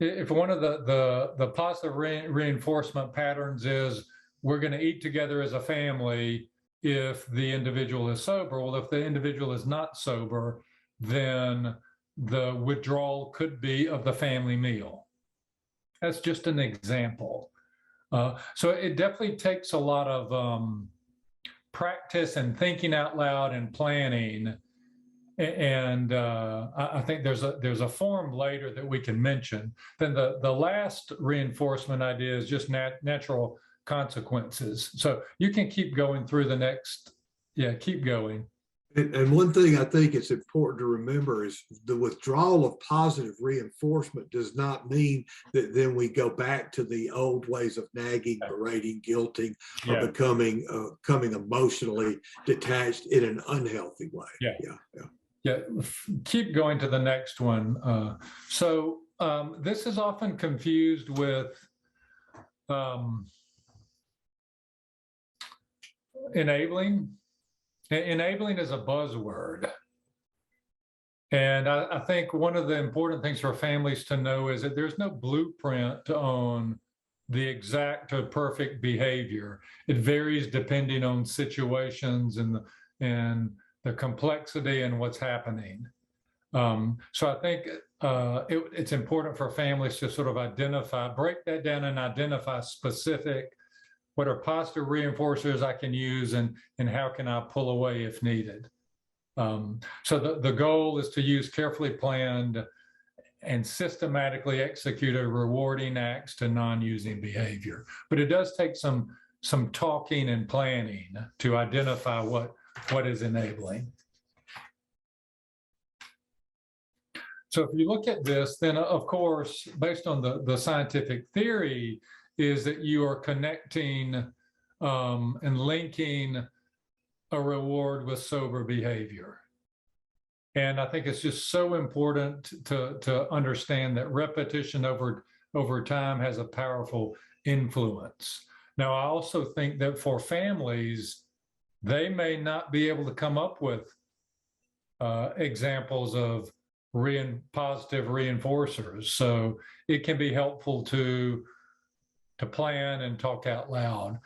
if one of the positive reinforcement patterns is we're going to eat together as a family if the individual is sober. Well, if the individual is not sober, then the withdrawal could be of the family meal. That's just an example. So it definitely takes a lot of practice and thinking out loud and planning. And I think there's a form later that we can mention. Then the last reinforcement idea is just natural consequences. So you can keep going through the next, keep going. And one thing I think it's important to remember is the withdrawal of positive reinforcement does not mean that then we go back to the old ways of nagging, berating, guilting, or becoming emotionally detached in an unhealthy way. Yeah. Keep going to the next one. So this is often confused with enabling. Enabling is a buzzword. And I think one of the important things for families to know is that there's no blueprint on the exact or perfect behavior. It varies depending on situations and the complexity and what's happening. So I think it's important for families to sort of break that down and identify specific, what are positive reinforcers I can use and how can I pull away if needed. So the goal is to use carefully planned and systematically executed rewarding acts to non-using behavior. But it does take some talking and planning to identify what is enabling. So if you look at this, then of course, based on the scientific theory, is that you are connecting and linking a reward with sober behavior. And I think it's just so important to understand that repetition over time has a powerful influence. Now, I also think that for families, they may not be able to come up with examples of positive reinforcers. So it can be helpful to plan and talk out loud.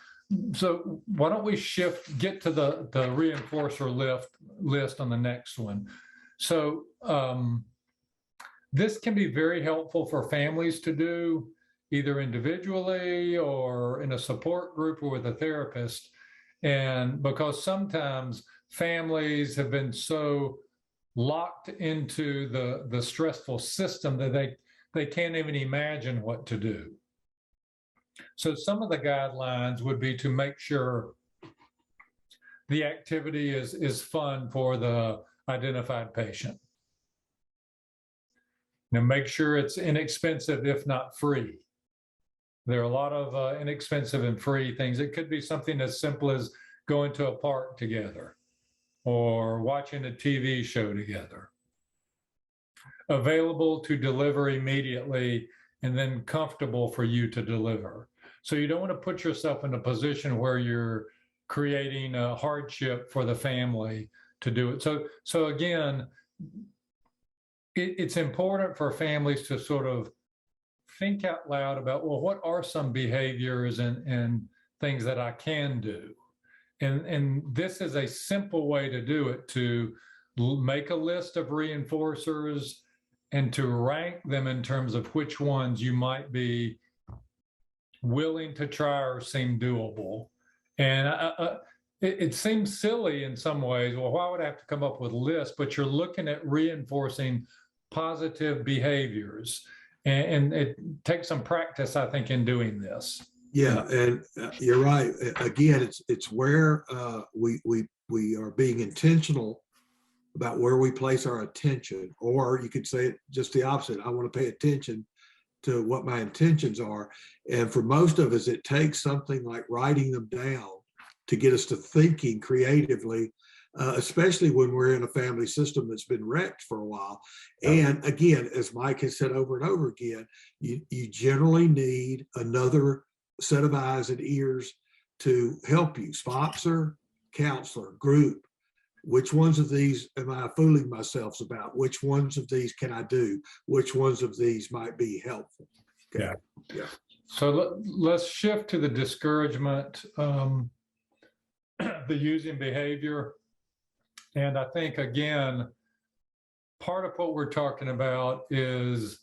So why don't we get to the reinforcer list on the next one. So this can be very helpful for families to do, either individually or in a support group or with a therapist. And because sometimes families have been so locked into the stressful system that they can't even imagine what to do. So some of the guidelines would be to make sure the activity is fun for the identified patient. Now make sure it's inexpensive, if not free. There are a lot of inexpensive and free things. It could be something as simple as going to a park together or watching a TV show together. Available to deliver immediately and then comfortable for you to deliver. So you don't want to put yourself in a position where you're creating a hardship for the family to do it. So again, it's important for families to sort of think out loud about, well, what are some behaviors and things that I can do? And this is a simple way to do it, to make a list of reinforcers and to rank them in terms of which ones you might be willing to try or seem doable. And it seems silly in some ways. Well, why would I have to come up with lists? But you're looking at reinforcing positive behaviors. And it takes some practice, I think, in doing this. Yeah, and you're right. Again, it's where we are being intentional about where we place our attention, or you could say it just the opposite. I want to pay attention to what my intentions are. And for most of us, it takes something like writing them down to get us to thinking creatively, especially when we're in a family system that's been wrecked for a while. And again, as Mike has said over and over again, you generally need another set of eyes and ears to help you: sponsor, counselor, group. Which ones of these am I fooling myself about? Which ones of these can I do? Which ones of these might be helpful? Okay. Yeah. So let's shift to the discouragement, the using behavior. And I think, again, part of what we're talking about is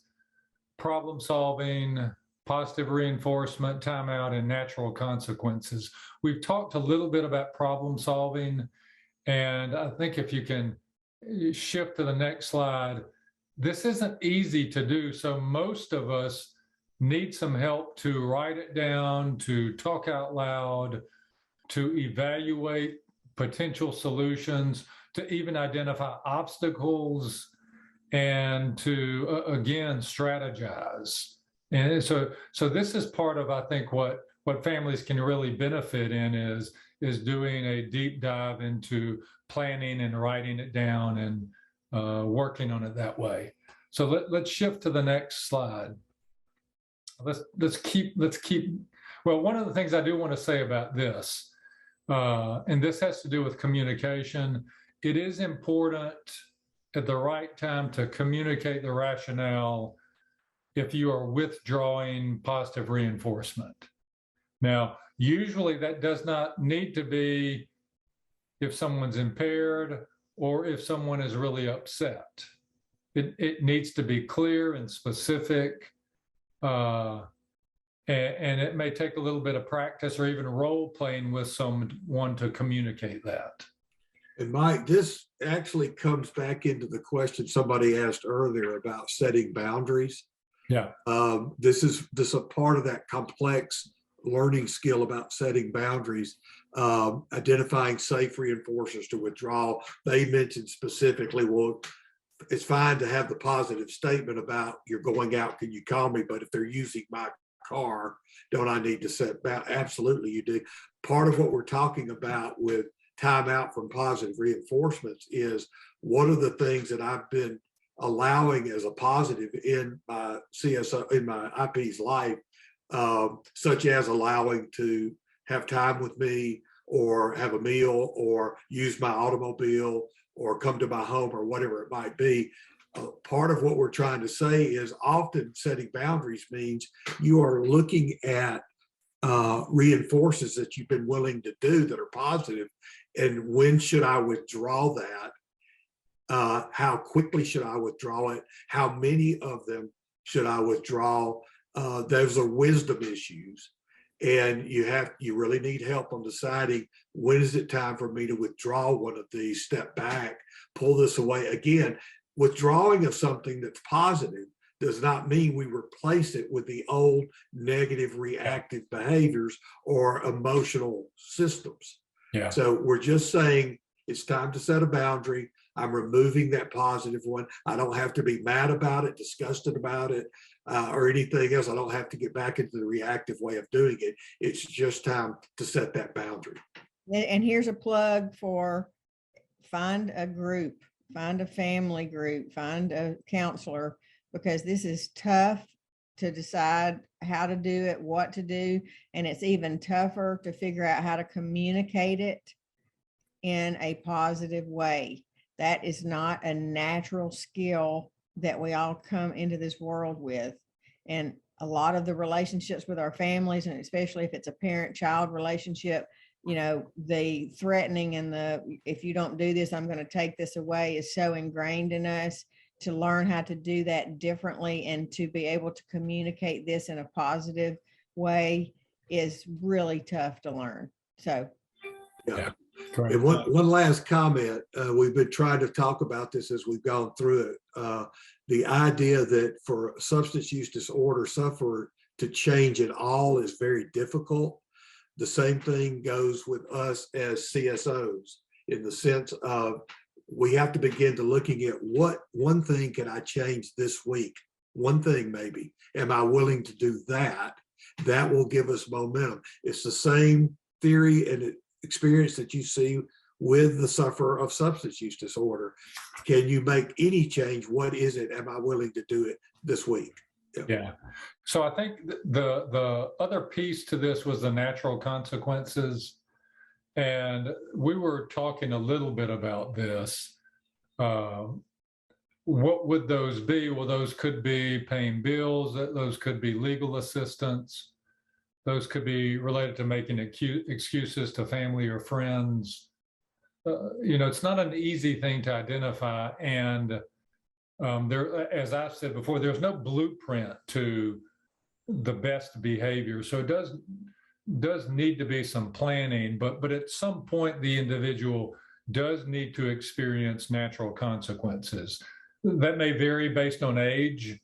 problem solving, positive reinforcement, timeout, and natural consequences. We've talked a little bit about problem solving. And I think if you can shift to the next slide, this isn't easy to do. So most of us need some help to write it down, to talk out loud, to evaluate potential solutions, to even identify obstacles, and to, again, strategize. And so this is part of, I think, what families can really benefit in is doing a deep dive into planning and writing it down and working on it that way. So let's shift to the next slide. Let's keep. Well, one of the things I do want to say about this, and this has to do with communication. It is important at the right time to communicate the rationale if you are withdrawing positive reinforcement. Now, usually that does not need to be if someone's impaired or if someone is really upset. It needs to be clear and specific, and it may take a little bit of practice or even role playing with someone to communicate that. And Mike, this actually comes back into the question somebody asked earlier about setting boundaries. Yeah. This is a part of that complex learning skill about setting boundaries, identifying safe reinforcers to withdraw. They mentioned specifically, well, it's fine to have the positive statement about you're going out, can you call me? But if they're using my car, don't I need to set boundaries? Absolutely, you do. Part of what we're talking about with timeout from positive reinforcements is what are the things that I've been allowing as a positive in my CSO, in my IP's life, such as allowing to have time with me or have a meal or use my automobile or come to my home or whatever it might be. Part of what we're trying to say is often setting boundaries means you are looking at reinforces that you've been willing to do that are positive. And when should I withdraw that? How quickly should I withdraw it? How many of them should I withdraw? Those are wisdom issues. And you really need help on deciding when is it time for me to withdraw one of these, step back, pull this away. Again, withdrawing of something that's positive does not mean we replace it with the old negative reactive behaviors or emotional systems. Yeah. So we're just saying it's time to set a boundary. I'm removing that positive one. I don't have to be mad about it, disgusted about it, or anything else. I don't have to get back into the reactive way of doing it. It's just time to set that boundary. And here's a plug for find a group, find a family group, find a counselor, because this is tough to decide how to do it, what to do. And it's even tougher to figure out how to communicate it in a positive way. That is not a natural skill that we all come into this world with. And a lot of the relationships with our families, and especially if it's a parent-child relationship, you know, the threatening and the, if you don't do this, I'm going to take this away, is so ingrained in us. To learn how to do that differently and to be able to communicate this in a positive way is really tough to learn. So, Yeah. Great. And one last comment. We've been trying to talk about this as we've gone through it. The idea that for a substance use disorder sufferer to change at all is very difficult. The same thing goes with us as CSOs, in the sense of we have to begin to looking at what one thing can I change this week? One thing maybe. Am I willing to do that? That will give us momentum. It's the same theory and experience that you see with the sufferer of substance use disorder. Can you make any change? What is it? Am I willing to do it this week? Yeah. So I think the other piece to this was the natural consequences. And we were talking a little bit about this. What would those be? Well, those could be paying bills, those could be legal assistance, those could be related to making excuses to family or friends. You know, it's not an easy thing to identify. And there, as I've said before, there's no blueprint to the best behavior. So it does need to be some planning, but at some point the individual does need to experience natural consequences. That may vary based on age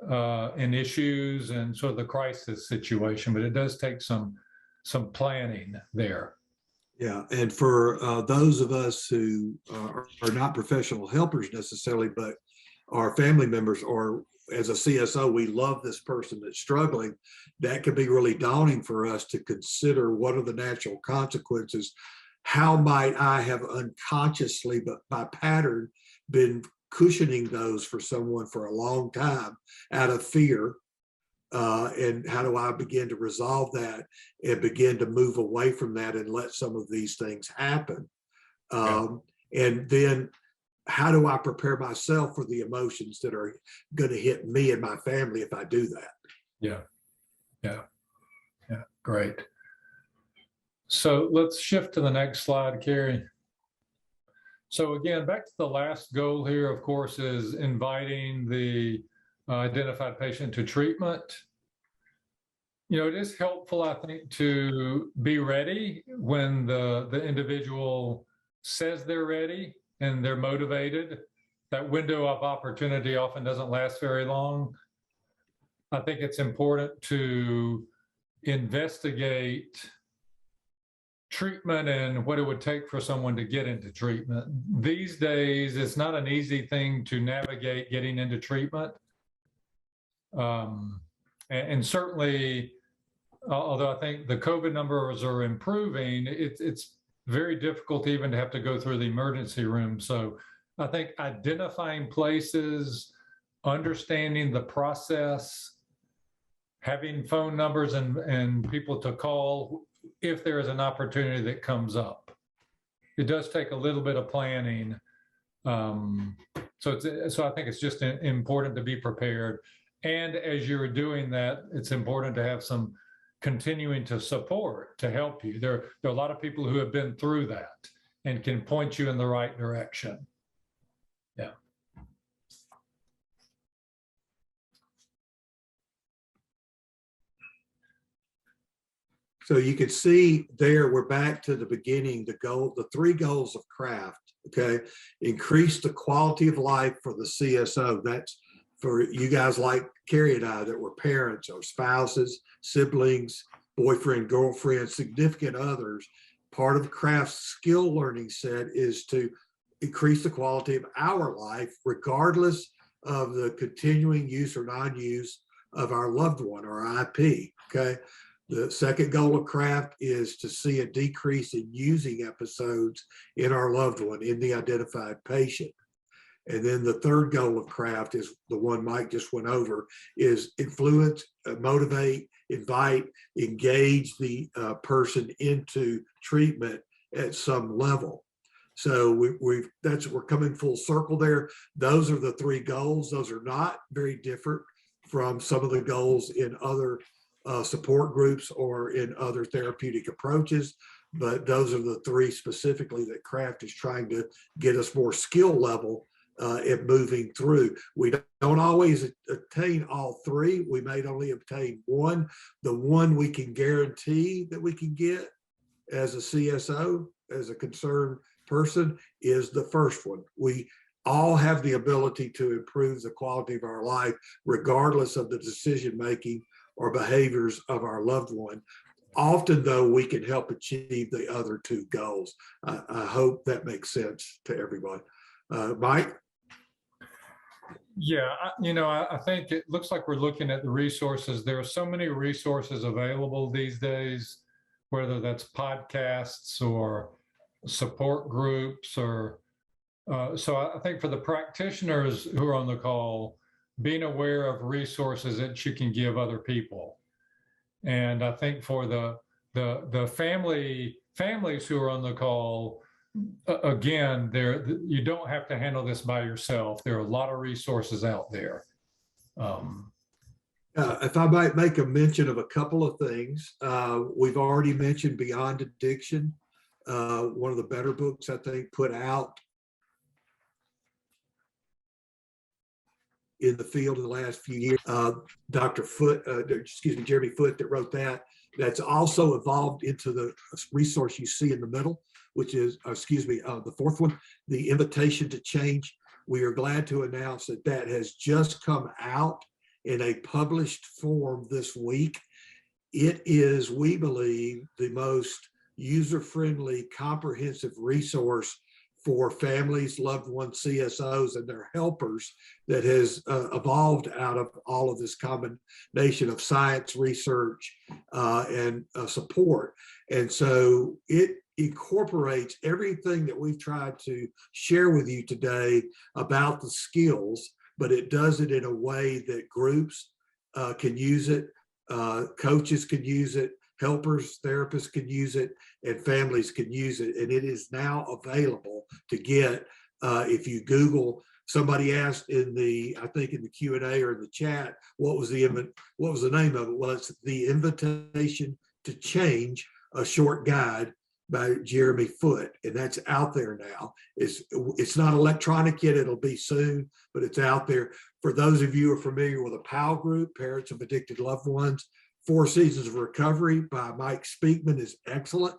and issues and sort of the crisis situation, but it does take some planning there. Yeah, and for those of us who are not professional helpers necessarily, but our family members, or as a CSO, we love this person that's struggling, that can be really daunting for us to consider what are the natural consequences. How might I have unconsciously, but by pattern, been cushioning those for someone for a long time out of fear? And how do I begin to resolve that and begin to move away from that and let some of these things happen? And then how do I prepare myself for the emotions that are going to hit me and my family if I do that? Yeah, great. So let's shift to the next slide, Carrie. So again, back to the last goal here, of course, is inviting the identified patient to treatment. You know, it is helpful, I think, to be ready when the individual says they're ready and they're motivated. That window of opportunity often doesn't last very long. I think it's important to investigate treatment and what it would take for someone to get into treatment. These days, it's not an easy thing to navigate getting into treatment. And certainly, although I think the COVID numbers are improving, it's very difficult even to have to go through the emergency room. So I think identifying places, understanding the process, having phone numbers and people to call if there is an opportunity that comes up. It does take a little bit of planning. So I think it's just important to be prepared. And as you're doing that, it's important to have some continuing to support to help you. There are a lot of people who have been through that and can point you in the right direction. Yeah. So you can see there, we're back to the beginning, the 3 goals of CRAFT, okay? Increase the quality of life for the CSO. That's for you guys like Carrie and I that were parents or spouses, siblings, boyfriend, girlfriend, significant others. Part of CRAFT's skill learning set is to increase the quality of our life, regardless of the continuing use or non-use of our loved one or IP, okay? The second goal of CRAFT is to see a decrease in using episodes in our loved one, in the identified patient. And then the third goal of craft is the one Mike just went over, is influence, motivate, invite, engage the person into treatment at some level. So we're coming full circle there. Those are the three goals. Those are not very different from some of the goals in other support groups or in other therapeutic approaches, but those are the three specifically that craft is trying to get us more skill level at moving through. We don't always attain all three. We may only obtain one. The one we can guarantee that we can get as a CSO, as a concerned person, is the first one. We all have the ability to improve the quality of our life, regardless of the decision-making or behaviors of our loved one. Often, though, we can help achieve the other two goals. I hope that makes sense to everyone. Mike? Yeah, I think it looks like we're looking at the resources. There are so many resources available these days, whether that's podcasts or support groups or so I think for the practitioners who are on the call, being aware of resources that you can give other people. And I think for the families who are on the call, again, you don't have to handle this by yourself. There are a lot of resources out there. If I might make a mention of a couple of things, we've already mentioned Beyond Addiction, one of the better books I think put out in the field in the last few years. Jeremy Foote that wrote that. That's also evolved into the resource you see in the middle, which is, the fourth one, The Invitation to Change. We are glad to announce that that has just come out in a published form this week. It is, we believe, the most user-friendly, comprehensive resource for families, loved ones, CSOs, and their helpers that has evolved out of all of this combination of science, research, and support. And so it incorporates everything that we've tried to share with you today about the skills, but it does it in a way that groups can use it, coaches can use it, helpers, therapists can use it, and families can use it. And it is now available to get. If you Google, somebody asked in the Q&A or in the chat, what was the name of it? Well, it's The Invitation to Change, a short guide by Jeremy Foote, and that's out there now. It's not electronic yet, it'll be soon, but it's out there. For those of you who are familiar with a PAL group, Parents of Addicted Loved Ones, 4 Seasons of Recovery by Mike Speakman is excellent.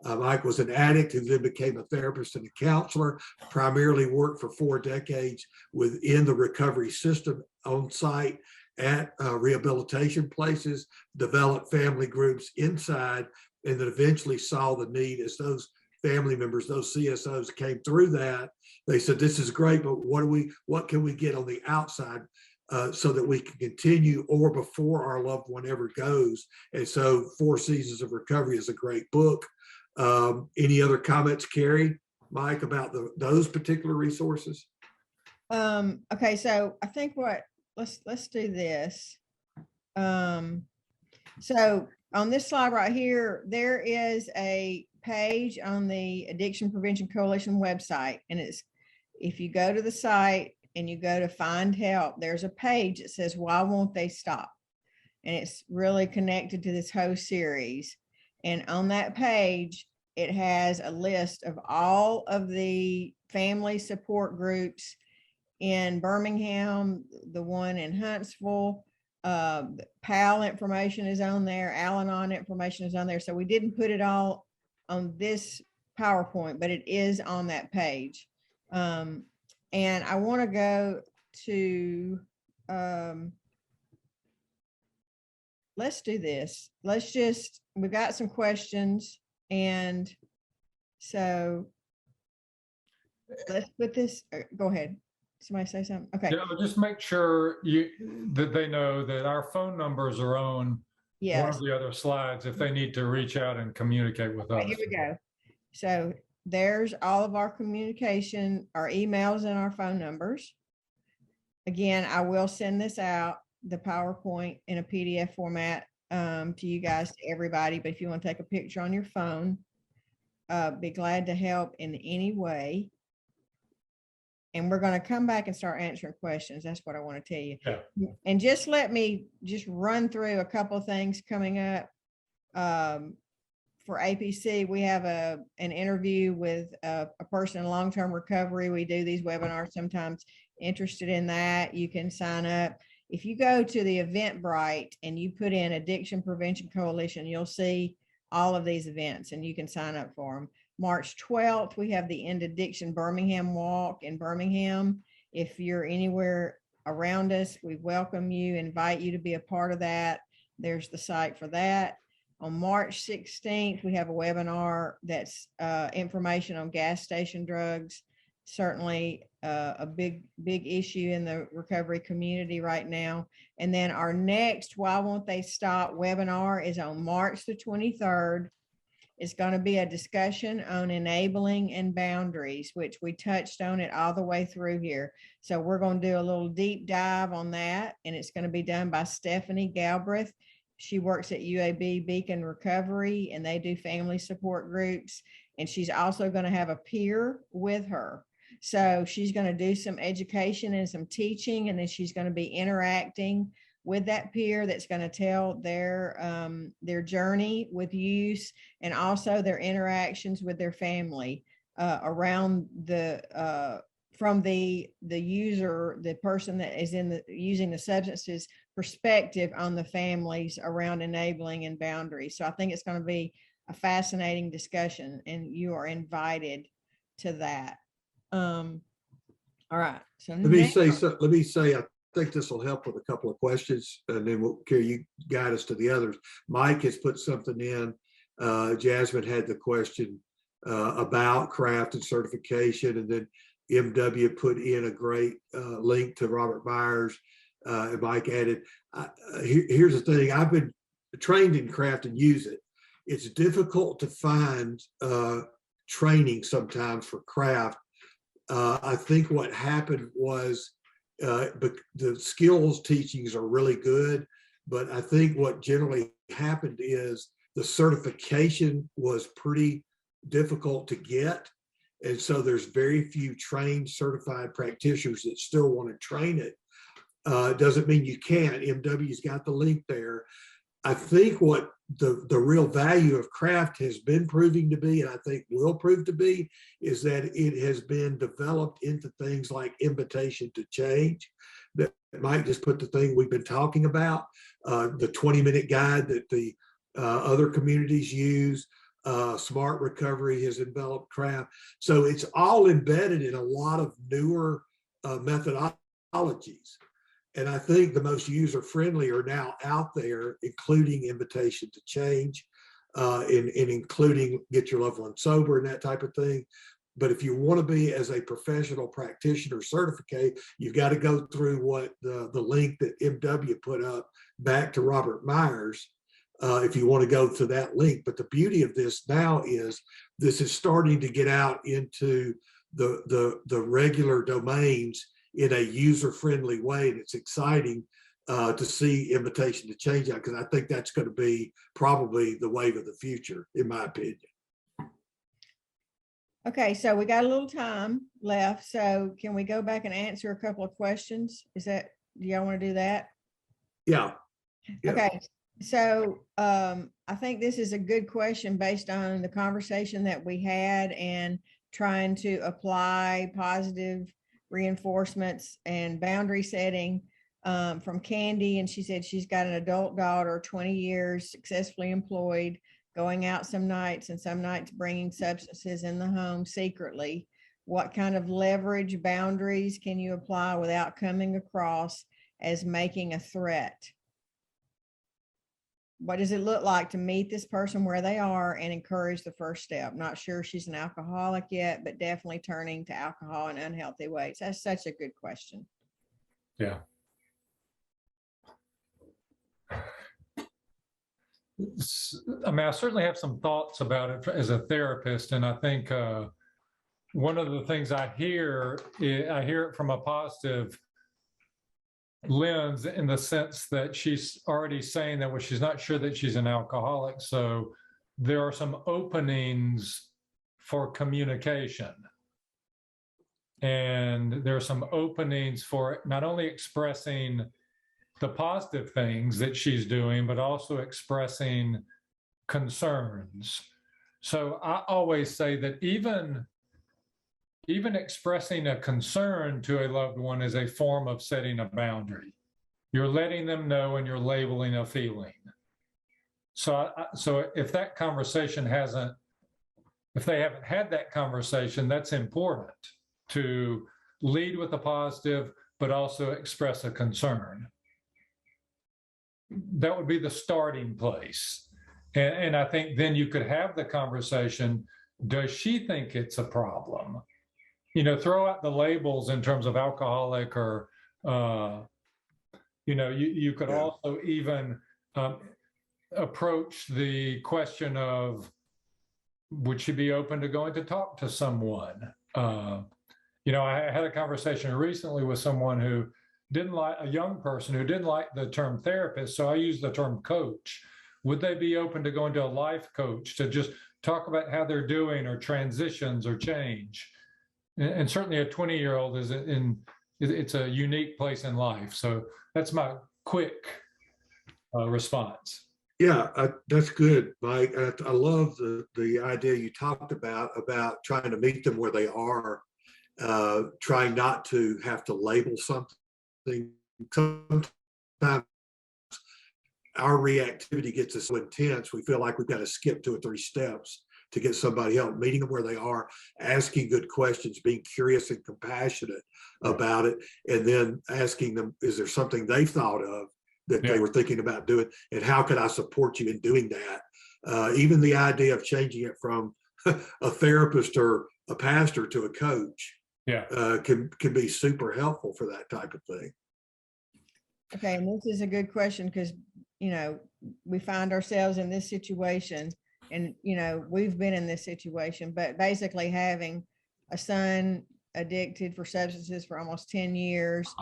Mike was an addict who then became a therapist and a counselor, primarily worked for 4 decades within the recovery system on site at rehabilitation places, developed family groups inside, and then eventually saw the need as those family members, those CSOs came through that. They said, this is great, but what can we get on the outside so that we can continue or before our loved one ever goes? And so 4 Seasons of Recovery is a great book. Any other comments, Carrie, Mike, about those particular resources? Okay, so I think let's do this. So on this slide right here, there is a page on the Addiction Prevention Coalition website, and if you go to the site and you go to find help, there's a page that says, why won't they stop? And it's really connected to this whole series. And on that page, it has a list of all of the family support groups in Birmingham, the one in Huntsville, PAL information is on there, Al-Anon information is on there. So we didn't put it all on this PowerPoint, but it is on that page. And I want to go to, let's do this. We've got some questions. And so let's put this, go ahead. Somebody say something. Okay. Yeah, just make sure that they know that our phone numbers are on one of the other slides if they need to reach out and communicate with us. Here we go. So there's all of our communication, our emails and our phone numbers. Again, I will send this out, the PowerPoint in a PDF format to you guys, to everybody. But if you want to take a picture on your phone, be glad to help in any way. And we're going to come back and start answering questions. That's what I want to tell you. Yeah. And just let me just run through a couple of things coming up. For APC, we have an interview with a person in long-term recovery. We do these webinars sometimes. Interested in that, you can sign up. If you go to the Eventbrite and you put in Addiction Prevention Coalition, you'll see all of these events and you can sign up for them. March 12th, we have the End Addiction Birmingham Walk in Birmingham. If you're anywhere around us, we welcome you, invite you to be a part of that. There's the site for that. On March 16th, we have a webinar that's information on gas station drugs. Certainly a big issue in the recovery community right now. And then our next Why Won't They Stop webinar is on March the 23rd. It's going to be a discussion on enabling and boundaries, which we touched on it all the way through here. So we're going to do a little deep dive on that, and it's going to be done by Stephanie Galbraith. She works at UAB Beacon Recovery, and they do family support groups. And she's also going to have a peer with her. So she's going to do some education and some teaching, and then she's going to be interacting with that peer that's going to tell their journey with use, and also their interactions with their family around the from the user, the person that is using the substances perspective on the families around enabling and boundaries. So I think it's going to be a fascinating discussion, and you are invited to that. All right. So let me say, I think this will help with a couple of questions, and then we'll carry you guide us to the others. Mike has put something in. Jasmine had the question about craft and certification, and then MW put in a great link to Robert Myers, and Mike added, here's the thing, I've been trained in craft and use it. It's difficult to find training sometimes for craft. I think what happened was but the skills teachings are really good, but I think what generally happened is the certification was pretty difficult to get. And so there's very few trained certified practitioners that still want to train it. Doesn't mean you can't. MW's got the link there. I think what the real value of craft has been proving to be, and I think will prove to be, is that it has been developed into things like invitation to change. That might just put the thing we've been talking about, the 20-minute guide that the other communities use. Smart Recovery has developed craft. So it's all embedded in a lot of newer methodologies. And I think the most user-friendly are now out there, including invitation to change, and including get your loved one sober and that type of thing. But if you want to be as a professional practitioner certificate, you've got to go through what the link that MW put up back to Robert Myers, if you want to go to that link. But the beauty of this now is this is starting to get out into the regular domains in a user-friendly way, and it's exciting to see invitation to change that, because I think that's going to be probably the wave of the future, in my opinion. Okay, so we got a little time left, so can we go back and answer a couple of questions? Do y'all want to do that? Yeah. Okay, so I think this is a good question based on the conversation that we had and trying to apply positive reinforcements and boundary setting from Candy. And she said she's got an adult daughter, 20 years, successfully employed, going out some nights and some nights bringing substances in the home secretly. What kind of leverage boundaries can you apply without coming across as making a threat? What does it look like to meet this person where they are and encourage the first step? Not sure she's an alcoholic yet, but definitely turning to alcohol in unhealthy ways. That's such a good question. Yeah. I mean, I certainly have some thoughts about it as a therapist, and I think one of the things I hear it from a positive lens in the sense that she's already saying that, well, she's not sure that she's an alcoholic. So there are some openings for communication. And there are some openings for not only expressing the positive things that she's doing, but also expressing concerns. So I always say that even expressing a concern to a loved one is a form of setting a boundary. You're letting them know and you're labeling a feeling. So if that conversation if they haven't had that conversation, that's important to lead with a positive, but also express a concern. That would be the starting place. And I think then you could have the conversation, does she think it's a problem? You know, throw out the labels in terms of alcoholic or, you could also even approach the question of, would she be open to going to talk to someone? I had a conversation recently with someone who didn't like, a young person who didn't like the term therapist. So I used the term coach. Would they be open to going to a life coach to just talk about how they're doing or transitions or change? And certainly a 20-year-old it's a unique place in life. So that's my quick response. Yeah, that's good, Mike. I love the idea you talked about trying to meet them where they are, trying not to have to label something. Sometimes our reactivity gets us so intense, we feel like we've got to skip 2 or 3 steps to get somebody help, meeting them where they are, asking good questions, being curious and compassionate about it, and then asking them, is there something they've thought of that they were thinking about doing, and how can I support you in doing that? Even the idea of changing it from a therapist or a pastor to a coach can be super helpful for that type of thing. Okay, and this is a good question because, we find ourselves in this situation and, we've been in this situation, but basically having a son addicted for substances for almost 10 years,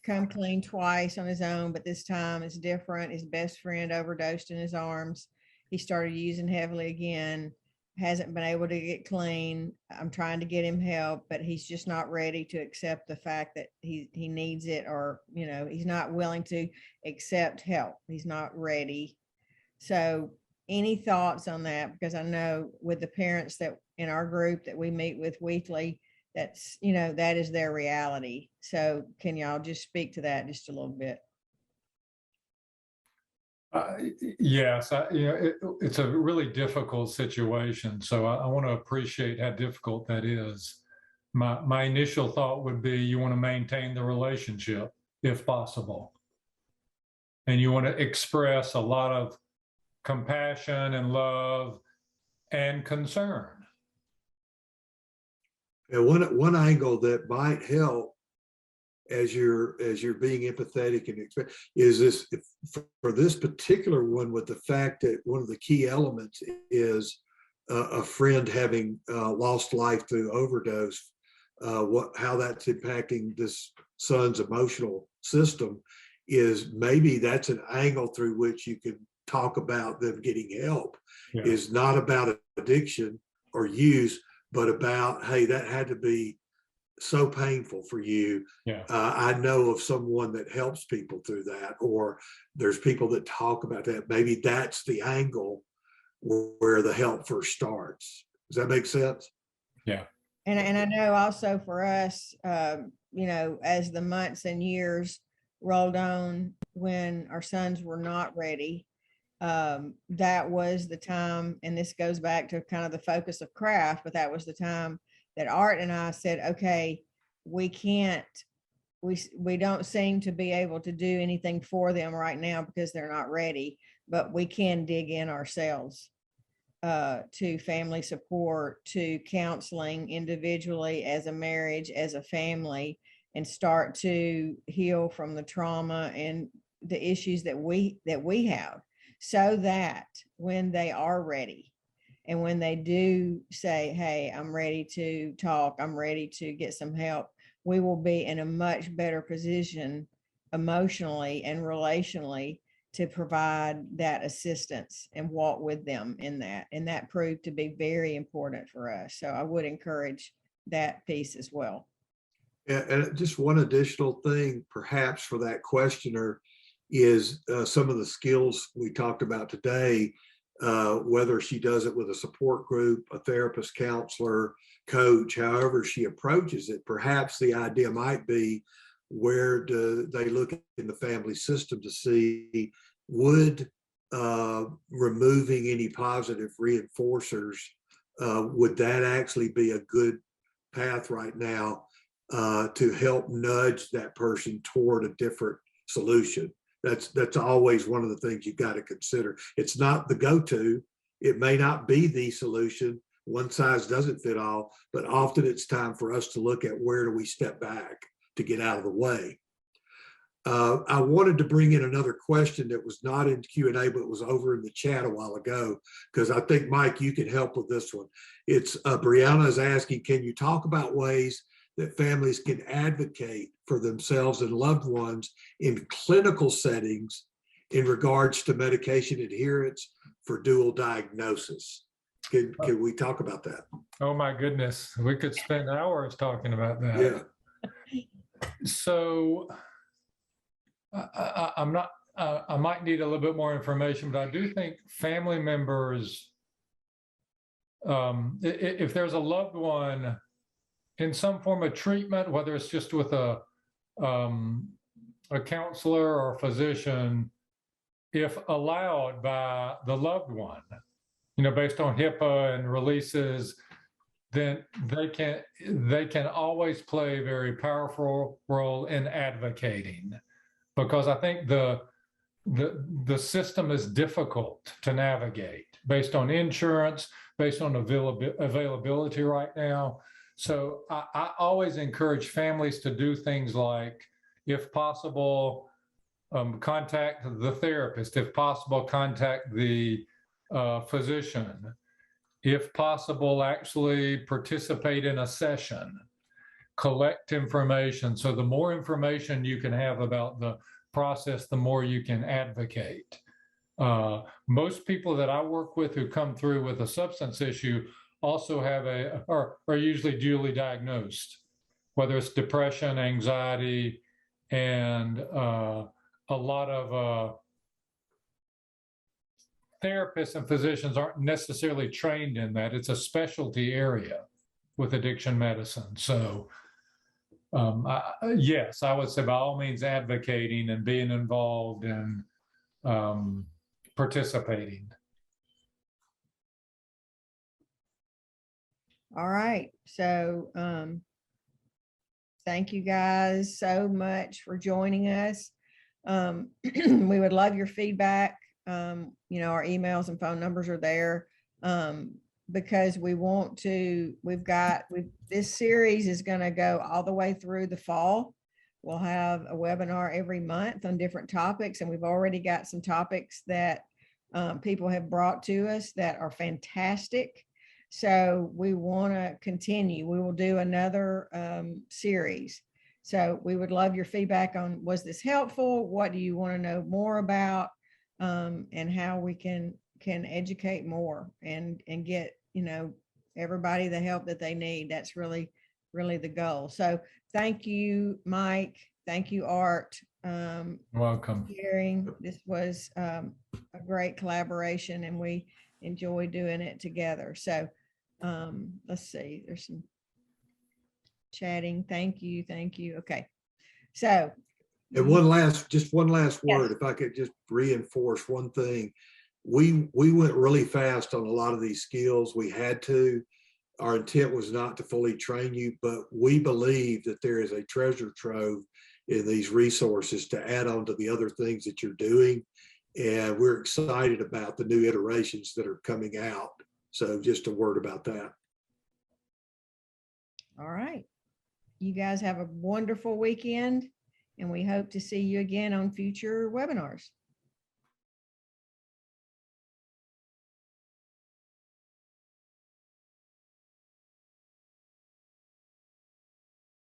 come clean twice on his own, but this time it's different. His best friend overdosed in his arms. He started using heavily again, hasn't been able to get clean. I'm trying to get him help, but he's just not ready to accept the fact that he needs it, or, he's not willing to accept help. He's not ready. So any thoughts on that? Because I know with the parents that in our group that we meet with weekly, that's, that is their reality. So can y'all just speak to that just a little bit? Yes, it's a really difficult situation. So I want to appreciate how difficult that is. My initial thought would be you want to maintain the relationship if possible. And you want to express a lot of compassion and love and concern. And one angle that might help as you're being empathetic and is this, for this particular one, with the fact that one of the key elements is a friend having lost life through overdose, how that's impacting this son's emotional system, is maybe that's an angle through which you can talk about them getting help. Is not about addiction or use, but about, hey, that had to be so painful for you. I know of someone that helps people through that, or there's people that talk about that. Maybe that's the angle where the help first starts. Does that make sense? Yeah. And I know also for us, as the months and years rolled on, when our sons were not ready, that was the time, and this goes back to kind of the focus of craft, but that was the time that Art and I said, okay, we don't seem to be able to do anything for them right now because they're not ready, but we can dig in ourselves to family support, to counseling individually, as a marriage, as a family, and start to heal from the trauma and the issues that we have. so that when they are ready and when they do say, hey, I'm ready to talk, I'm ready to get some help, we will be in a much better position emotionally and relationally to provide that assistance and walk with them in that. And that proved to be very important for us. So I would encourage that piece as well. And just one additional thing, perhaps for that questioner, is some of the skills we talked about today, whether she does it with a support group, a therapist, counselor, coach, however she approaches it, perhaps the idea might be, where do they look in the family system to see, would removing any positive reinforcers, would that actually be a good path right now to help nudge that person toward a different solution? That's always one of the things you've got to consider. It's not the go-to. It may not be the solution. One size doesn't fit all, but often it's time for us to look at, where do we step back to get out of the way. I wanted to bring in another question that was not in Q&A, but was over in the chat a while ago, because I think, Mike, you can help with this one. It's Brianna is asking, can you talk about ways that families can advocate for themselves and loved ones in clinical settings in regards to medication adherence for dual diagnosis? Can we talk about that? Oh my goodness, we could spend hours talking about that. Yeah. So I'm not, I might need a little bit more information, but I do think family members, if there's a loved one in some form of treatment, whether it's just with a counselor or a physician, if allowed by the loved one, based on HIPAA and releases, then they can always play a very powerful role in advocating, because I think the system is difficult to navigate based on insurance, based on availability right now. So I always encourage families to do things like, if possible, contact the therapist, if possible, contact the physician, if possible, actually participate in a session, collect information. So the more information you can have about the process, the more you can advocate. Most people that I work with who come through with a substance issue also have are usually duly diagnosed, whether it's depression, anxiety, and a lot of therapists and physicians aren't necessarily trained in that. It's a specialty area with addiction medicine. So yes, I would say by all means advocating and being involved and participating. All right. So thank you guys so much for joining us. We would love your feedback. Our emails and phone numbers are there, because we want to, this series is going to go all the way through the fall. We'll have a webinar every month on different topics, and we've already got some topics that people have brought to us that are fantastic. So we want to continue. We will do another series. So we would love your feedback on, was this helpful? What do you want to know more about? And how we can educate more and get, everybody the help that they need. That's really, really the goal. So thank you, Mike. Thank you, Art. Welcome. Sharing. This was a great collaboration, and we enjoy doing it together. So let's see, there's some chatting. Thank you. Okay. So And one last word, Yes. if I could just reinforce one thing. We went really fast on a lot of these skills. We had to. Our intent was not to fully train you, but we believe that there is a treasure trove in these resources to add on to the other things that you're doing. And we're excited about the new iterations that are coming out. So just a word about that. All right. You guys have a wonderful weekend, and we hope to see you again on future webinars.